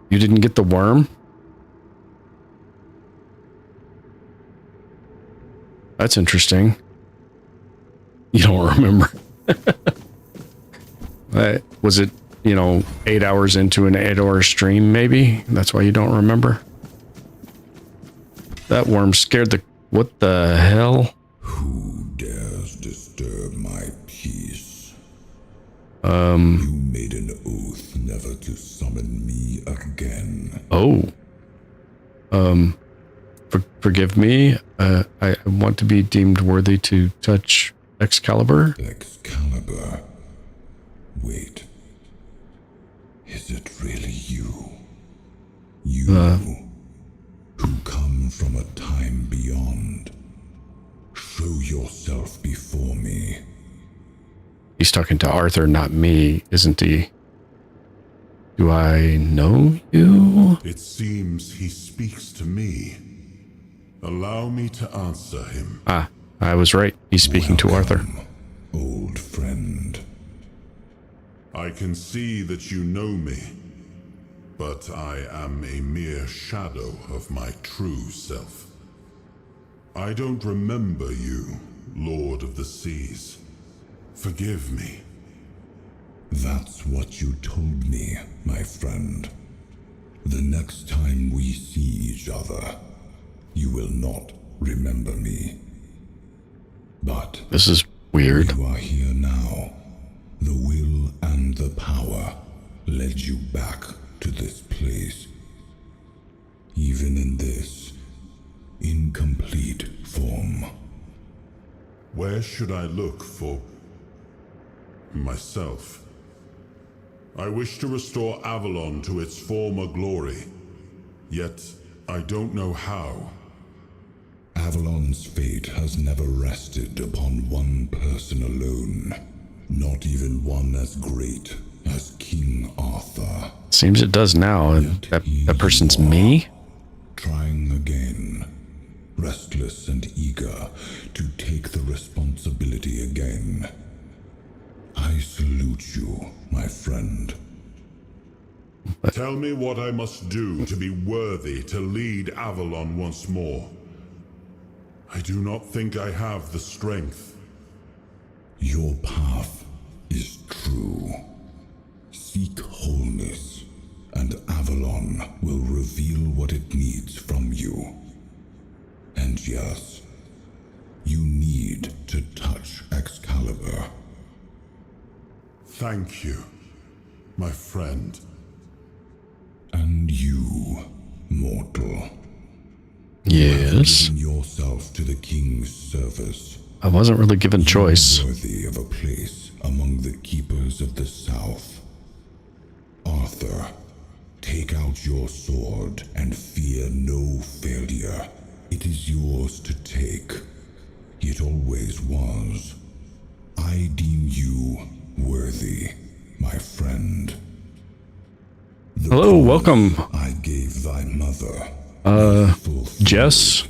You didn't get the worm? That's interesting. You don't remember. Was it, 8 hours into an 8-hour stream, maybe? That's why you don't remember? That worm scared the... What the hell? Who dares disturb my peace? You made an oath never to summon me again. Oh. Forgive me. I want to be deemed worthy to touch Excalibur. Excalibur. Wait. Is it really you? You who come from a time beyond. Show yourself before me. He's talking to Arthur, not me, isn't he? Do I know you? It seems he speaks to me. Allow me to answer him. Ah, I was right. He's speaking to Arthur. Old friend. I can see that you know me, but I am a mere shadow of my true self. I don't remember you, Lord of the Seas. Forgive me. That's what you told me, my friend. The next time we see each other, you will not remember me. But this is weird. You are here now. The will and the power led you back to this place. Even in this incomplete form. Where should I look for myself? I wish to restore Avalon to its former glory, yet I don't know how. Avalon's fate has never rested upon one person alone, not even one as great as King Arthur. Seems it does now, and that person's me? Trying again, restless and eager to take the responsibility again. I salute you, my friend. Tell me what I must do to be worthy to lead Avalon once more. I do not think I have the strength. Your path is true. Seek wholeness, and Avalon will reveal what it needs from you. And yes, you need to touch Excalibur. Thank you, my friend. And you, mortal. Yes. Giving yourself to the king's service. I wasn't really given choice. Worthy of a place among the keepers of the South. Arthur, take out your sword and fear no failure. It is yours to take. It always was. I deem you worthy, my friend. Hello, welcome. I gave thy mother. Jess?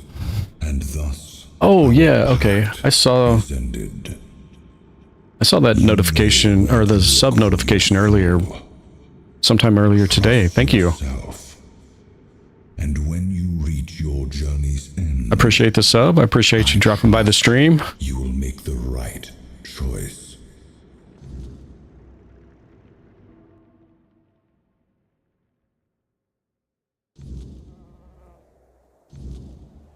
And thus. Oh, yeah, okay. I saw that notification, or the sub notification earlier. Sometime earlier today. Thank you. And when you reach your journey's end, I appreciate the sub. I appreciate you dropping by the stream. You will make the right choice.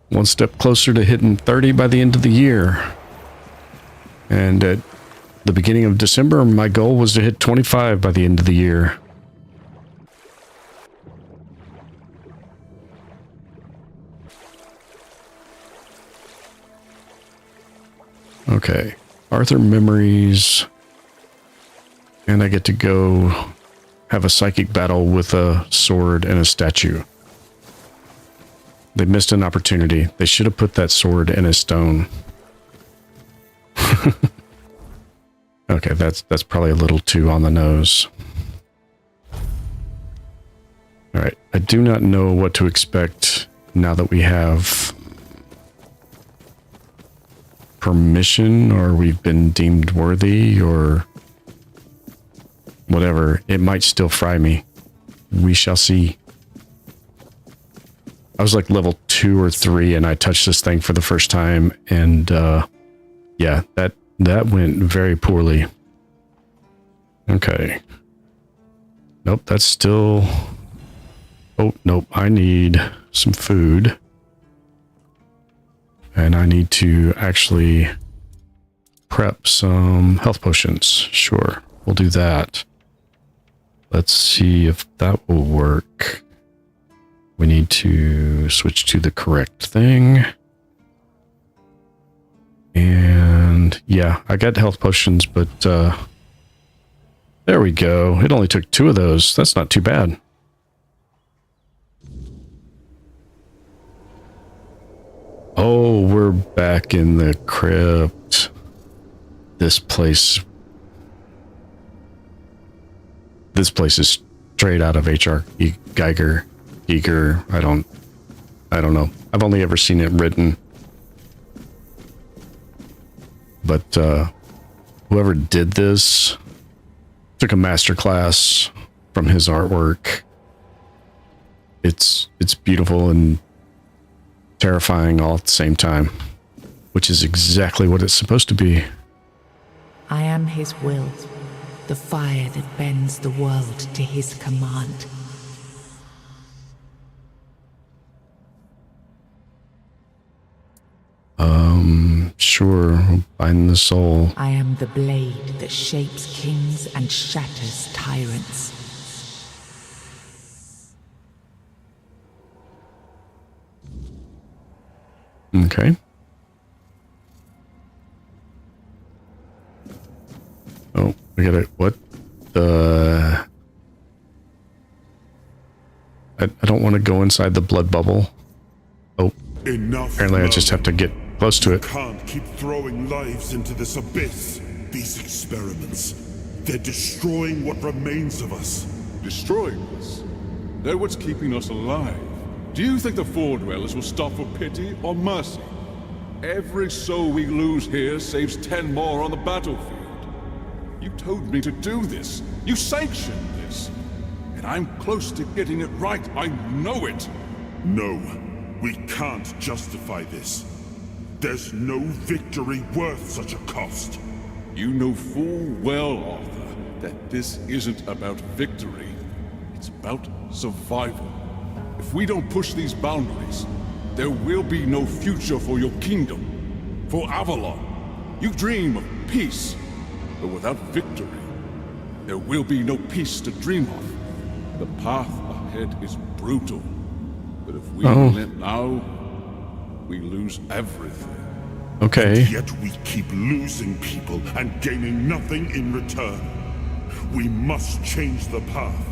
One step closer to hitting 30 by the end of the year. And at the beginning of December, my goal was to hit 25 by the end of the year. Okay. Arthur memories. And I get to go have a psychic battle with a sword and a statue. They missed an opportunity. They should have put that sword in a stone. Okay, that's probably a little too on the nose. Alright, I do not know what to expect now that we have permission, or we've been deemed worthy, or whatever. It might still fry me. We shall see. I was like level 2 or 3 and I touched this thing for the first time, and yeah, that went very poorly. Okay. Nope, that's still... Oh, nope, I need some food. And I need to actually prep some health potions. Sure, we'll do that. Let's see if that will work. We need to switch to the correct thing. And yeah, I got health potions, but There we go. It only took 2 of those. That's not too bad. Oh, we're back in the crypt. This place is straight out of H.R. Geiger. I don't know. I've only ever seen it written. But whoever did this took a master class from his artwork. It's beautiful and terrifying all at the same time, which is exactly what it's supposed to be. I am his will, the fire that bends the world to his command. Sure, bind the soul. I am the blade that shapes kings and shatters tyrants. Okay. Oh, we gotta, what the... I don't want to go inside the blood bubble. Oh, Enough, apparently I just have to get close to it. Can't keep throwing lives into this abyss. These experiments, they're destroying what remains of us. Destroying us? They're what's keeping us alive. Do you think the Four Dwellers will stop for pity or mercy? Every soul we lose here saves 10 more on the battlefield. You told me to do this. You sanctioned this. And I'm close to getting it right. I know it. No, we can't justify this. There's no victory worth such a cost. You know full well, Arthur, that this isn't about victory. It's about survival. If we don't push these boundaries, there will be no future for your kingdom, for Avalon. You dream of peace, but without victory, there will be no peace to dream of. The path ahead is brutal, but if we relent now, we lose everything. Okay. Yet we keep losing people and gaining nothing in return. We must change the path.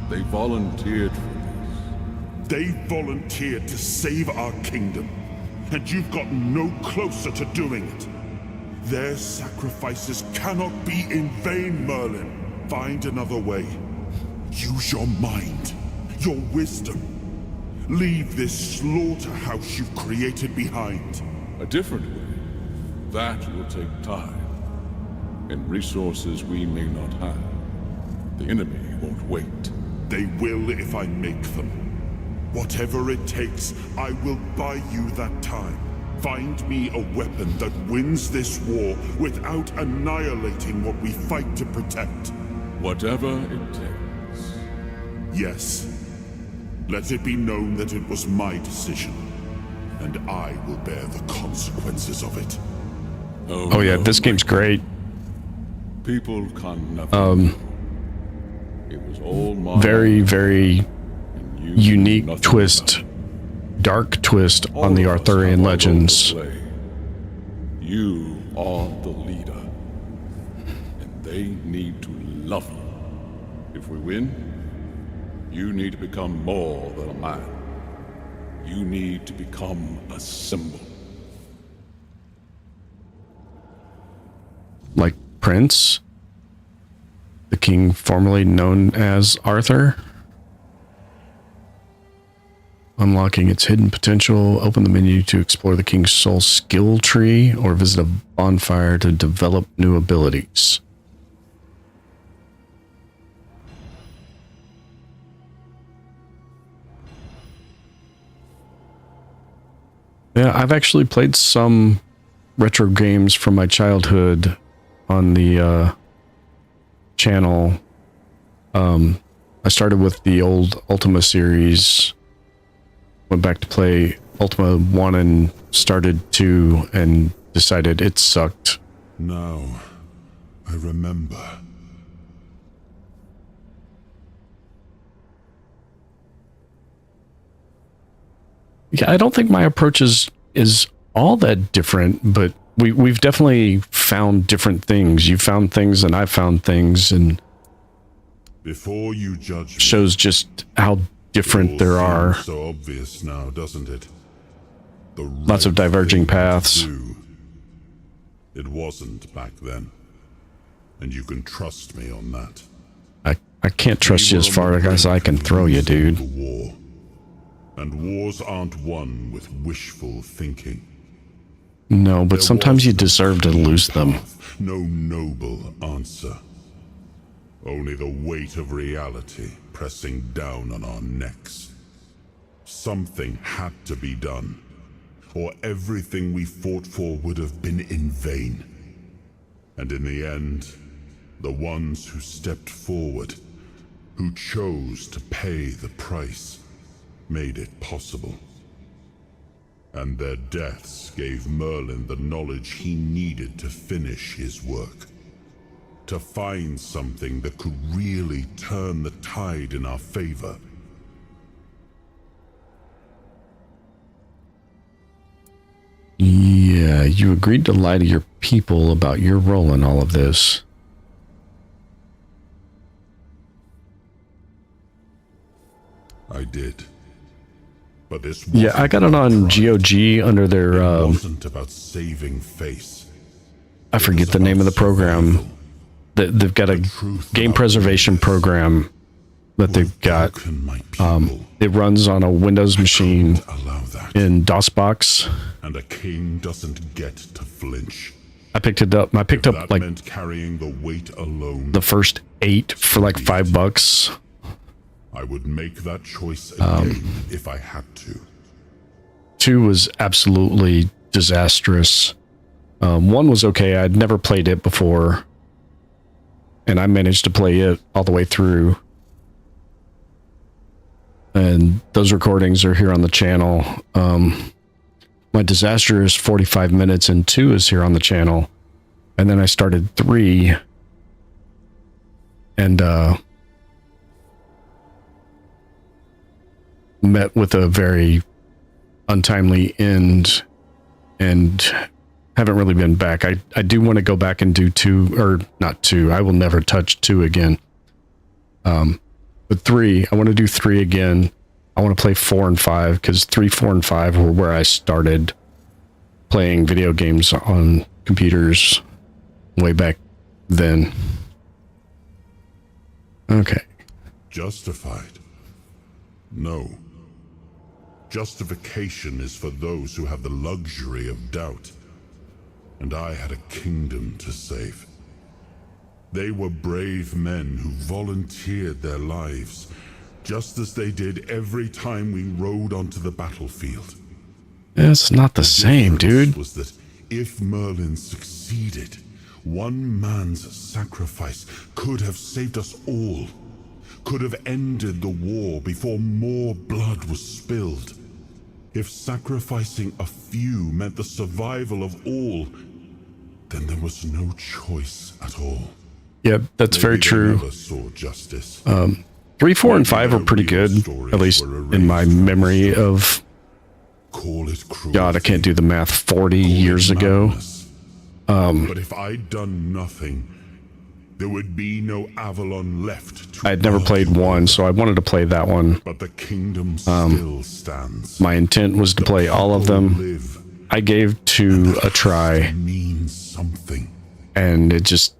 They volunteered for this. They volunteered to save our kingdom, and you've gotten no closer to doing it. Their sacrifices cannot be in vain, Merlin. Find another way. Use your mind, your wisdom. Leave this slaughterhouse you've created behind. A different way. That will take time. And resources we may not have. The enemy won't wait. They will if I make them. Whatever it takes, I will buy you that time. Find me a weapon that wins this war without annihilating what we fight to protect. Whatever it takes. Yes. Let it be known that it was my decision, and I will bear the consequences of it. Oh yeah, this game's great. People can never. It was all mine. Very, very unique twist, dark twist on the Arthurian legends. You are the leader, and they need to love you. If we win, you need to become more than a man. You need to become a symbol. Like Prince, the king formerly known as Arthur. Unlocking its hidden potential, open the menu to explore the king's soul skill tree or visit a bonfire to develop new abilities. Yeah, I've actually played some retro games from my childhood on the channel. I started with the old Ultima series, went back to play Ultima 1 and started 2 and decided it sucked. Now, I remember. Yeah, I don't think my approach is all that different, but we've definitely found different things. You found things and I found things, and Before you judge me, shows just how different there are. so obvious now, doesn't it? The Lots of right diverging thing to paths. do. It wasn't back then, and you can trust me on that. I can't trust you as far as I can throw you, dude. War. And wars aren't won with wishful thinking. No, but sometimes you deserve to lose them. No noble answer. Only the weight of reality pressing down on our necks. Something had to be done, or everything we fought for would have been in vain. And in the end, the ones who stepped forward, who chose to pay the price, made it possible. And their deaths gave Merlin the knowledge he needed to finish his work. To find something that could really turn the tide in our favor. Yeah, you agreed to lie to your people about your role in all of this. I did. But this Yeah, I got it on GOG under their wasn't about saving face. I forget the name of the program. They've got a game preservation program that they've got. It runs on a Windows machine in DOSBox. And a king doesn't get to flinch. I picked it up. I picked up like meant carrying the weight alone. the first 8 for like $5. I would make that choice again if I had to. 2 was absolutely disastrous. 1 was okay. I'd never played it before, and I managed to play it all the way through. And those recordings are here on the channel. My disaster is 45 minutes, and 2 is here on the channel. And then I started 3, and met with a very untimely end, and haven't really been back. I do want to go back and do 2, or not 2. I will never touch 2 again. But 3, I want to do 3 again. I want to play 4 and 5, because 3, 4, and 5 were where I started playing video games on computers way back then. Okay. Justified? No. Justification is for those who have the luxury of doubt. And I had a kingdom to save. They were brave men who volunteered their lives, just as they did every time we rode onto the battlefield. It's not the same, dude. Was that if Merlin succeeded, one man's sacrifice could have saved us all, could have ended the war before more blood was spilled. If sacrificing a few meant the survival of all, then there was no choice at all. Yep, that's very true. Never saw justice. 3, 4, and 5 are pretty good, at least in my memory of. God, I can't do the math. 40 years ago. But if I'd done nothing, there would be no Avalon left. I had never played 1, so I wanted to play that one. But the kingdom still stands. My intent was to play all of them. I gave 2 a try. Means something. And it just,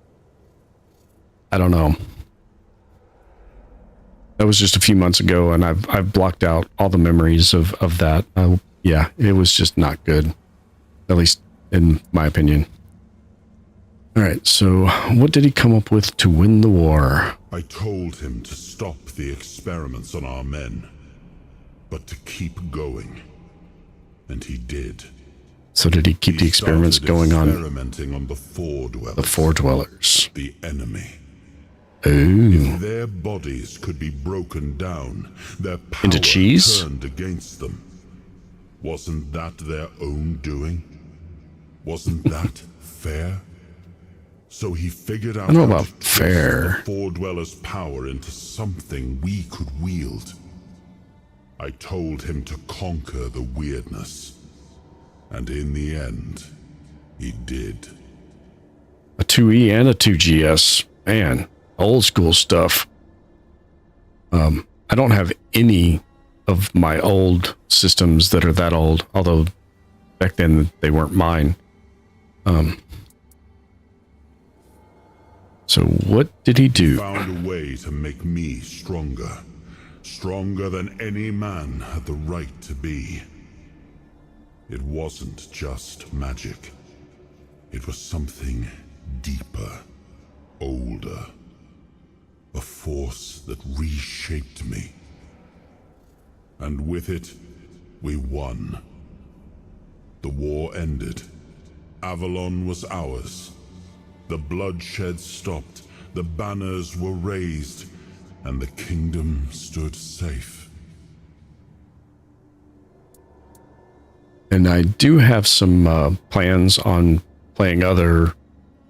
I don't know. That was just a few months ago, and I've blocked out all the memories of that. Yeah, it was just not good, at least in my opinion. All right, so what did he come up with to win the war? I told him to stop the experiments on our men, but to keep going, and he did. So did he keep the experiments going on? Experimenting on the Four Dwellers. The Four Dwellers. The enemy. Ooh. If their bodies could be broken down, their power into cheese turned against them, wasn't that their own doing? Wasn't that fair? So he figured out I don't know how about to fair. the Four Dwellers' power into something we could wield. I told him to conquer the weirdness, and in the end, he did. A 2E and a 2GS. Man, old school stuff. I don't have any of my old systems that are that old, although back then they weren't mine. So what did he do? He found a way to make me stronger. Stronger than any man had the right to be. It wasn't just magic. It was something deeper, older. A force that reshaped me. And with it, we won. The war ended. Avalon was ours. The bloodshed stopped, the banners were raised, and the kingdom stood safe. And I do have some plans on playing other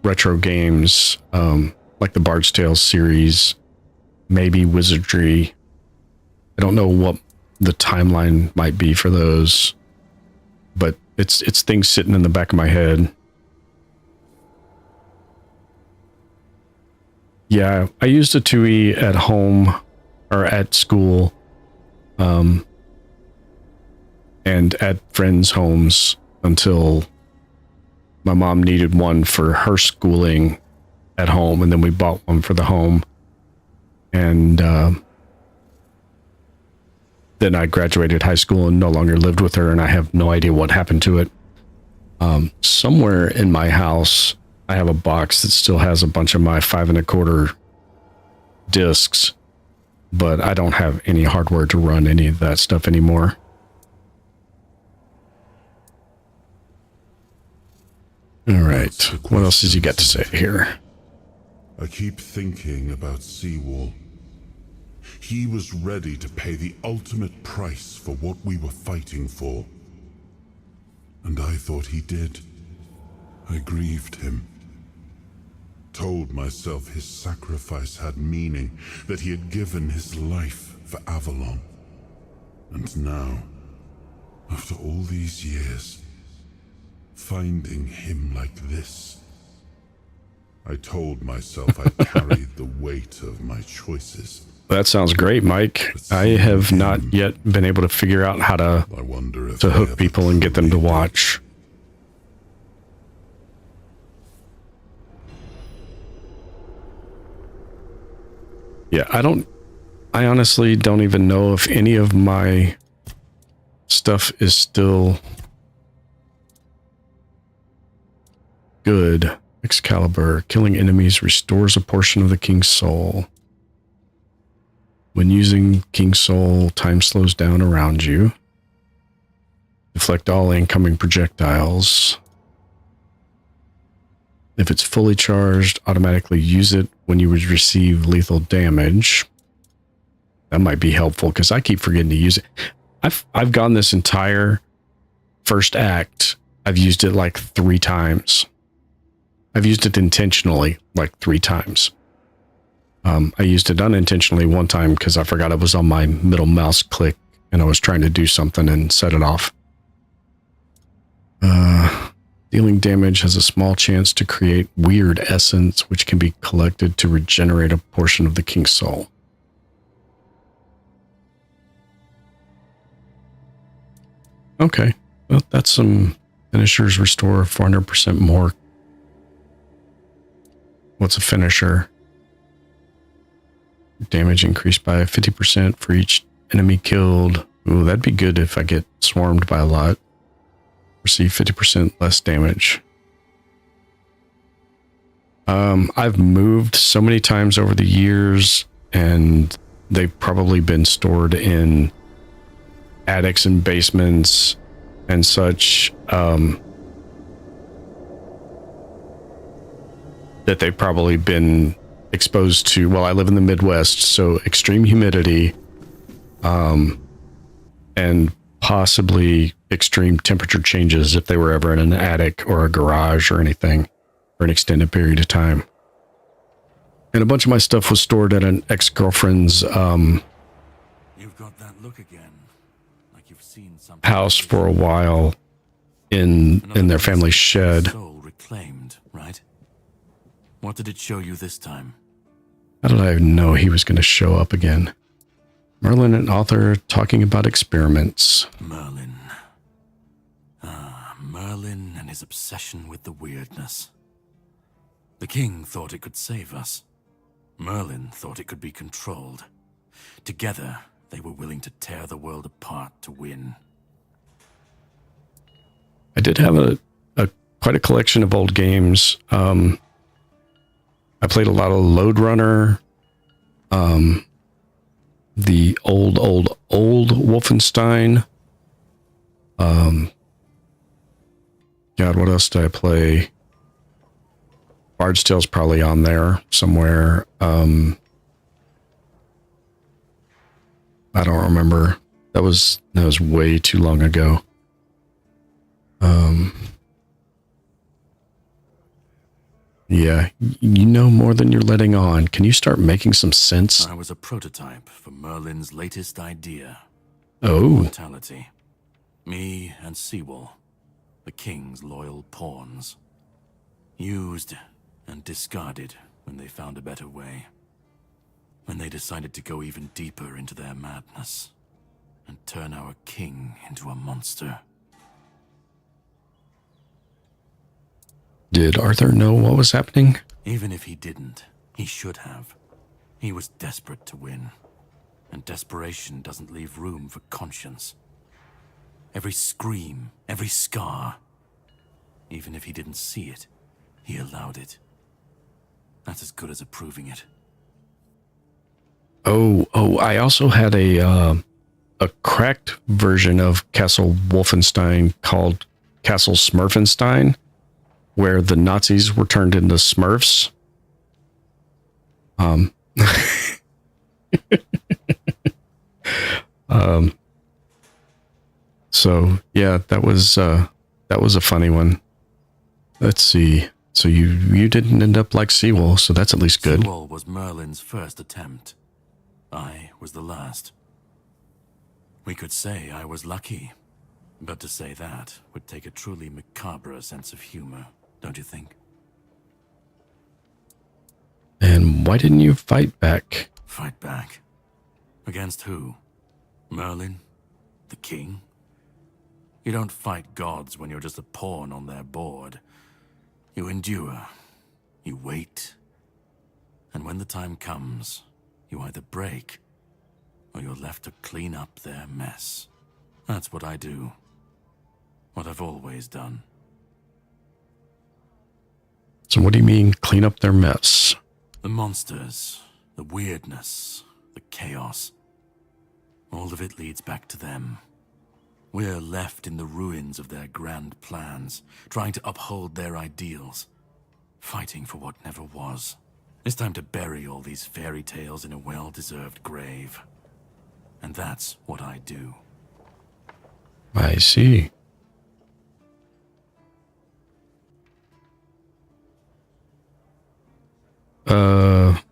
retro games, like the Bard's Tale series, maybe Wizardry. I don't know what the timeline might be for those, but it's things sitting in the back of my head. Yeah, I used a TUI at home or at school, and at friends' homes until my mom needed one for her schooling at home, and then we bought one for the home. And then I graduated high school and no longer lived with her, and I have no idea what happened to it. Somewhere in my house, I have a box that still has a bunch of my 5 1/4 discs, but I don't have any hardware to run any of that stuff anymore. All right, what else has he got to say here? I keep thinking about Seawall. He was ready to pay the ultimate price for what we were fighting for. And I thought he did. I grieved him. Told myself his sacrifice had meaning, that he had given his life for Avalon. And now, after all these years, finding him like this, I told myself I carried the weight of my choices. That sounds great, Mike. I have not yet been able to figure out how to hook people and get them to watch. Yeah, I honestly don't even know if any of my stuff is still good. Excalibur, killing enemies restores a portion of the King's soul. When using King's soul, time slows down around you. Deflect all incoming projectiles. If it's fully charged, automatically use it when you would receive lethal damage. That might be helpful because I keep forgetting to use it. I've gone this entire first act. I've used it like 3 times. I've used it intentionally like 3 times. I used it unintentionally one time because I forgot it was on my middle mouse click and I was trying to do something and set it off. Dealing damage has a small chance to create weird essence, which can be collected to regenerate a portion of the King's soul. Okay, well, that's some finishers restore 400% more. What's a finisher? Damage increased by 50% for each enemy killed. Ooh, that'd be good if I get swarmed by a lot. Receive 50% less damage. I've moved so many times over the years, and they've probably been stored in attics and basements and such, that they've probably been exposed to. Well, I live in the Midwest, so extreme humidity, and possibly extreme temperature changes if they were ever in an attic or a garage or anything for an extended period of time. And a bunch of my stuff was stored at an ex-girlfriend's You've got that look again, like you've seen something house for a while in their family shed. soul reclaimed, right? What did it show you this time? How did I know he was going to show up again? Merlin and Arthur talking about experiments. Merlin. Merlin and his obsession with the weirdness. The king thought it could save us. Merlin thought it could be controlled. Together, they were willing to tear the world apart to win. I did have a quite a collection of old games. I played a lot of Lode Runner, the old Wolfenstein. God, what else did I play? Bard's Tale's probably on there somewhere. I don't remember. That was way too long ago. Yeah, you know more than you're letting on. Can you start making some sense? I was a prototype for Merlin's latest idea. Oh. Mortality. Me and Sewell, the king's loyal pawns. Used and discarded when they found a better way. When they decided to go even deeper into their madness and turn our king into a monster. Did Arthur know what was happening? Even if he didn't, he should have. He was desperate to win. And desperation doesn't leave room for conscience. Every scream, every scar. Even if he didn't see it, he allowed it. That's as good as approving it. Oh, I also had a cracked version of Castle Wolfenstein called Castle Smurfenstein, where the Nazis were turned into Smurfs. So yeah, that was a funny one. Let's see. So you didn't end up like Sewell, so that's at least good. Sewell was Merlin's first attempt. I was the last. We could say I was lucky, but to say that would take a truly macabre sense of humor, don't you think? And why didn't you fight back? Fight back? Against who? Merlin? The king? You don't fight gods when you're just a pawn on their board. You endure. You wait. And when the time comes, you either break, or you're left to clean up their mess. That's what I do. What I've always done. So what do you mean, clean up their mess? The monsters, the weirdness, the chaos. All of it leads back to them. We're left in the ruins of their grand plans, trying to uphold their ideals, fighting for what never was. It's time to bury all these fairy tales in a well-deserved grave. And that's what I do. I see.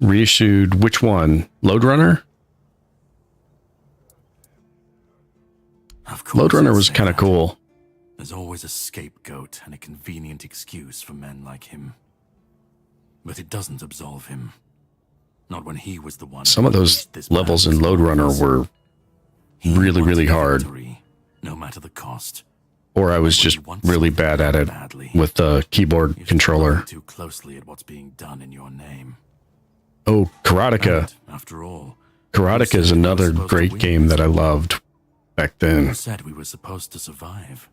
Reissued which one? Lode Runner? Lode Runner was kind of cool. There's always a scapegoat and a convenient excuse for men like him. But it doesn't absolve him. Not when he was the one. Some of those levels in Lode Runner were really, really hard. Victory, no matter the cost. Or I was just really bad at it with the keyboard controller. Too closely at what's being done in your name. Oh, Karateka. And, after all, Karateka is another great game that I loved back then. You said we were supposed to survive.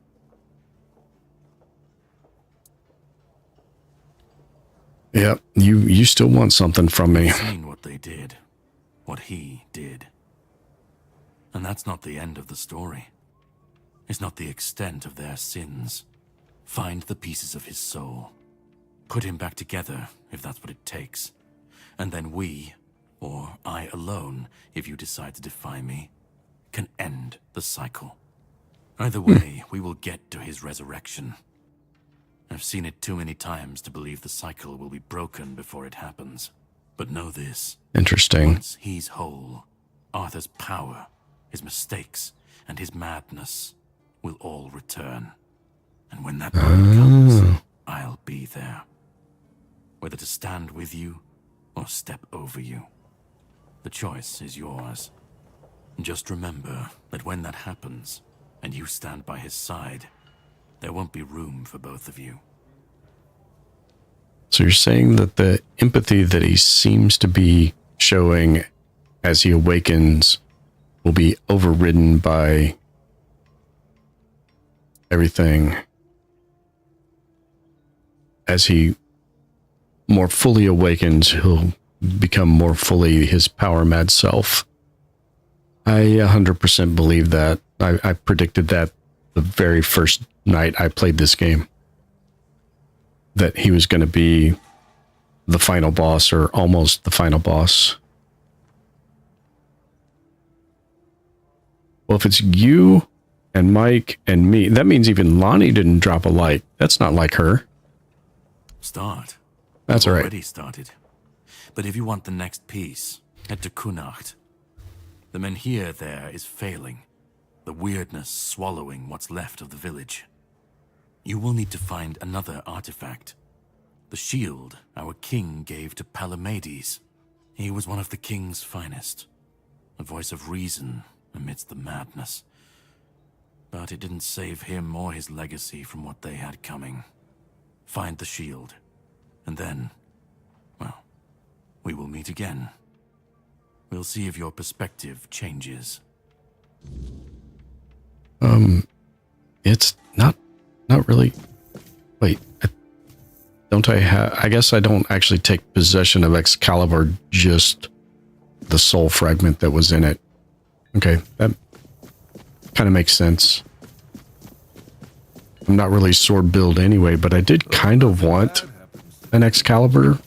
Yep, you still want something from me. You've seen what they did, what he did. And that's not the end of the story. It's not the extent of their sins. Find the pieces of his soul. Put him back together, if that's what it takes. And then we, or I alone, if you decide to defy me, can end the cycle. Either way, we will get to his resurrection. I've seen it too many times to believe the cycle will be broken before it happens. But know this. Interesting. Once he's whole, Arthur's power, his mistakes, and his madness will all return. And when that moment comes, I'll be there. Whether to stand with you or step over you. The choice is yours. Just remember that when that happens, and you stand by his side, there won't be room for both of you. So you're saying that the empathy that he seems to be showing as he awakens will be overridden by everything as he more fully awakens, he'll become more fully his power mad self. I 100% believe that. I predicted that the very first night I played this game, that he was going to be the final boss, or almost the final boss. Well, if it's you and Mike and me, that means even Lonnie didn't drop a like. That's not like her. Start. That's all right. Already started. But if you want the next piece, head to Kunacht. The menhir there is failing, the weirdness swallowing what's left of the village. You will need to find another artifact. The shield our king gave to Palamedes. He was one of the king's finest. A voice of reason amidst the madness. But it didn't save him or his legacy from what they had coming. Find the shield. And then, well, we will meet again. We'll see if your perspective changes. It's not really. Wait, I guess I don't actually take possession of Excalibur, just the soul fragment that was in it. Okay, that kind of makes sense. I'm not really sword build anyway, but I did kind of want an Excalibur.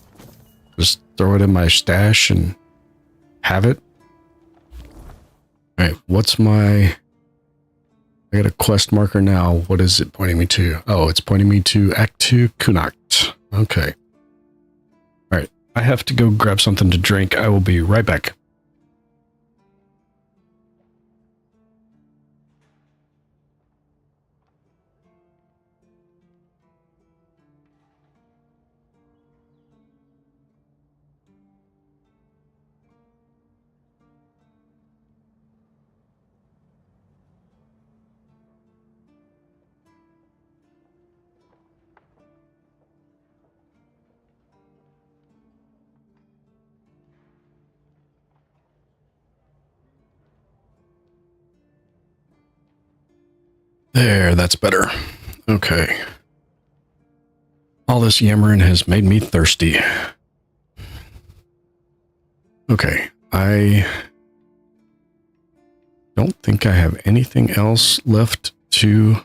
Just throw it in my stash and have it. All right, what's my... I got a quest marker now. What is it pointing me to? Oh, it's pointing me to Act 2, Kunacht. Okay. All right, I have to go grab something to drink. I will be right back. There, that's better. Okay. All this yammering has made me thirsty. Okay, I don't think I have anything else left to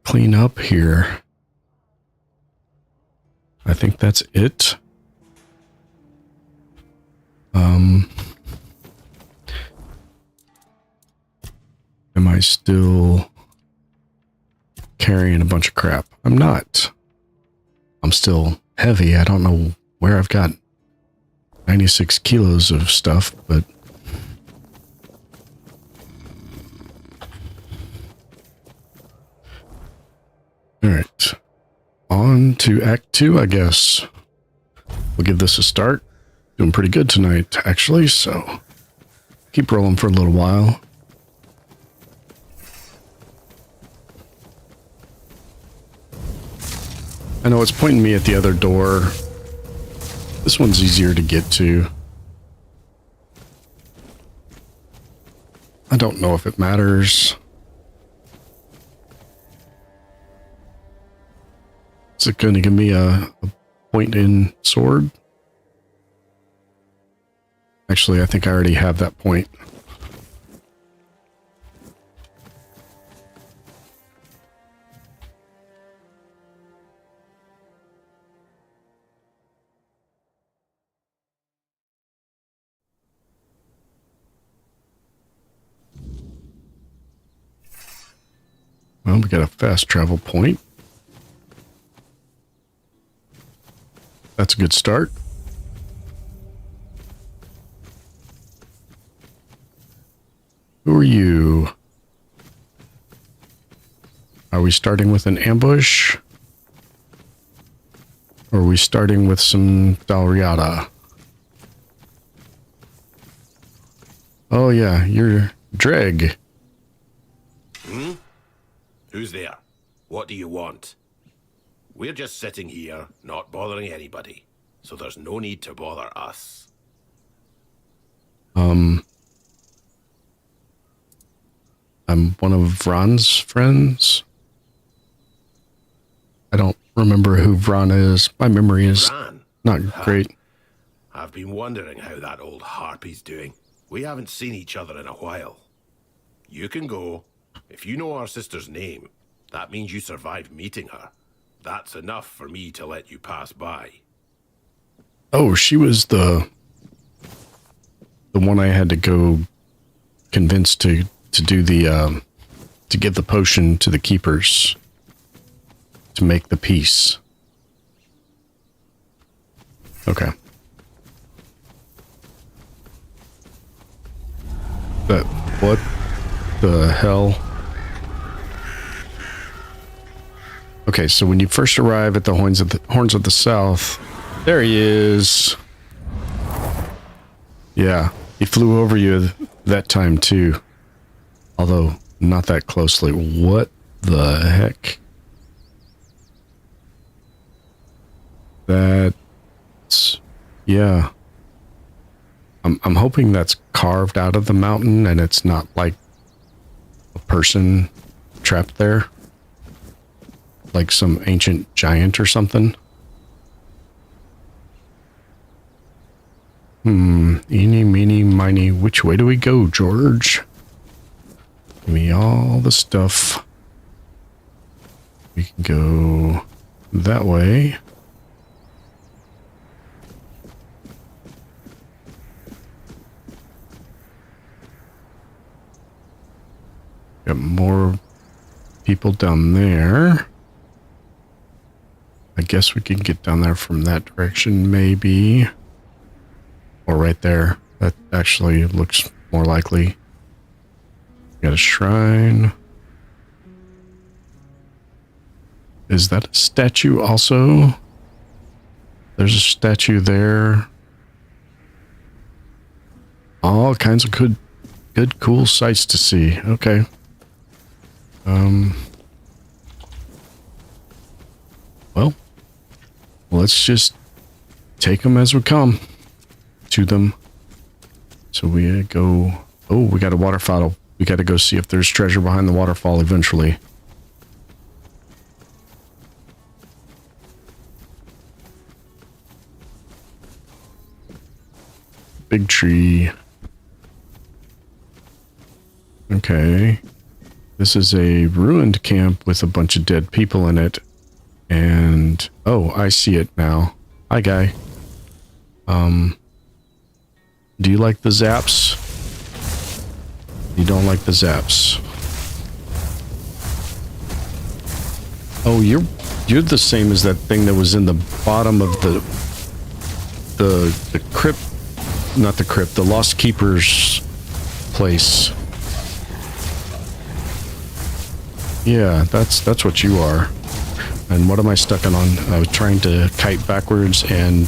clean up here. I think that's it. Am I still carrying a bunch of crap? I'm not. I'm still heavy. I don't know where I've got 96 kilos of stuff, but all right. On to Act 2, I guess. We'll give this a start. Doing pretty good tonight, actually, so keep rolling for a little while. I know it's pointing me at the other door. This one's easier to get to. I don't know if it matters. Is it going to give me a point in sword? Actually, I think I already have that point. Well, we got a fast travel point. That's a good start. Who are you? Are we starting with an ambush? Or are we starting with some Dalriada? Oh yeah, you're Dreg. Hmm? Who's there? What do you want? We're just sitting here, not bothering anybody, so there's no need to bother us. I'm one of Vron's friends. I don't remember who Vron is. My memory is Vran? not great. I've been wondering how that old harpy's doing. We haven't seen each other in a while. You can go. If you know our sister's name, that means you survived meeting her. That's enough for me to let you pass by. Oh, she was the one I had to go convince to do the to give the potion to the keepers to make the peace. Okay. But what the hell? Okay, so when you first arrive at the Horns of the South, there he is. Yeah, he flew over you that time too. Although not that closely. What the heck? That's, yeah. I'm hoping that's carved out of the mountain and it's not like a person trapped there. Like some ancient giant or something. Eeny, meeny, miny. Which way do we go, George? Give me all the stuff. We can go that way. Got more people down there. I guess we can get down there from that direction, maybe. Or right there. That actually looks more likely. Got a shrine. Is that a statue also? There's a statue there. All kinds of good, cool sights to see. Okay. Well, let's just take them as we come to them. So we go... Oh, we got a waterfall. We got to go see if there's treasure behind the waterfall eventually. Big tree. Okay. This is a ruined camp with a bunch of dead people in it. And, oh, I see it now. Hi, guy. Do you like the zaps? You don't like the zaps. Oh, you're the same as that thing that was in the bottom of the crypt, not the crypt, the Lost Keeper's place. Yeah, that's what you are. And what am I stuck on? I was trying to kite backwards and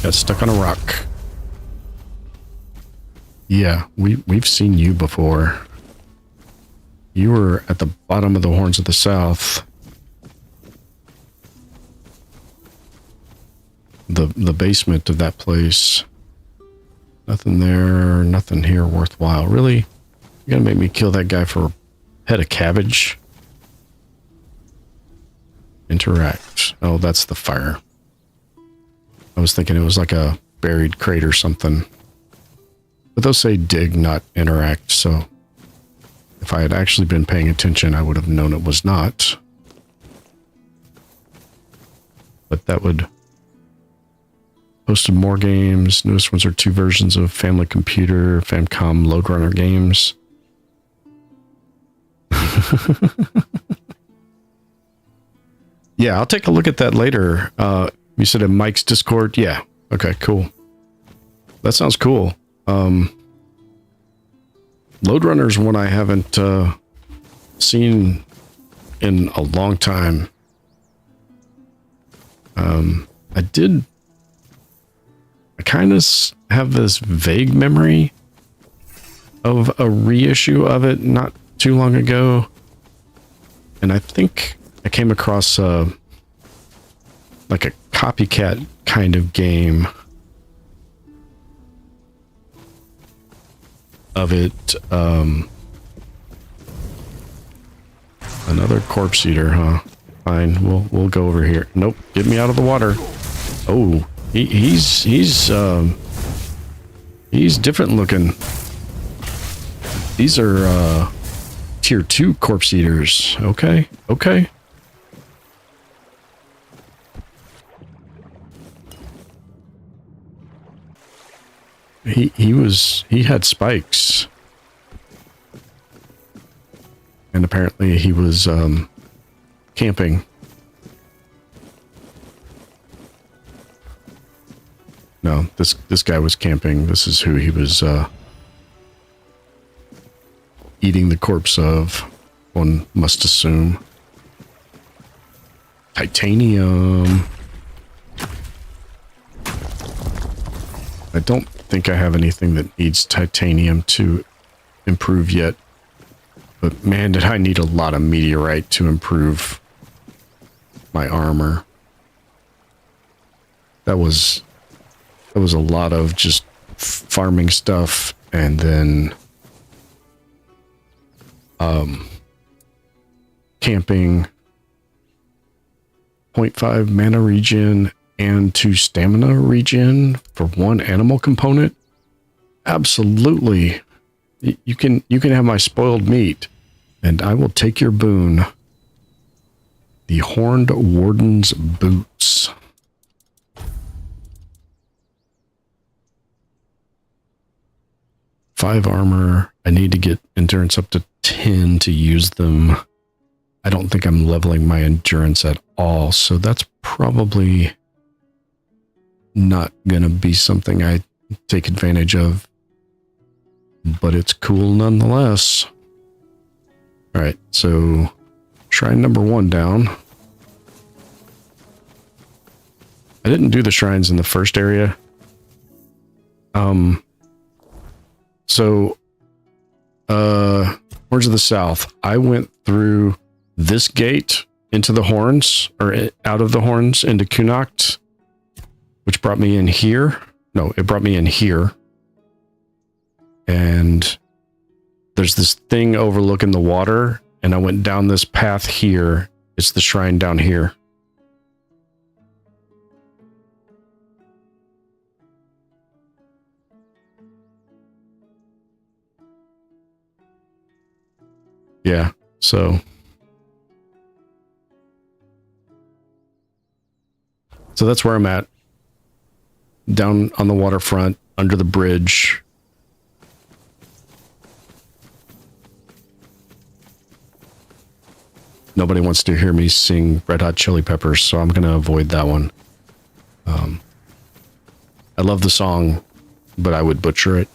got stuck on a rock. Yeah, we've seen you before. You were at the bottom of the Horns of the South. The basement of that place. Nothing there, nothing here worthwhile. Really? You're gonna make me kill that guy for a head of cabbage? Interact. Oh, that's the fire. I was thinking it was like a buried crate or something. But they'll say dig, not interact, so if I had actually been paying attention, I would have known it was not. But that would... Posted more games. Newest ones are 2 versions of Family Computer, Famicom, Load Runner games. Yeah, I'll take a look at that later. You said in Mike's Discord? Yeah. Okay, cool. That sounds cool. Load Runner's one I haven't seen in a long time. I kind of have this vague memory of a reissue of it not too long ago. And I think I came across like a copycat kind of game of it. Another corpse eater, huh? Fine, we'll go over here. Nope, get me out of the water. Oh, he's different looking. These are tier 2 corpse eaters. Okay, okay. He had spikes. And apparently he was camping. No, this guy was camping. This is who he was eating the corpse of, one must assume. Titanium. I don't think I have anything that needs titanium to improve yet. But man, did I need a lot of meteorite to improve my armor. That was a lot of just farming stuff and then camping, 0.5 mana regen and 2 stamina regen for 1 animal component. Absolutely. You can have my spoiled meat, and I will take your boon. The Horned Warden's Boots. Five armor. I need to get endurance up to 10 to use them. I don't think I'm leveling my endurance at all, so that's probably not gonna be something I take advantage of. But it's cool nonetheless. Alright, so shrine number 1 down. I didn't do the shrines in the first area. Horns of the South. I went through this gate into the horns, or out of the horns into Kunacht, which brought me in here. No, it brought me in here. And there's this thing overlooking the water, and I went down this path here. It's the shrine down here. Yeah, so that's where I'm at. Down on the waterfront, under the bridge. Nobody wants to hear me sing Red Hot Chili Peppers, so I'm going to avoid that one. I love the song, but I would butcher it.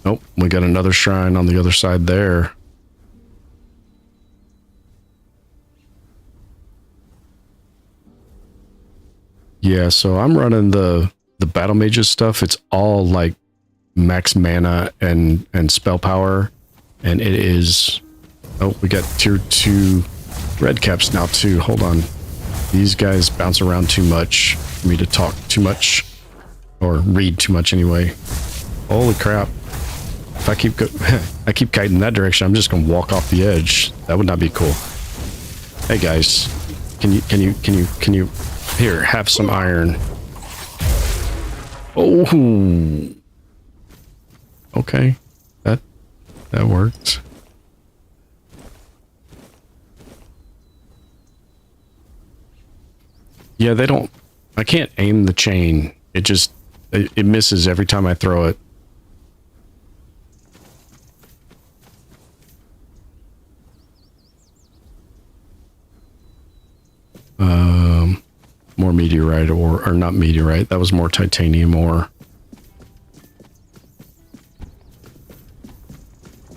Nope, we got another shrine on the other side there. Yeah, so I'm running the battle mages stuff. It's all like max mana and spell power, and it is... Oh, we got tier 2 red caps now too. Hold on. These guys bounce around too much for me to talk too much, or read too much anyway. Holy crap. If I keep kiting that direction, I'm just gonna walk off the edge. That would not be cool. Hey guys, can you here, have some iron. Oh, okay, that worked. Yeah, I can't aim the chain. It misses every time I throw it. More meteorite or not meteorite. That was more titanium ore.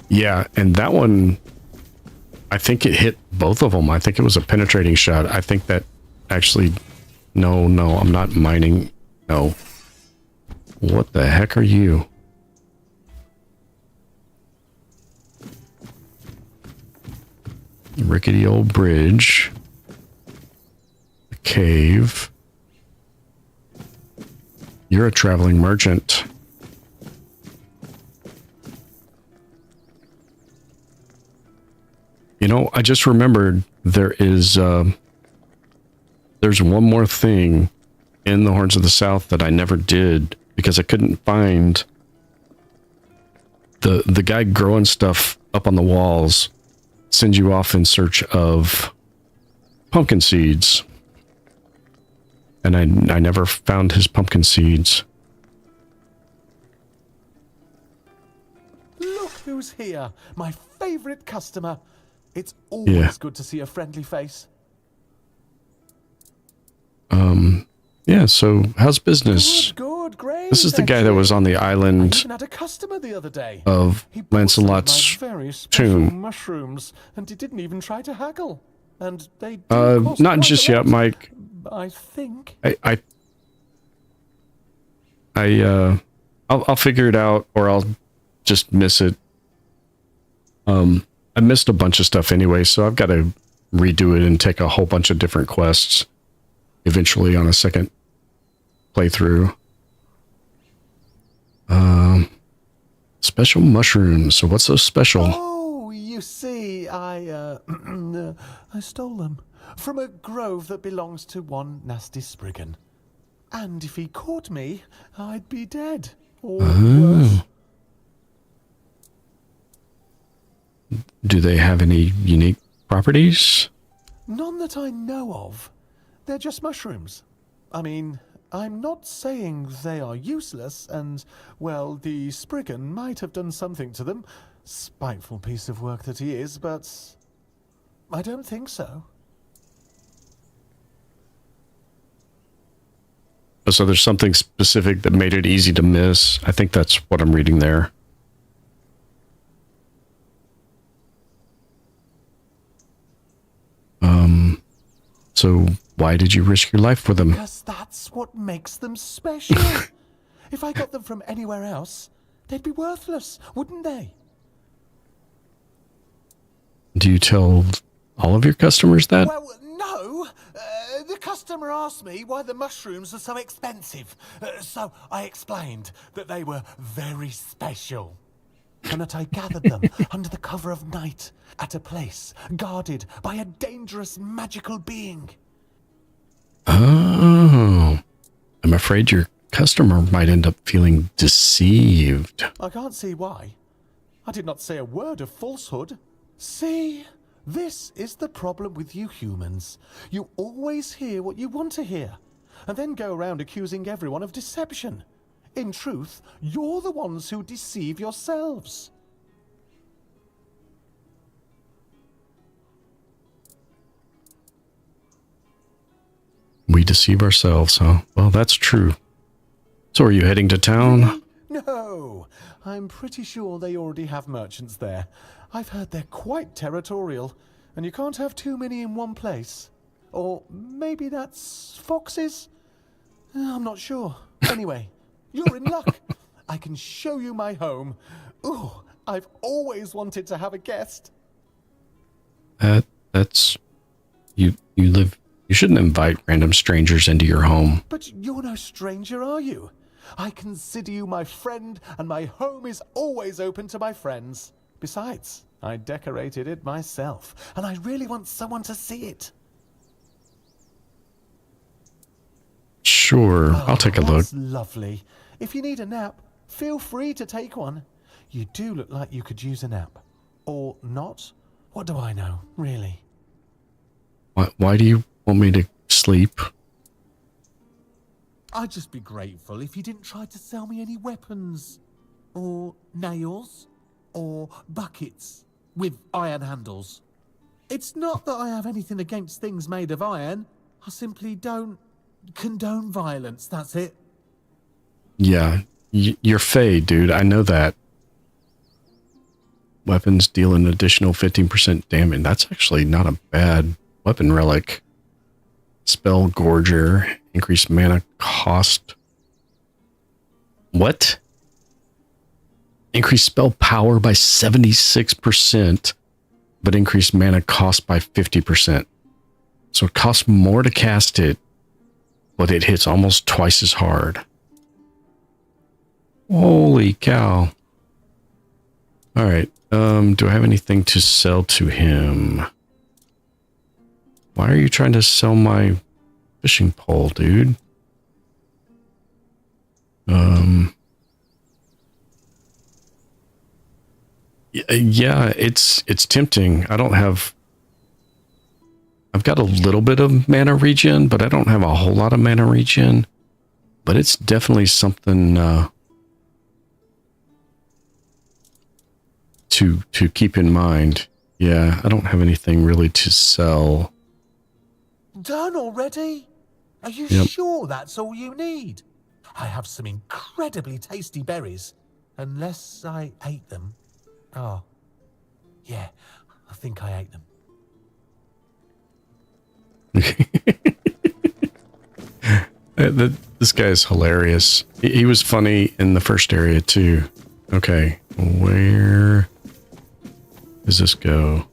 Yeah, and that one, I think it hit both of them. I think it was a penetrating shot. I think that actually No, I'm not mining. No. What the heck are you? Rickety old bridge. A cave. You're a traveling merchant. You know, I just remembered there's one more thing in the Horns of the South that I never did because I couldn't find the guy growing stuff up on the walls sends you off in search of pumpkin seeds. And I never found his pumpkin seeds. Look who's here, my favorite customer. It's always good to see a friendly face. Yeah, so how's business? Good, great. This is the guy that was on the island I even had a customer the other day. of He bought some of my Lancelot's very special tomb. mushrooms, and he didn't even try to haggle. And they do cost Not quite just a yet, lot, Mike. I think. I'll figure it out, or I'll just miss it. I missed a bunch of stuff anyway, so I've got to redo it and take a whole bunch of different quests eventually on a second playthrough. Special mushrooms. So what's so special? Oh, you see, I stole them from a grove that belongs to one nasty Spriggan. And if he caught me, I'd be dead. Or worse. Do they have any unique properties? None that I know of. They're just mushrooms. I mean, I'm not saying they are useless, and, well, the Spriggan might have done something to them. Spiteful piece of work that he is, but I don't think so. So there's something specific that made it easy to miss. I think that's what I'm reading there. So why did you risk your life for them? Because that's what makes them special. If I got them from anywhere else, they'd be worthless, wouldn't they? Do you tell all of your customers that? Well, no. The customer asked me why the mushrooms are so expensive. So I explained that they were very special. And that I gathered them under the cover of night at a place guarded by a dangerous magical being. Oh. I'm afraid your customer might end up feeling deceived. I can't see why. I did not say a word of falsehood. See, this is the problem with you humans. You always hear what you want to hear, and then go around accusing everyone of deception. In truth, you're the ones who deceive yourselves. We deceive ourselves, huh? Well, that's true. So are you heading to town? No, I'm pretty sure they already have merchants there. I've heard they're quite territorial, and you can't have too many in one place. Or maybe that's foxes? I'm not sure. Anyway, you're in luck. I can show you my home. Ooh, I've always wanted to have a guest. That's... You live... You shouldn't invite random strangers into your home. But you're no stranger, are you? I consider you my friend, and my home is always open to my friends. Besides, I decorated it myself, and I really want someone to see it. Sure, I'll take a look. That's lovely. If you need a nap, feel free to take one. You do look like you could use a nap. Or not? What do I know, really? Why do you want me to sleep? I'd just be grateful if you didn't try to sell me any weapons. Or nails. Or buckets with iron handles. It's not that I have anything against things made of iron. I simply don't condone violence, that's it. Yeah, you're Fae, dude. I know that. Weapons deal an additional 15% damage. That's actually not a bad weapon relic. Spell Gorger Increase mana cost. What? Increase spell power by 76%, but increase mana cost by 50%. So it costs more to cast it, but it hits almost twice as hard. Holy cow. All right. Do I have anything to sell to him? Why are you trying to sell my fishing pole, dude? Yeah, it's tempting. I've got a little bit of mana regen, but I don't have a whole lot of mana regen. But it's definitely something to keep in mind. Yeah, I don't have anything really to sell. Done already? Are you Yep. sure that's all you need? I have some incredibly tasty berries. Unless I ate them. Oh, yeah, I think I ate them. This guy is hilarious. He was funny in the first area too. Okay, where does this go?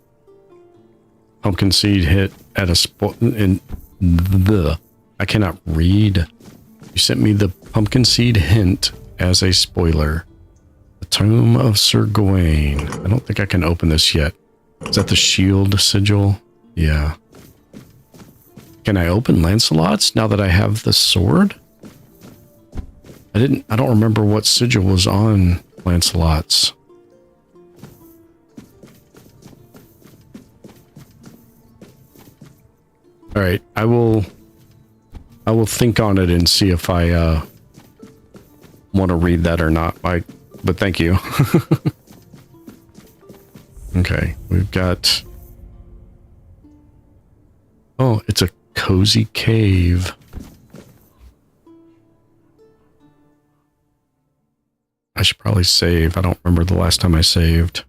Pumpkin seed hit at a spot in the. I cannot read. You sent me the pumpkin seed hint as a spoiler. The Tomb of Sir Gawain. I don't think I can open this yet. Is that the shield sigil? Yeah. Can I open Lancelot's now that I have the sword? I don't remember what sigil was on Lancelot's. All right, I will think on it and see if I want to read that or not. But thank you. Okay, we've got. Oh, it's a cozy cave. I should probably save. I don't remember the last time I saved.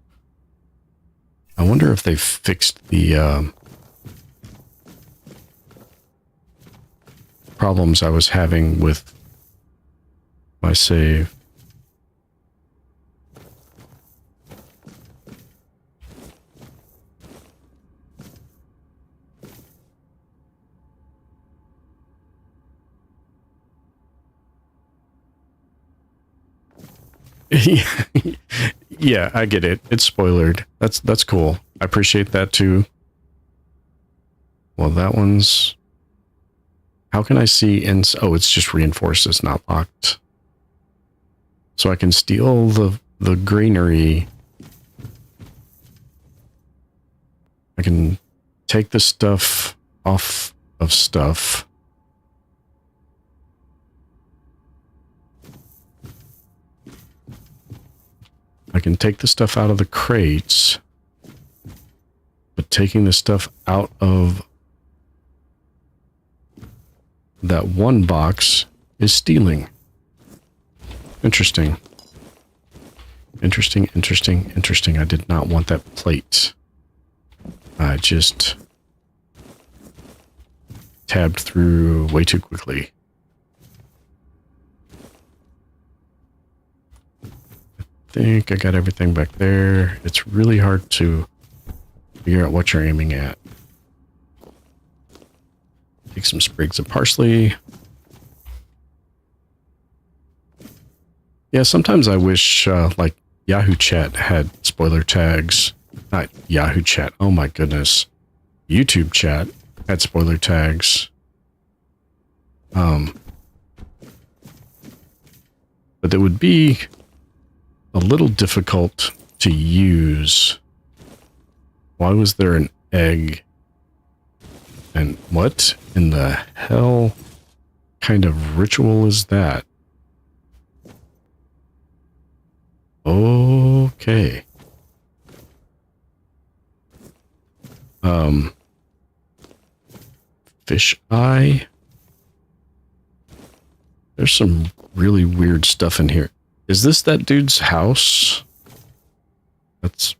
I wonder if they fixed the problems I was having with my save. Yeah, I get it. It's spoilered. That's cool. I appreciate that too. Well, that one's... How can I see in... Oh, it's just reinforced. It's not locked. So I can steal the greenery. I can take the stuff off of stuff. I can take the stuff out of the crates, but taking the stuff out of that one box is stealing. Interesting. Interesting, interesting, interesting. I did not want that plate. I just tabbed through way too quickly. I think I got everything back there. It's really hard to figure out what you're aiming at. Take some sprigs of parsley. Yeah, sometimes I wish like Yahoo Chat had spoiler tags. Not Yahoo Chat. Oh my goodness. YouTube Chat had spoiler tags. But it would be a little difficult to use. Why was there an egg? And what in the hell kind of ritual is that? Okay. Fish eye. There's some really weird stuff in here. Is this that dude's house? That's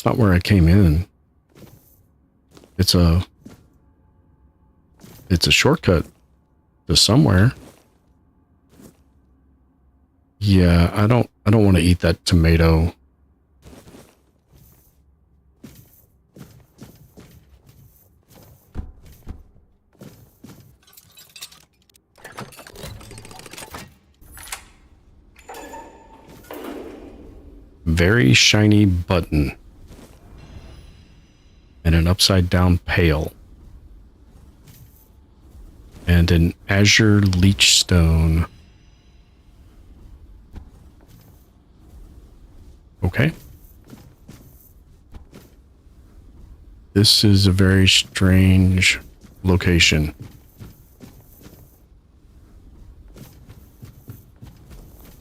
not where I came in. It's a it's a shortcut to somewhere. Yeah, I don't want to eat that tomato. Very shiny button. And an upside down pail. And an azure leech stone. Okay. This is a very strange location.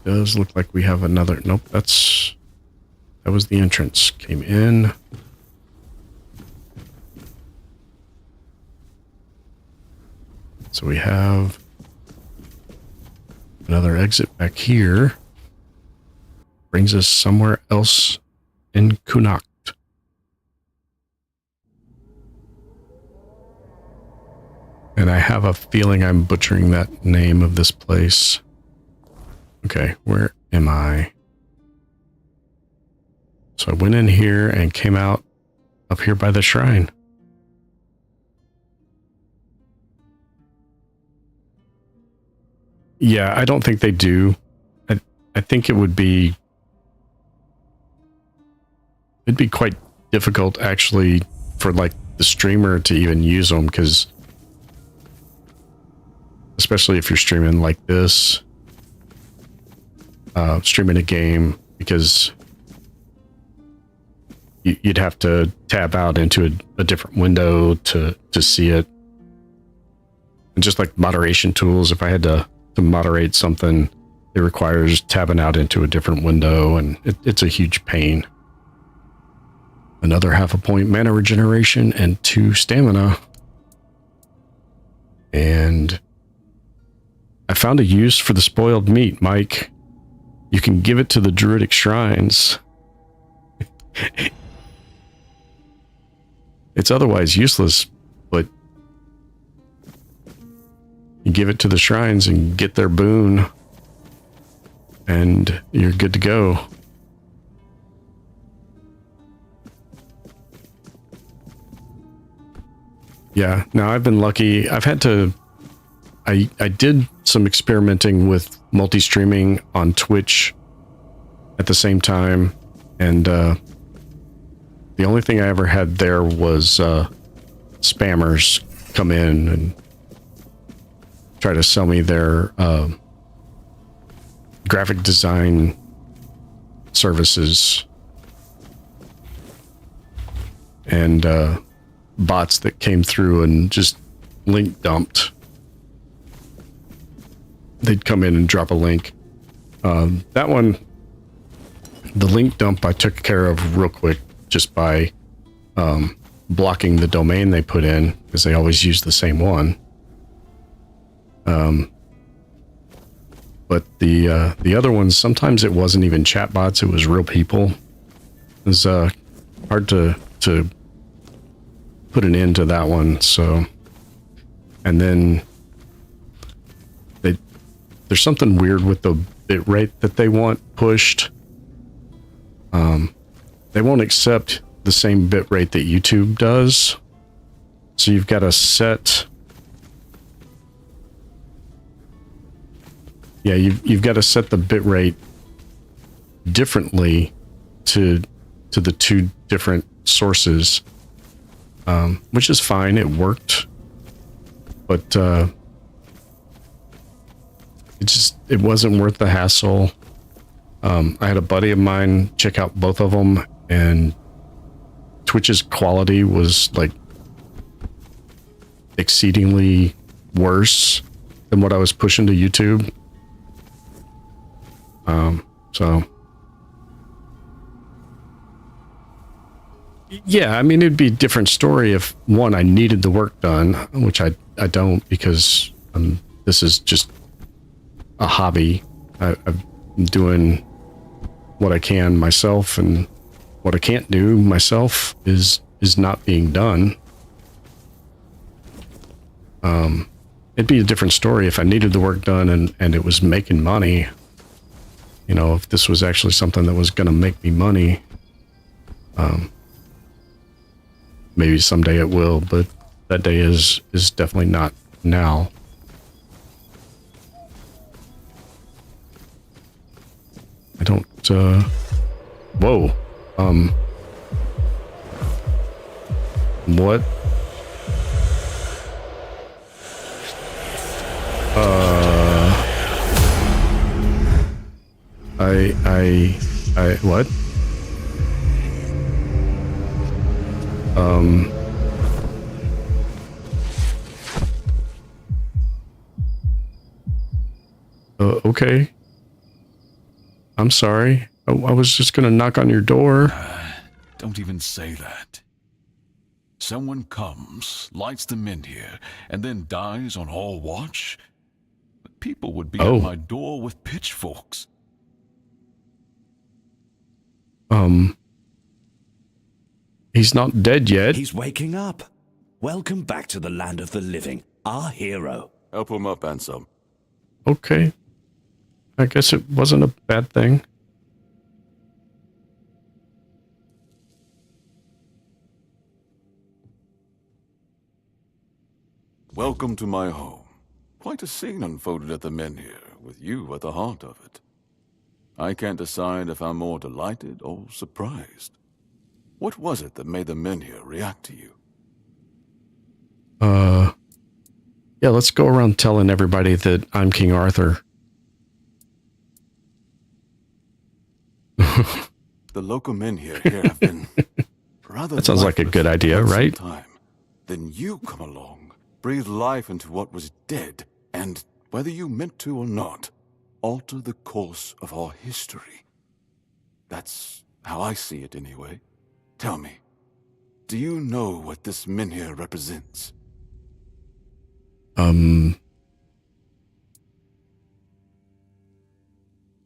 Does look like we have another. Nope, that was the entrance. Came in. So we have another exit back here. Brings us somewhere else in Connacht. And I have a feeling I'm butchering that name of this place. Okay, where am I? So I went in here and came out up here by the shrine. Yeah, I don't think they do. I think it'd be quite difficult actually for like the streamer to even use them, because especially if you're streaming like this, streaming a game, because you'd have to tab out into a different window to see it. And just like moderation tools, if I had to moderate something, it requires tabbing out into a different window, and it's a huge pain. Another half a point mana regeneration and 2 stamina. And I found a use for the spoiled meat, Mike. You can give it to the druidic shrines. It's otherwise useless, but you give it to the shrines and get their boon, and you're good to go. Yeah, now I've been lucky. I've had to... I did some experimenting with multi-streaming on Twitch at the same time, and the only thing I ever had there was spammers come in and try to sell me their graphic design services, and bots that came through and just link dumped. They'd come in and drop a link. That one, the link dump, I took care of real quick just by blocking the domain they put in, because they always use the same one. But the other ones, sometimes it wasn't even chatbots, it was real people. It was hard to put an end to that one. So, and then there's something weird with the bit rate that they want pushed. They won't accept the same bit rate that YouTube does. So you've got to set... Yeah, you've got to set the bit rate differently to the 2 different sources, which is fine. It worked, but it wasn't worth the hassle. I had a buddy of mine check out both of them, and Twitch's quality was like exceedingly worse than what I was pushing to YouTube. So yeah, I mean, it'd be a different story if, one, I needed the work done, which I don't, because this is just a hobby. I'm doing what I can myself, and what I can't do myself is not being done. It'd be a different story if I needed the work done and it was making money. You know, if this was actually something that was going to make me money. Maybe someday it will, but that day is definitely not now. I don't, whoa, what? What? Okay. I'm sorry. I was just gonna knock on your door. Don't even say that. Someone comes, lights the men here, and then dies on all watch? People would be at my door with pitchforks. He's not dead yet. He's waking up. Welcome back to the land of the living, our hero. Help him up, Ansem. Okay. I guess it wasn't a bad thing. Welcome to my home. Quite a scene unfolded at the men here, with you at the heart of it. I can't decide if I'm more delighted or surprised. What was it that made the men here react to you? Yeah, let's go around telling everybody that I'm King Arthur. The local men here have been rather. That sounds like a good idea, right? Then you come along, breathe life into what was dead, and, whether you meant to or not, alter the course of our history. That's how I see it anyway. Tell me, do you know what this menhir represents?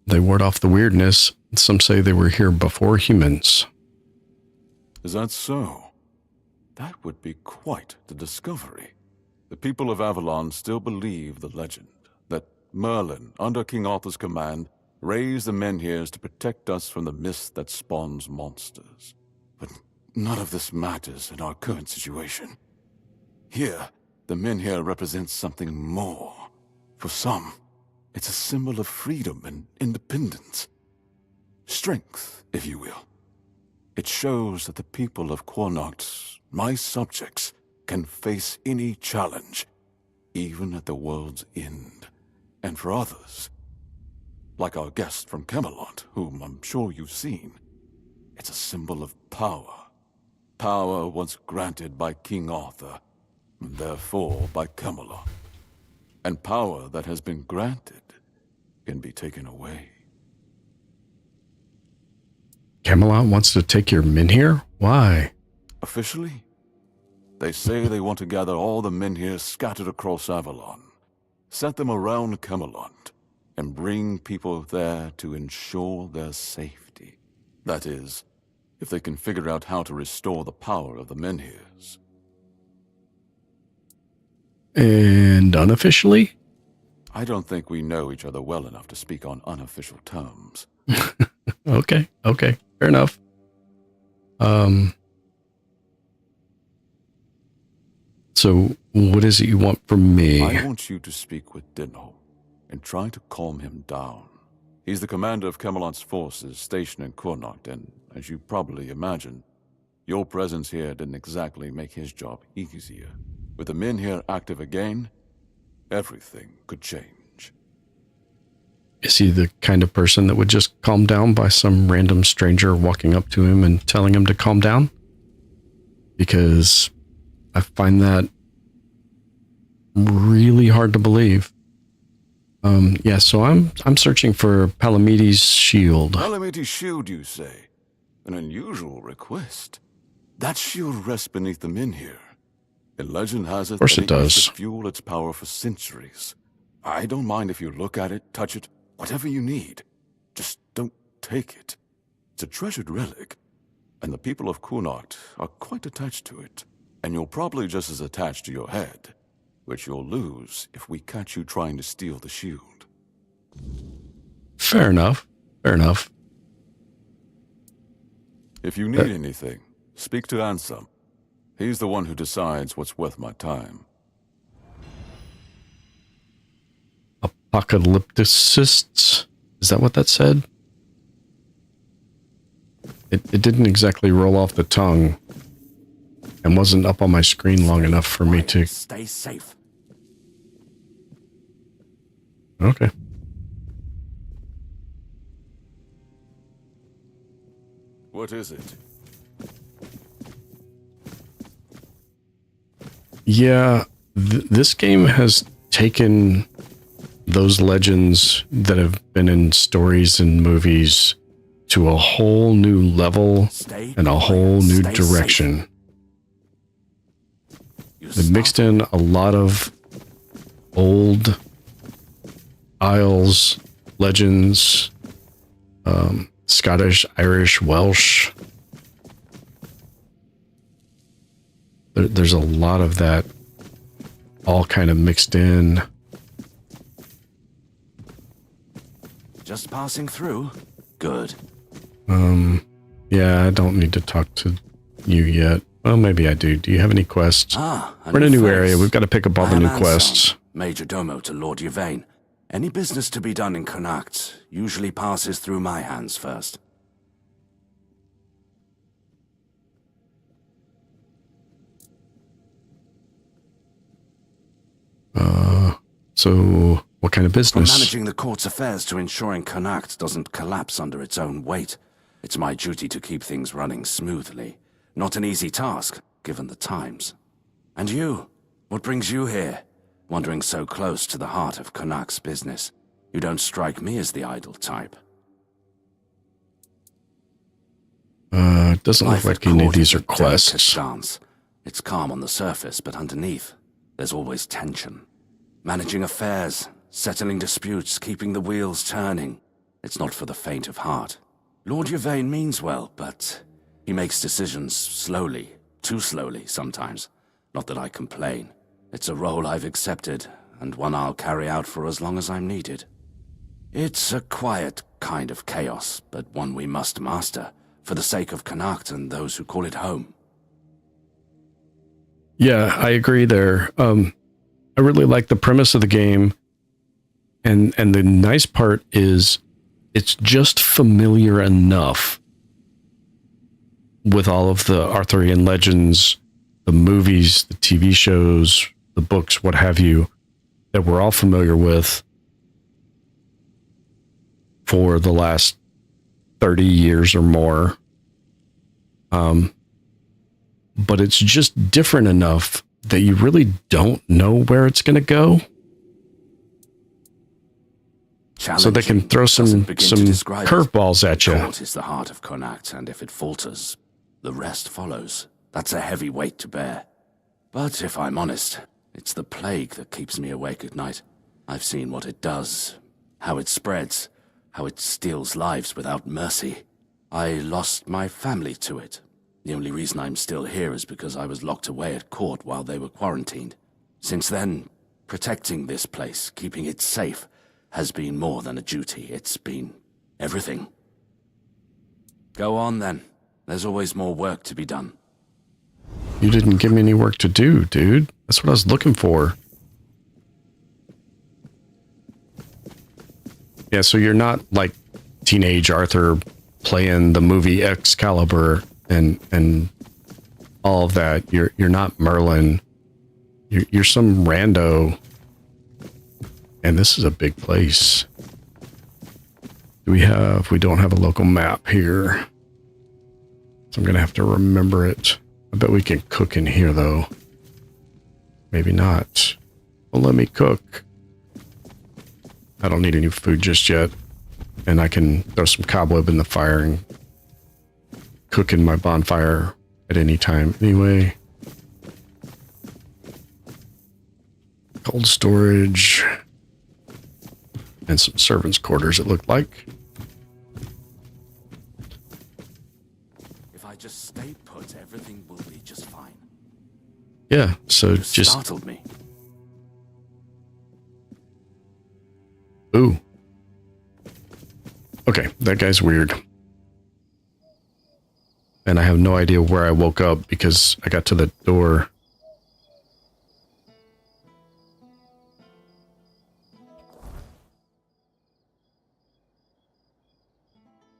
They ward off the weirdness. Some say they were here before humans. Is that so? That would be quite the discovery. The people of Avalon still believe the legend that Merlin, under King Arthur's command, raised the menhirs to protect us from the mist that spawns monsters. But none of this matters in our current situation. Here, the menhir represents something more. For some, it's a symbol of freedom and independence. Strength, if you will. It shows that the people of Connacht, my subjects, can face any challenge, even at the world's end. And for others, like our guest from Camelot, whom I'm sure you've seen, it's a symbol of power. Power once granted by King Arthur, and therefore by Camelot. And power that has been granted can be taken away. Camelot wants to take your menhir? Why? Officially, they say they want to gather all the menhirs scattered across Avalon, set them around Camelot, and bring people there to ensure their safety. That is, if they can figure out how to restore the power of the menhirs. And unofficially? I don't think we know each other well enough to speak on unofficial terms. Okay, fair enough. So, what is it you want from me? I want you to speak with Dinho and try to calm him down. He's the commander of Camelot's forces stationed in Connacht, and as you probably imagine, your presence here didn't exactly make his job easier. With the men here active again, everything could change. Is he the kind of person that would just calm down by some random stranger walking up to him and telling him to calm down? Because I find that really hard to believe. Yeah, so I'm searching for Palamedes' shield. Palamedes' shield, you say? An unusual request. That shield rests beneath the menhir. And legend has it Of course that it does. used to fuel its power for centuries. I don't mind if you look at it, touch it, whatever you need. Just don't take it. It's a treasured relic, and the people of Connacht are quite attached to it. And you're probably just as attached to your head, which you'll lose if we catch you trying to steal the shield. Fair enough. Fair enough. If you need anything, speak to Ansem. He's the one who decides what's worth my time. Apocalypticists? Is that what that said? It didn't exactly roll off the tongue and wasn't up on my screen long enough for me to... Stay safe. Okay. What is it? Yeah, this game has taken those legends that have been in stories and movies to a whole new level and a whole new direction. They mixed in a lot of old Isles legends, Scottish, Irish, Welsh. There's a lot of that all kind of mixed in. Just passing through? Good. Yeah, I don't need to talk to you yet. Well, maybe I do. Do you have any quests? We're in a new area. We've got to pick up all the new quests. Major Domo to Lord Yvain. Any business to be done in Connacht usually passes through my hands first. So what kind of business? From managing the court's affairs to ensuring Connacht doesn't collapse under its own weight. It's my duty to keep things running smoothly. Not an easy task, given the times. And you? What brings you here? Wandering so close to the heart of Connacht's business. You don't strike me as the idle type. It doesn't look like any of these are quests. Dance. It's calm on the surface, but underneath, there's always tension. Managing affairs, settling disputes, keeping the wheels turning. It's not for the faint of heart. Lord Yvain means well, but he makes decisions slowly, too slowly sometimes. Not that I complain. It's a role I've accepted, and one I'll carry out for as long as I'm needed. It's a quiet kind of chaos, but one we must master, for the sake of Connacht and those who call it home. Yeah, I agree there. I really like the premise of the game, and the nice part is it's just familiar enough with all of the Arthurian legends, the movies, the TV shows, the books, what have you, that we're all familiar with for the last 30 years or more. But it's just different enough that you really don't know where it's going to go. So they can throw some curveballs at you. The court is the heart of Connacht, and if it falters, the rest follows. That's a heavy weight to bear. But if I'm honest, it's the plague that keeps me awake at night. I've seen what it does, how it spreads, how it steals lives without mercy. I lost my family to it. The only reason I'm still here is because I was locked away at court while they were quarantined. Since then, protecting this place, keeping it safe, has been more than a duty. It's been everything. Go on then. There's always more work to be done. You didn't give me any work to do, dude. That's what I was looking for. Yeah, so you're not like teenage Arthur playing the movie Excalibur and all of that. You're not Merlin. You're some rando. And this is a big place. We don't have a local map here. So I'm going to have to remember it. I bet we can cook in here, though. Maybe not. Well, let me cook. I don't need any food just yet. And I can throw some cobweb in the fire and cook in my bonfire at any time. Anyway. Cold storage. And some servants' quarters, it looked like. If I just stay put, everything will be just fine. Yeah, so You just startled me. that guy's weird. And I have no idea where I woke up because I got to the door.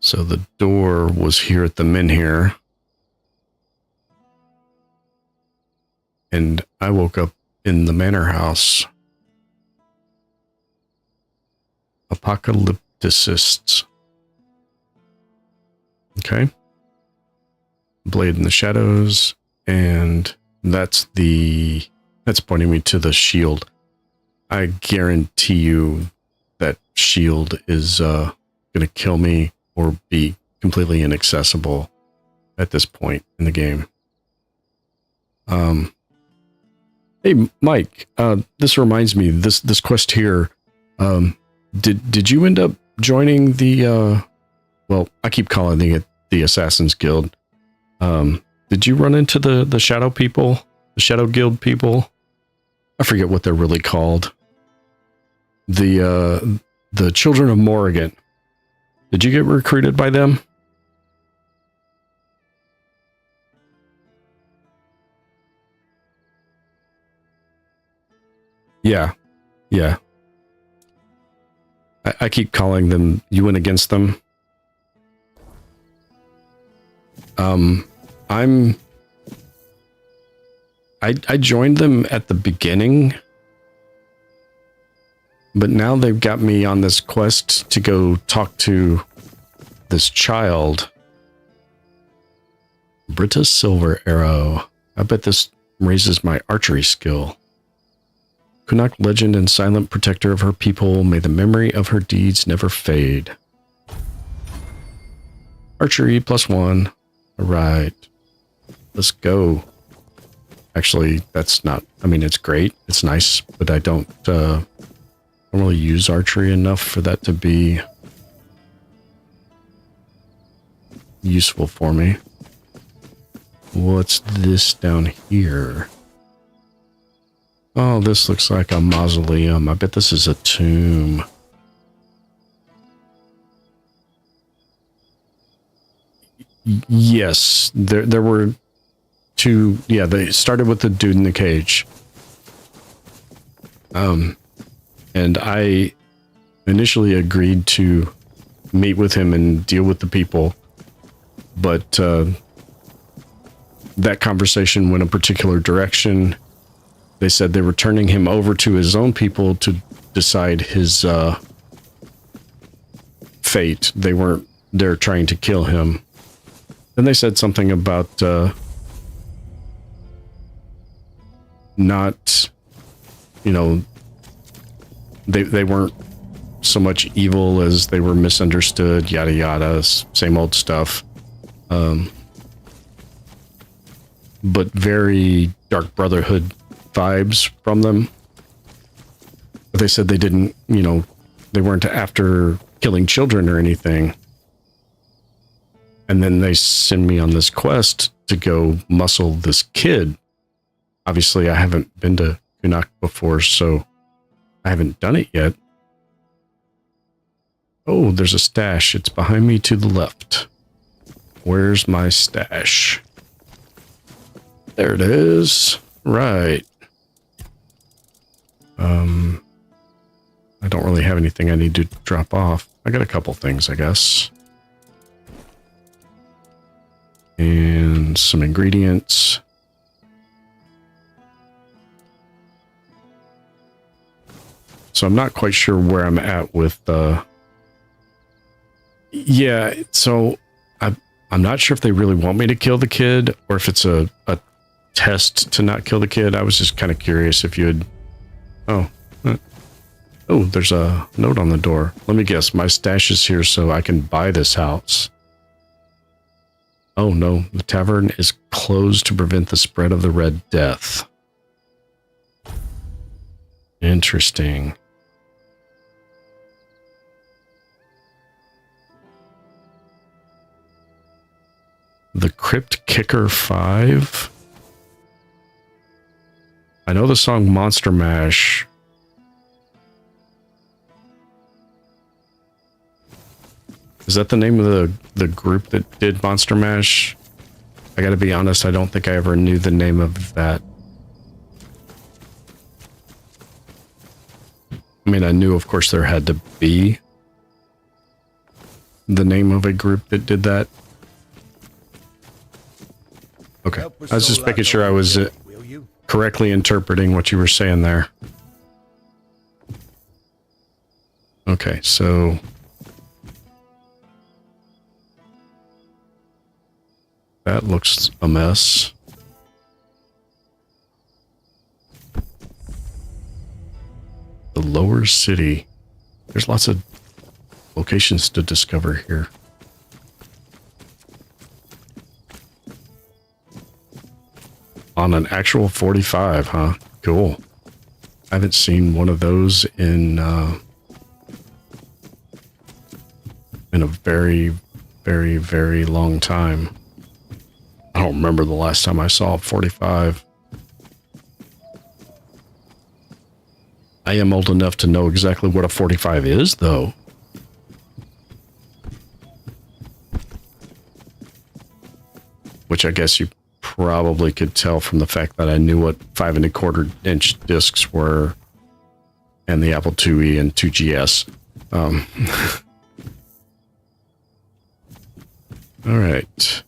So the door was here at the Menhir. And I woke up in the manor house. Apocalypticists. Okay. Blade in the shadows, and that's pointing me to the shield. I guarantee you that shield is gonna kill me or be completely inaccessible at this point in the game. Hey Mike, this reminds me, this quest here, did you end up joining the well, I keep calling it the Assassin's Guild. Did you run into the Shadow people? The Shadow Guild people? I forget what they're really called. The Children of Morrigan. Did you get recruited by them? Yeah. Yeah. I keep calling them, you went against them. I joined them at the beginning, but now they've got me on this quest to go talk to this child. Britta Silver Arrow. I bet this raises my archery skill. Kunak legend and silent protector of her people, may the memory of her deeds never fade. Archery +1. All right. Let's go. Actually, that's not, I mean, it's great. It's nice, but I don't really use archery enough for that to be useful for me. What's this down here? Oh, this looks like a mausoleum. I bet this is a tomb. Yes, there were two. Yeah, they started with the dude in the cage. And I initially agreed to meet with him and deal with the people, but that conversation went a particular direction. They said they were turning him over to his own people to decide his fate. They weren't there trying to kill him. Then they said something about not, you know, they weren't so much evil as they were misunderstood, yada yada, same old stuff. But very Dark Brotherhood vibes from them. But they said they didn't, you know, they weren't after killing children or anything. And then they send me on this quest to go muscle this kid. Obviously, I haven't been to Kunak before, so I haven't done it yet. Oh, there's a stash. It's behind me to the left. Where's my stash? There it is. Right. I don't really have anything I need to drop off. I got a couple things, I guess. And some ingredients. So I'm not quite sure where I'm at with yeah, so I'm not sure if they really want me to kill the kid or if it's a test to not kill the kid. I was just kind of curious if you had... Oh, there's a note on the door. Let me guess, my stash is here so I can buy this house. Oh no, the tavern is closed to prevent the spread of the Red Death. Interesting. The Crypt Kicker 5? I know the song Monster Mash. Is that the name of the group that did Monster Mash? I gotta be honest, I don't think I ever knew the name of that. I mean, I knew, of course, there had to be the name of a group that did that. Okay. I was just making sure I was correctly interpreting what you were saying there. Okay, so... that looks a mess. The lower city. There's lots of locations to discover here. On an actual 45, huh? Cool. I haven't seen one of those in a very, very, very long time. I don't remember the last time I saw a 45. I am old enough to know exactly what a 45 is, though. Which I guess you probably could tell from the fact that I knew what 5 1/4-inch discs were and the Apple IIe and 2GS. All right.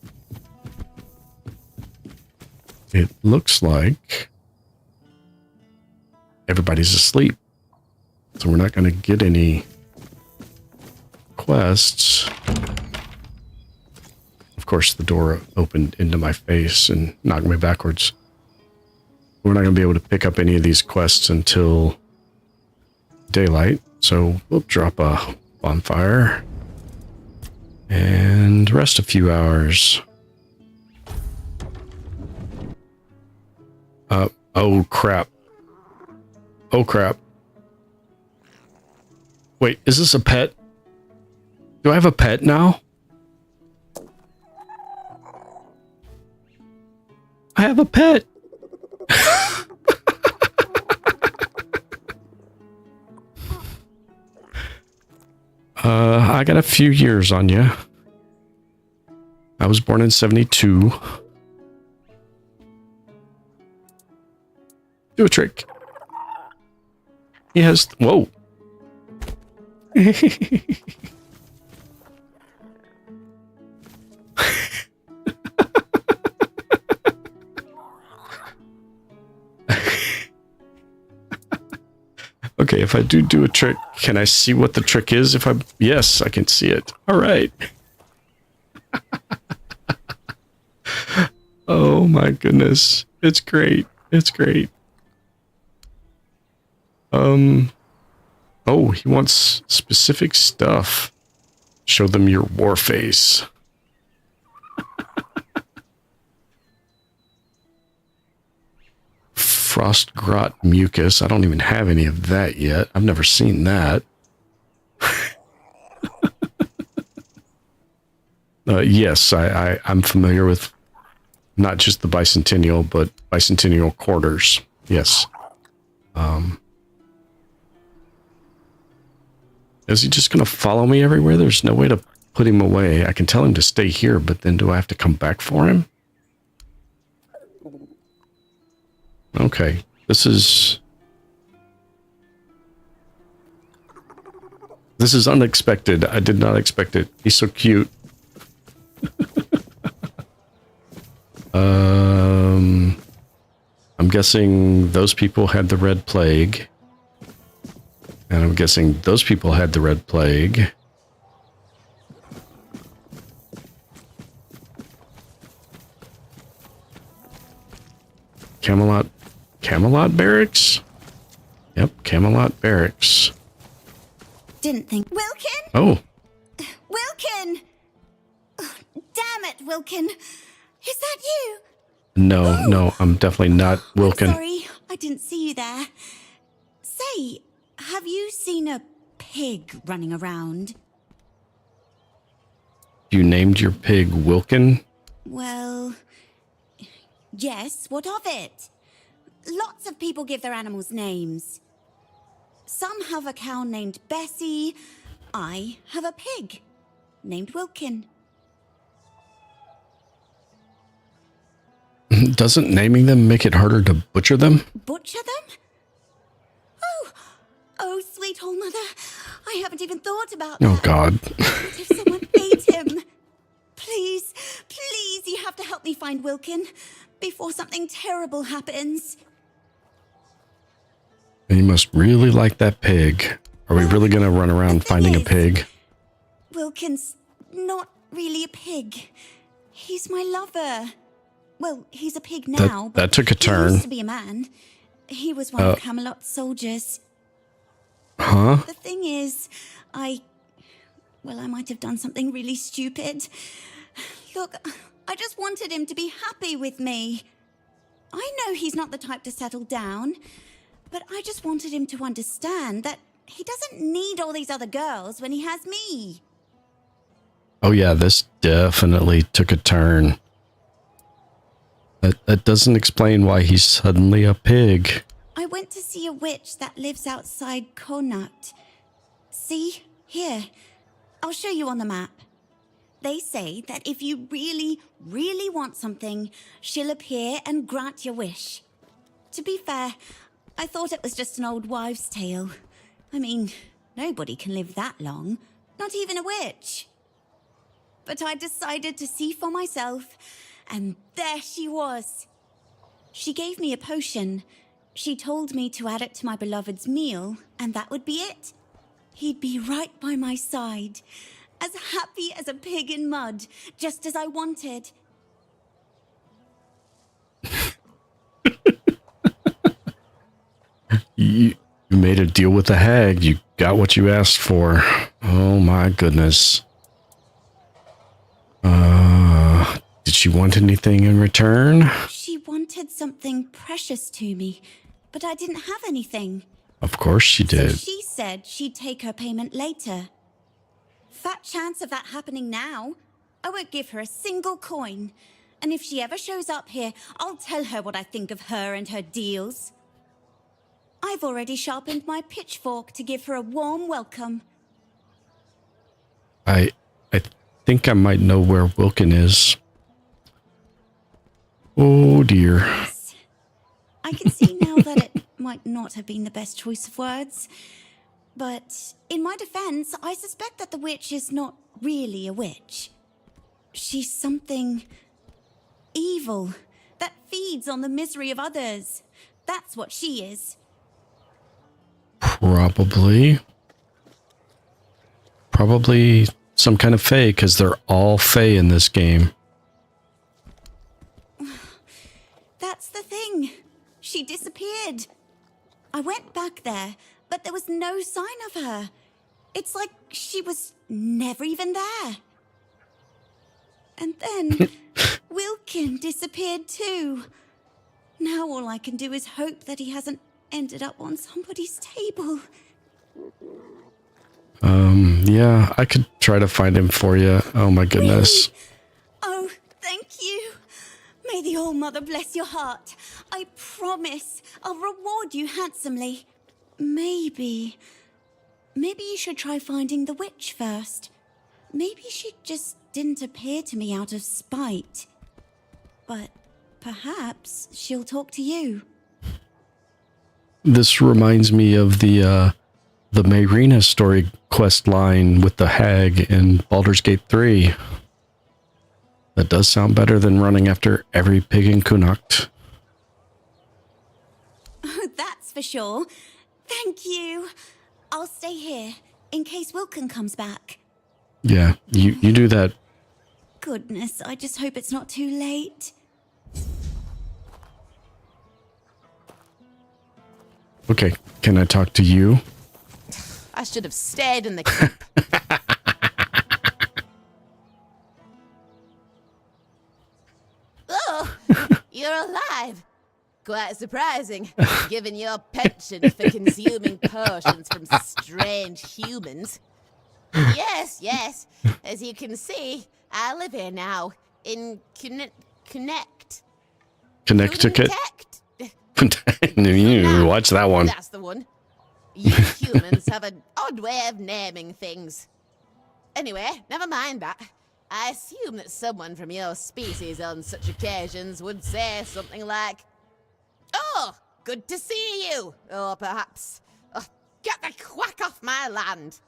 It looks like everybody's asleep, so we're not going to get any quests. Of course, the door opened into my face and knocked me backwards. We're not going to be able to pick up any of these quests until daylight, so we'll drop a bonfire and rest a few hours. Oh crap. Oh crap. Wait, is this a pet? Do I have a pet now? I have a pet. I got a few years on you. I was born in 72. Do a trick. He has... whoa. Okay, if I do a trick, can I see what the trick is? If I... yes, I can see it. All right. Oh my goodness. It's great. It's great. Oh, he wants specific stuff. Show them your war face. Frost Grot Mucus. I don't even have any of that yet. I've never seen that. Yes, I'm familiar with not just the Bicentennial, but Bicentennial Quarters. Yes. Is he just going to follow me everywhere? There's no way to put him away. I can tell him to stay here, but then do I have to come back for him? Okay, this is unexpected. I did not expect it. He's so cute. I'm guessing those people had the Red Plague. And I'm guessing those people had the Red Plague. Camelot Barracks? Yep, Camelot Barracks. Didn't think... Wilkin? Oh. Wilkin! Oh, damn it, Wilkin. Is that you? No, I'm definitely not Wilkin. I'm sorry, I didn't see you there. Say, have you seen a pig running around? You named your pig Wilkin? Well, yes, what of it? Lots of people give their animals names. Some have a cow named Bessie. I have a pig. named Wilkin. Doesn't naming them make it harder to butcher them? Butcher them? Oh, sweet old mother. I haven't even thought about that. Oh, God. What if someone ate him? Please, please, you have to help me find Wilkin before something terrible happens. You must really like that pig. Are we really going to run around finding a pig? Wilkin's not really a pig. He's my lover. Well, he's a pig now. That took a turn. He used to be a man. He was one of Camelot's soldiers. Huh? The thing is, I might have done something really stupid. Look, I just wanted him to be happy with me. I know he's not the type to settle down, but I just wanted him to understand that he doesn't need all these other girls when he has me. Oh yeah, this definitely took a turn. That doesn't explain why he's suddenly a pig. I went to see a witch that lives outside Connacht. See? Here. I'll show you on the map. They say that if you really, really want something, she'll appear and grant your wish. To be fair, I thought it was just an old wives' tale. I mean, nobody can live that long. Not even a witch. But I decided to see for myself, and there she was. She gave me a potion. She told me to add it to my beloved's meal, and that would be it. He'd be right by my side, as happy as a pig in mud, just as I wanted. You made a deal with the hag. You got what you asked for. Oh my goodness. Did she want anything in return? She wanted something precious to me, but I didn't have anything. Of course she did. So she said she'd take her payment later. Fat chance of that happening now. I won't give her a single coin. And if she ever shows up here, I'll tell her what I think of her and her deals. I've already sharpened my pitchfork to give her a warm welcome. I think I might know where Wilkin is. Oh dear. Yes. I can see now that it might not have been the best choice of words. But in my defense, I suspect that the witch is not really a witch. She's something evil that feeds on the misery of others. That's what she is. Probably some kind of fae, because they're all fae in this game. That's the thing. She disappeared. I went back there, but there was no sign of her. It's like she was never even there. And then Wilkin disappeared too. Now all I can do is hope that he hasn't ended up on somebody's table. Yeah, I could try to find him for you. Oh my goodness. Really? Oh, thank you. May the All-Mother bless your heart. I promise I'll reward you handsomely. Maybe you should try finding the witch first. Maybe she just didn't appear to me out of spite. But perhaps she'll talk to you. This reminds me of the Mayrina story quest line with the hag in Baldur's Gate 3. That does sound better than running after every pig in Connacht. Oh, that's for sure. Thank you. I'll stay here in case Wilkin comes back. Yeah, you do that. Goodness, I just hope it's not too late. Okay, can I talk to you? I should have stayed in the camp. Oh, you're alive. Quite surprising, given your penchant for consuming potions from strange humans. Yes. As you can see, I live here now, in Connecticut. Watch that one. That's the one. You humans have an odd way of naming things. Anyway, never mind that. I assume that someone from your species on such occasions would say something like, "Oh, good to see you," or perhaps, "Oh, get the quack off my land."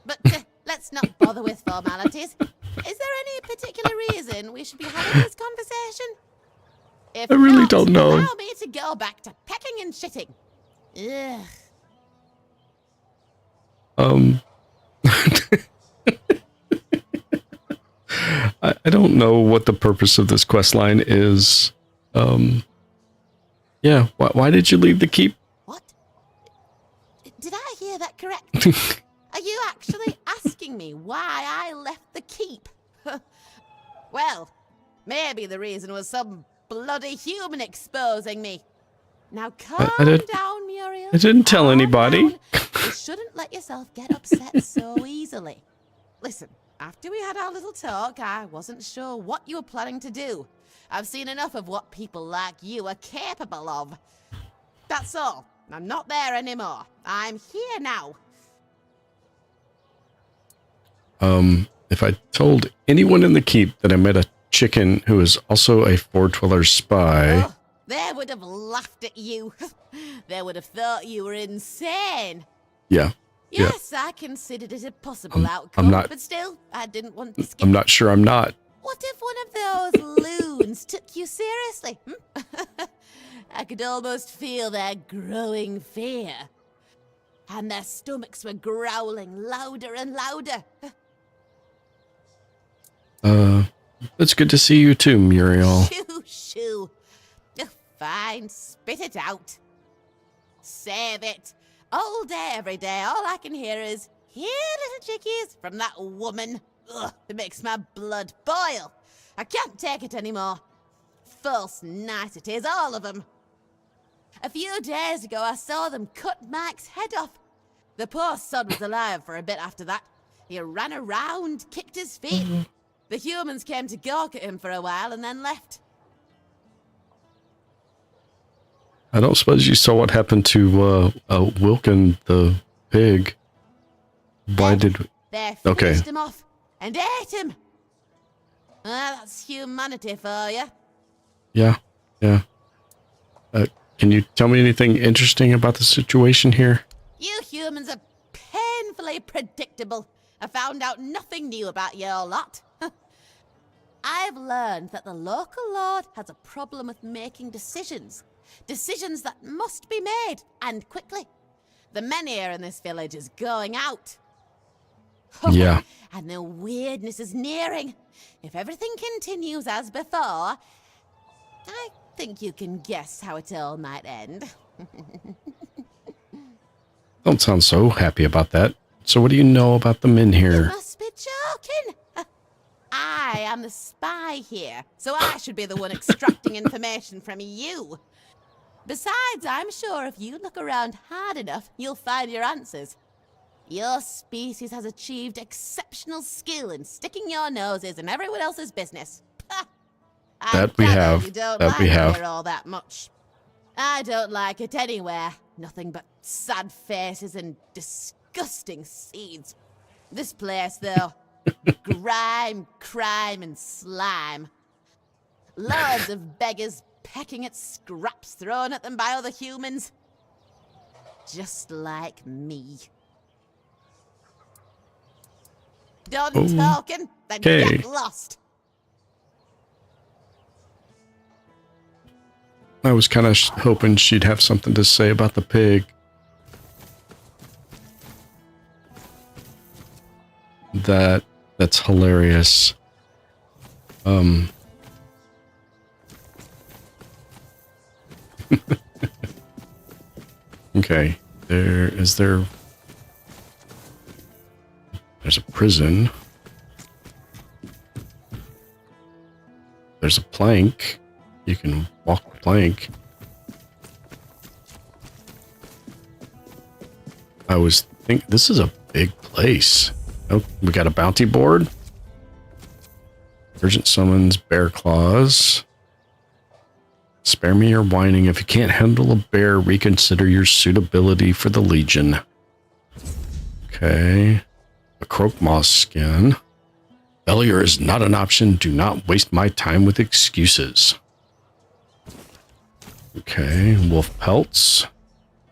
But let's not bother with formalities. Is there any particular reason we should be having this conversation? If I really not, don't know. allow me to go back to pecking and shitting. Ugh. I don't know what the purpose of this quest line is. Yeah, why did you leave the keep? Did I hear that correct? Are you actually asking me why I left the keep? Well, maybe the reason was some bloody human exposing me. Now calm down, Muriel. I didn't tell anybody. You shouldn't let yourself get upset so easily. Listen, after we had our little talk, I wasn't sure what you were planning to do. I've seen enough of what people like you are capable of. That's all. I'm not there anymore. I'm here now. If I told anyone in the keep that I met a chicken who is also a Fordweller spy... Oh, they would have laughed at you. They would have thought you were insane. Yeah. Yes, I considered it a possible outcome, I'm not, but still, I didn't want to skip. I'm not sure I'm not. What if one of those loons took you seriously? I could almost feel their growing fear. And their stomachs were growling louder and louder. It's good to see you too, Muriel. Shoo, shoo. Oh, fine, spit it out. Save it. All day, every day, all I can hear is, "Here, little chickies," from that woman. Ugh, it makes my blood boil. I can't take it anymore. False niceties, all of them. A few days ago, I saw them cut Mike's head off. The poor sod was alive for a bit after that. He ran around, kicked his feet. The humans came to gawk at him for a while and then left. I don't suppose you saw what happened to Wilkin the pig. Why did... They Okay. finished him off and ate him. Well, that's humanity for you. Yeah. Can you tell me anything interesting about the situation here? You humans are painfully predictable. I found out nothing new about your lot. I've learned that the local lord has a problem with making decisions. Decisions that must be made, and quickly. The men here in this village is going out. Yeah. And the weirdness is nearing. If everything continues as before, I think you can guess how it all might end. Don't sound so happy about that. So what do you know about the men You here? must be joking. I am the spy here, so I should be the one extracting information from you. Besides, I'm sure if you look around hard enough, you'll find your answers. Your species has achieved exceptional skill in sticking your noses in everyone else's business. That we have. You don't That like we it have. here all that much. I don't like it anywhere. Nothing but sad faces and disgusting seeds. This place, though, grime, crime, and slime. Loads of beggars pecking at scraps thrown at them by other humans. Just like me. Done talking, then Okay. get lost. I was kind of hoping she'd have something to say about the pig. That's hilarious. Okay, there's a prison. There's a plank. You can walk the plank. I was thinking, this is a big place. Oh, we got a bounty board. Urgent summons, bear claws. Spare me your whining. If you can't handle a bear, reconsider your suitability for the Legion. Okay. A croak moss skin. Failure is not an option. Do not waste my time with excuses. Okay, wolf pelts.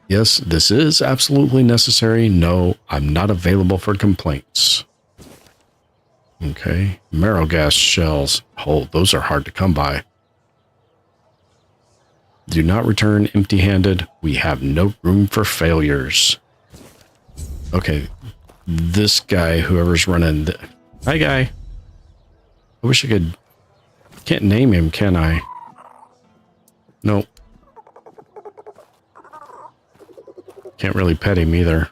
Yes, this is absolutely necessary. No, I'm not available for complaints. Okay, marrow gas shells. Oh, those are hard to come by. Do not return empty-handed. We have no room for failures. Okay, this guy, whoever's running... Hi, guy. I wish I could... Can't name him, can I? Nope. Can't really pet him either.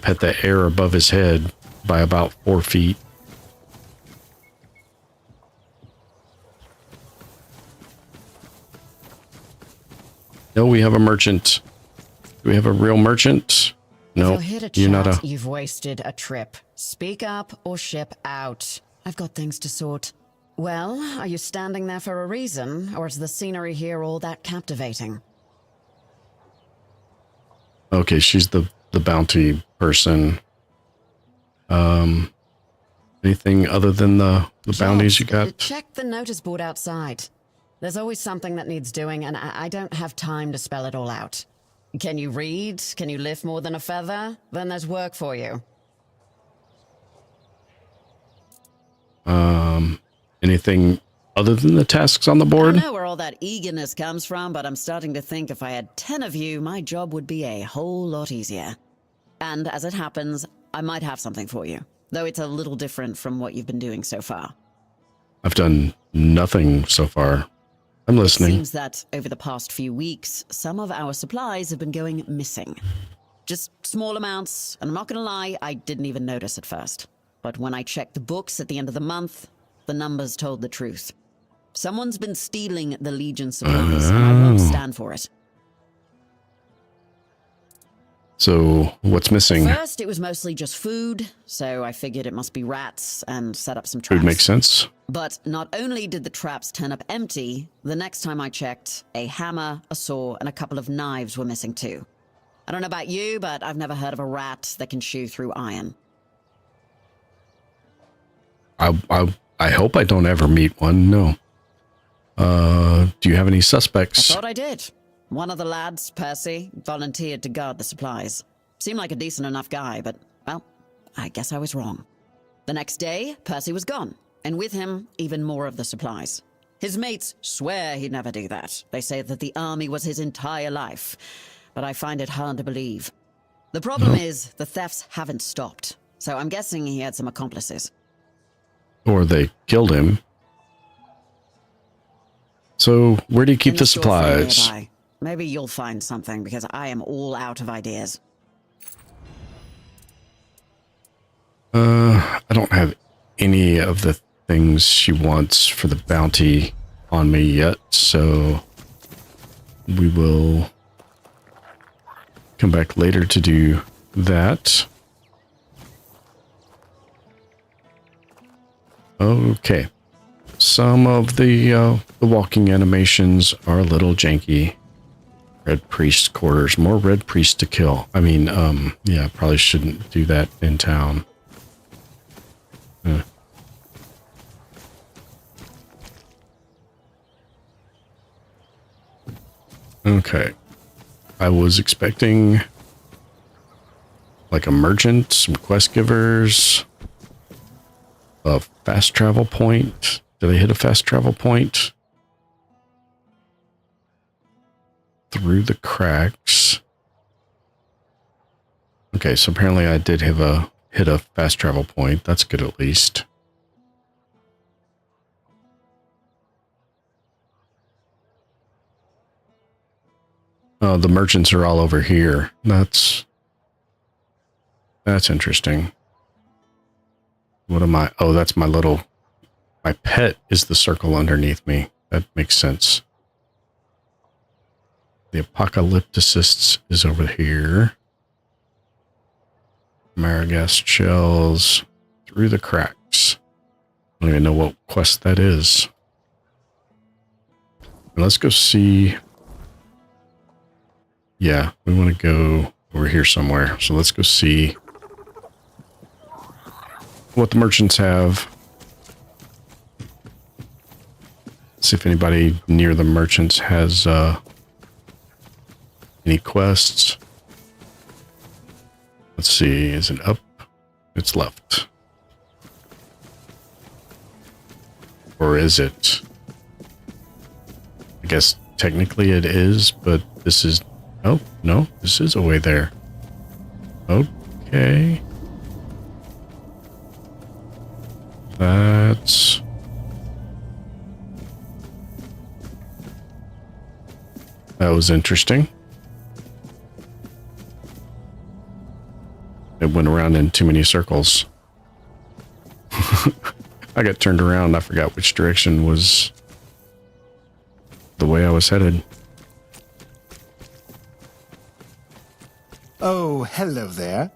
Pet the air above his head by about 4 feet. No, we have a merchant. Do we have a real merchant? No, you're not a... You've wasted a trip. Speak up or ship out. I've got things to sort. Well, are you standing there for a reason, or is the scenery here all that captivating? Okay, she's the bounty person. Anything other than the bounties you got? Check the notice board outside. There's always something that needs doing, and I don't have time to spell it all out. Can you read? Can you lift more than a feather? Then there's work for you. Anything other than the tasks on the board? I know where all that eagerness comes from, but I'm starting to think if I had 10 of you, my job would be a whole lot easier. And as it happens, I might have something for you, though it's a little different from what you've been doing so far. I've done nothing so far. I'm listening. It seems that over the past few weeks, some of our supplies have been going missing. Just small amounts, and I'm not going to lie, I didn't even notice at first. But when I checked the books at the end of the month, the numbers told the truth. Someone's been stealing the Legion supplies, and I won't stand for it. So, what's missing? First, it was mostly just food, so I figured it must be rats and set up some traps. Food makes sense. But not only did the traps turn up empty, the next time I checked, a hammer, a saw, and a couple of knives were missing too. I don't know about you, but I've never heard of a rat that can chew through iron. I hope I don't ever meet one, no. Do you have any suspects? I thought I did. One of the lads, Percy, volunteered to guard the supplies. Seemed like a decent enough guy, but, well, I guess I was wrong. The next day, Percy was gone, and with him, even more of the supplies. His mates swear he'd never do that. They say that the army was his entire life, but I find it hard to believe. The problem is, the thefts haven't stopped, so I'm guessing he had some accomplices. Or they killed him. So, where do you keep the supplies? Maybe you'll find something, because I am all out of ideas. I don't have any of the things she wants for the bounty on me yet, so we will come back later to do that. Okay. Some of the walking animations are a little janky. Red Priest quarters. More Red Priest to kill. I mean, yeah, probably shouldn't do that in town. Okay. I was expecting like a merchant, some quest givers, a fast travel point. Did I hit a fast travel point? Through the cracks. Okay, so apparently I did have hit a fast travel point. That's good at least. Oh, the merchants are all over here. That's interesting. What am I? Oh, that's my little... My pet is the circle underneath me. That makes sense. The apocalypticists is over here. Maragast shells through the cracks. I don't even know what quest that is. Let's go see. Yeah, we want to go over here somewhere. So let's go see what the merchants have. See if anybody near the merchants has any quests. Let's see, is it up? It's left. Or is it? I guess technically it is, but this is... Oh, no, this is a way there. Okay. That's... That was interesting. It went around in too many circles. I got turned around. I forgot which direction was the way I was headed. Oh, hello there.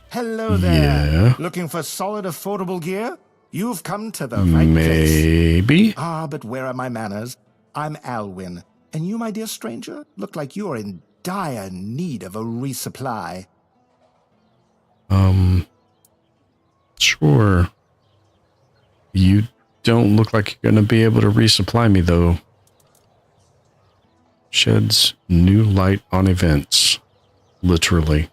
Hello there. Yeah. Looking for solid, affordable gear? You've come to the right place. Maybe. Ah, but where are my manners? I'm Alwyn, and you, my dear stranger, look like you're in dire need of a resupply. Sure. You don't look like you're going to be able to resupply me, though. Sheds new light on events. Literally.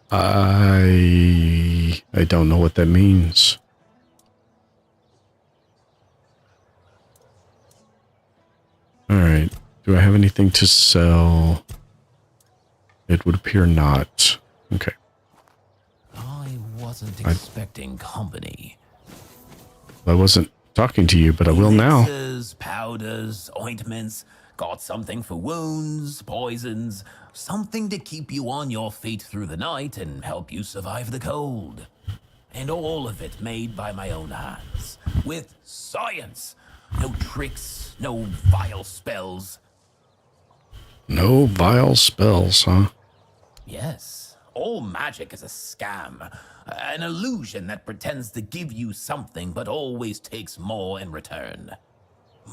I don't know what that means. Alright. Do I have anything to sell? It would appear not. Okay. I wasn't expecting company. I wasn't talking to you, but I will now. Elixirs, powders, ointments, got something for wounds, poisons, something to keep you on your feet through the night and help you survive the cold. And all of it made by my own hands, with science. No tricks, no vile spells. No vile spells, huh? Yes, all magic is a scam. An illusion that pretends to give you something but always takes more in return.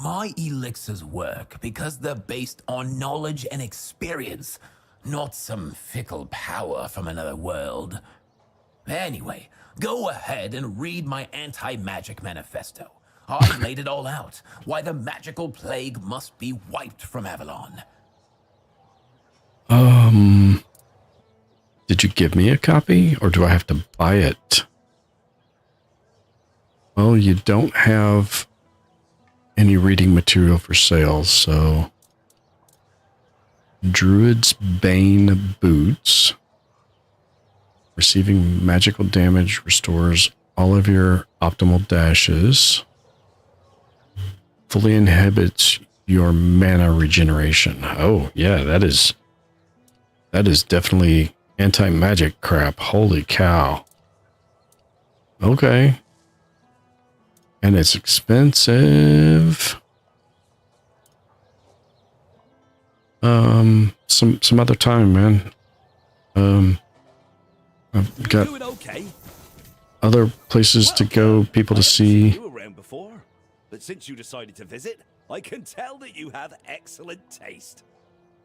My elixirs work because they're based on knowledge and experience, not some fickle power from another world. Anyway, go ahead and read my anti-magic manifesto. I've laid it all out, why the magical plague must be wiped from Avalon. Did you give me a copy, or do I have to buy it? Well, you don't have any reading material for sale, so... Druid's Bane Boots. Receiving magical damage restores all of your optimal dashes. Fully inhibits your mana regeneration. Oh, yeah, that is definitely anti-magic crap. Holy cow. Okay. And it's expensive. Some other time, man. I've got other places to go, people to see. You around before, but since you decided to visit, I can tell that you have excellent taste.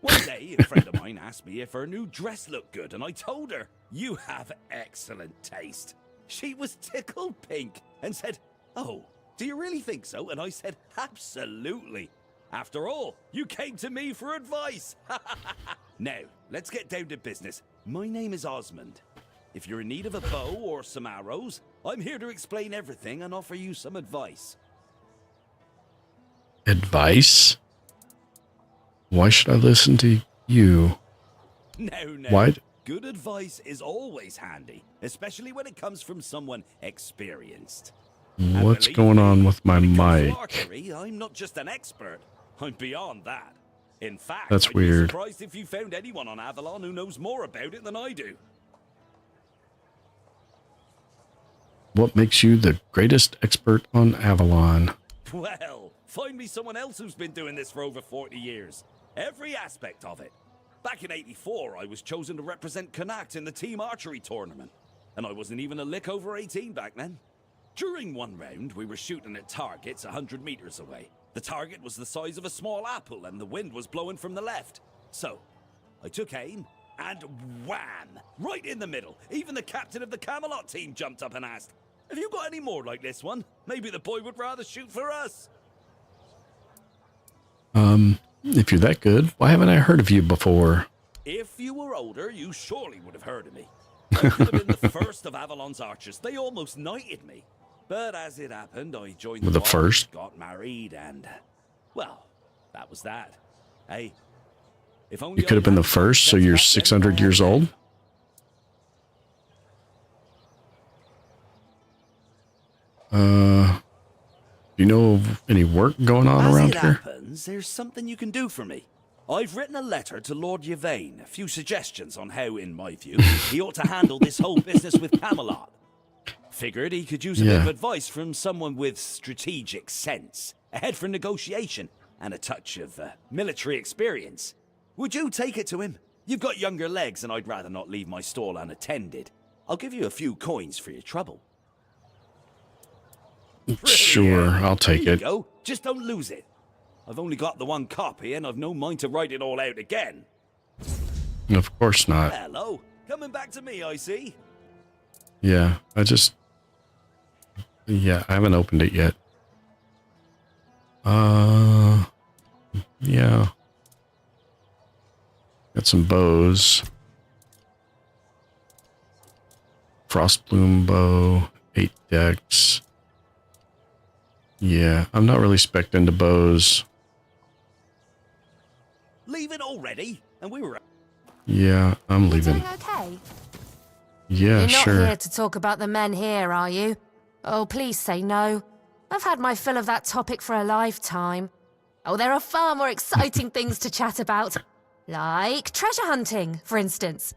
One day, a friend of mine asked me if her new dress looked good, and I told her, "You have excellent taste." She was tickled pink and said, "Oh, do you really think so?" And I said, "Absolutely. After all, you came to me for advice." Now, let's get down to business. My name is Osmond. If you're in need of a bow or some arrows, I'm here to explain everything and offer you some advice. Advice? Why should I listen to you? No. Why? Good advice is always handy, especially when it comes from someone experienced. What's going on with my mic? Archery, I'm not just an expert. I'm beyond that. In fact, That's I'd weird. be surprised if you found anyone on Avalon who knows more about it than I do. What makes you the greatest expert on Avalon? Well, find me someone else who's been doing this for over 40 years. Every aspect of it. Back in '84, I was chosen to represent Connacht in the team archery tournament. And I wasn't even a lick over 18 back then. During one round, we were shooting at targets 100 meters away. The target was the size of a small apple and the wind was blowing from the left. So, I took aim and wham! Right in the middle. Even the captain of the Camelot team jumped up and asked, "Have you got any more like this one? Maybe the boy would rather shoot for us." If you're that good, why haven't I heard of you before? If you were older, you surely would have heard of me. I could have been the first of Avalon's archers. They almost knighted me. But as it happened, I joined The first? got married, and, well, that was that. Hey, if only You could have been the first, so you're 600 years old? Do you know of any work going on around here? Happens, there's something you can do for me. I've written a letter to Lord Yvain, a few suggestions on how, in my view, he ought to handle this whole business with Camelot. Figured he could use a bit of advice from someone with strategic sense, a head for negotiation, and a touch of military experience. Would you take it to him? You've got younger legs, and I'd rather not leave my stall unattended. I'll give you a few coins for your trouble. Sure, I'll take There it. you go. Just don't lose it. I've only got the one copy, and I've no mind to write it all out again. Of course not. Hello. Coming back to me, I see. Yeah, I haven't opened it yet. Yeah. Got some bows. Frostbloom bow, 8 decks. Yeah, I'm not really spec'd into bows. Leaving already? And we were... Yeah, I'm leaving. Okay. Yeah, You're sure. not here to talk about the men here, are you? Oh, please say no. I've had my fill of that topic for a lifetime. Oh, there are far more exciting things to chat about. Like treasure hunting, for instance.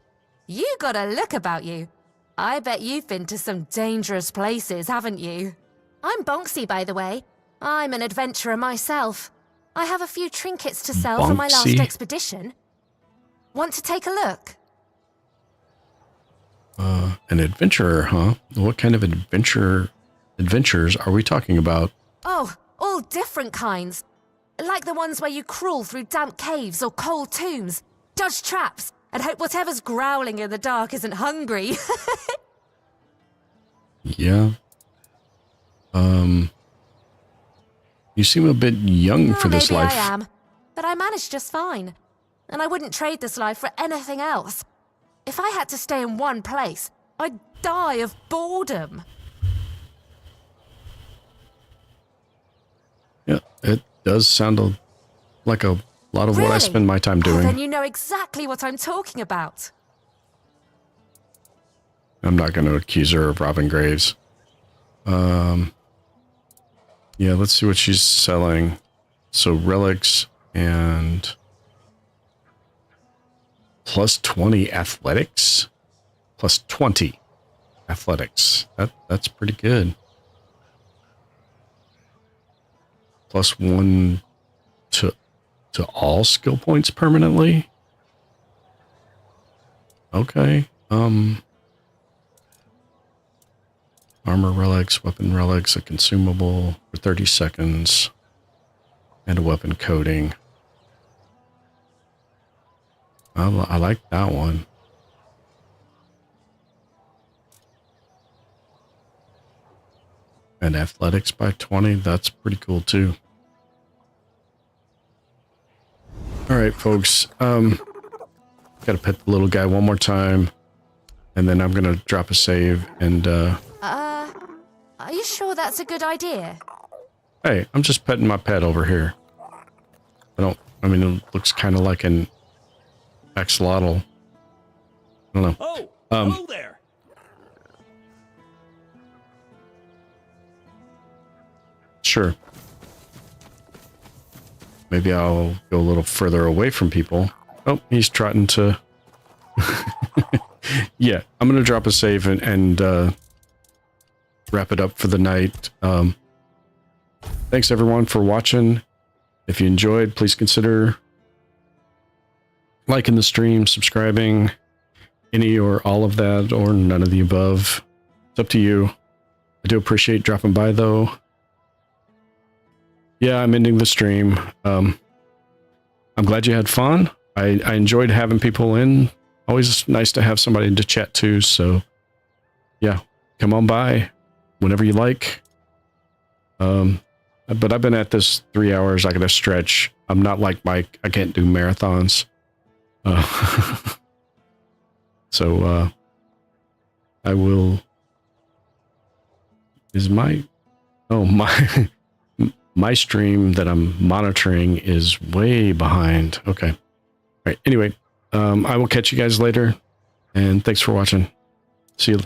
You got a look about you. I bet you've been to some dangerous places, haven't you? I'm Bonksy, by the way. I'm an adventurer myself. I have a few trinkets to sell for my last Bonksy? expedition. Want to take a look? An adventurer, huh? What kind of adventures are we talking about? Oh, all different kinds. Like the ones where you crawl through damp caves or cold tombs, dodge traps, and hope whatever's growling in the dark isn't hungry. Yeah. You seem a bit young for this maybe life. I am, but I manage just fine. And I wouldn't trade this life for anything else. If I had to stay in one place, I'd die of boredom. Yeah, it does sound like a lot of what I Really? spend my time Oh, doing. then you know exactly what I'm talking about. I'm not going to accuse her of robbing graves. Yeah, let's see what she's selling. So relics and plus 20 athletics, plus 20 athletics. That's pretty good. Plus 1 to all skill points permanently. Okay. Armor relics, weapon relics, a consumable for 30 seconds, and a weapon coating. I like that one. And athletics by 20, that's pretty cool too. All right, folks. Gotta pet the little guy one more time, and then I'm gonna drop a save and Are you sure that's a good idea? hey, I'm just petting my pet over here. I mean, it looks kind of like an axolotl. I don't know. Oh, hello there. Sure. Maybe I'll go a little further away from people. Oh, he's trotting to... Yeah, I'm going to drop a save and wrap it up for the night. Thanks, everyone, for watching. If you enjoyed, please consider liking the stream, subscribing, any or all of that, or none of the above. It's up to you. I do appreciate dropping by, though. Yeah, I'm ending the stream. I'm glad you had fun. I enjoyed having people in always nice to have somebody to chat to. So yeah, come on by whenever you like. But I've been at this 3 hours. I got to stretch. I'm not like Mike. I can't do marathons. So I will. Is my my stream that I'm monitoring is way behind. Okay. All right. Anyway, I will catch you guys later, and thanks for watching. See you.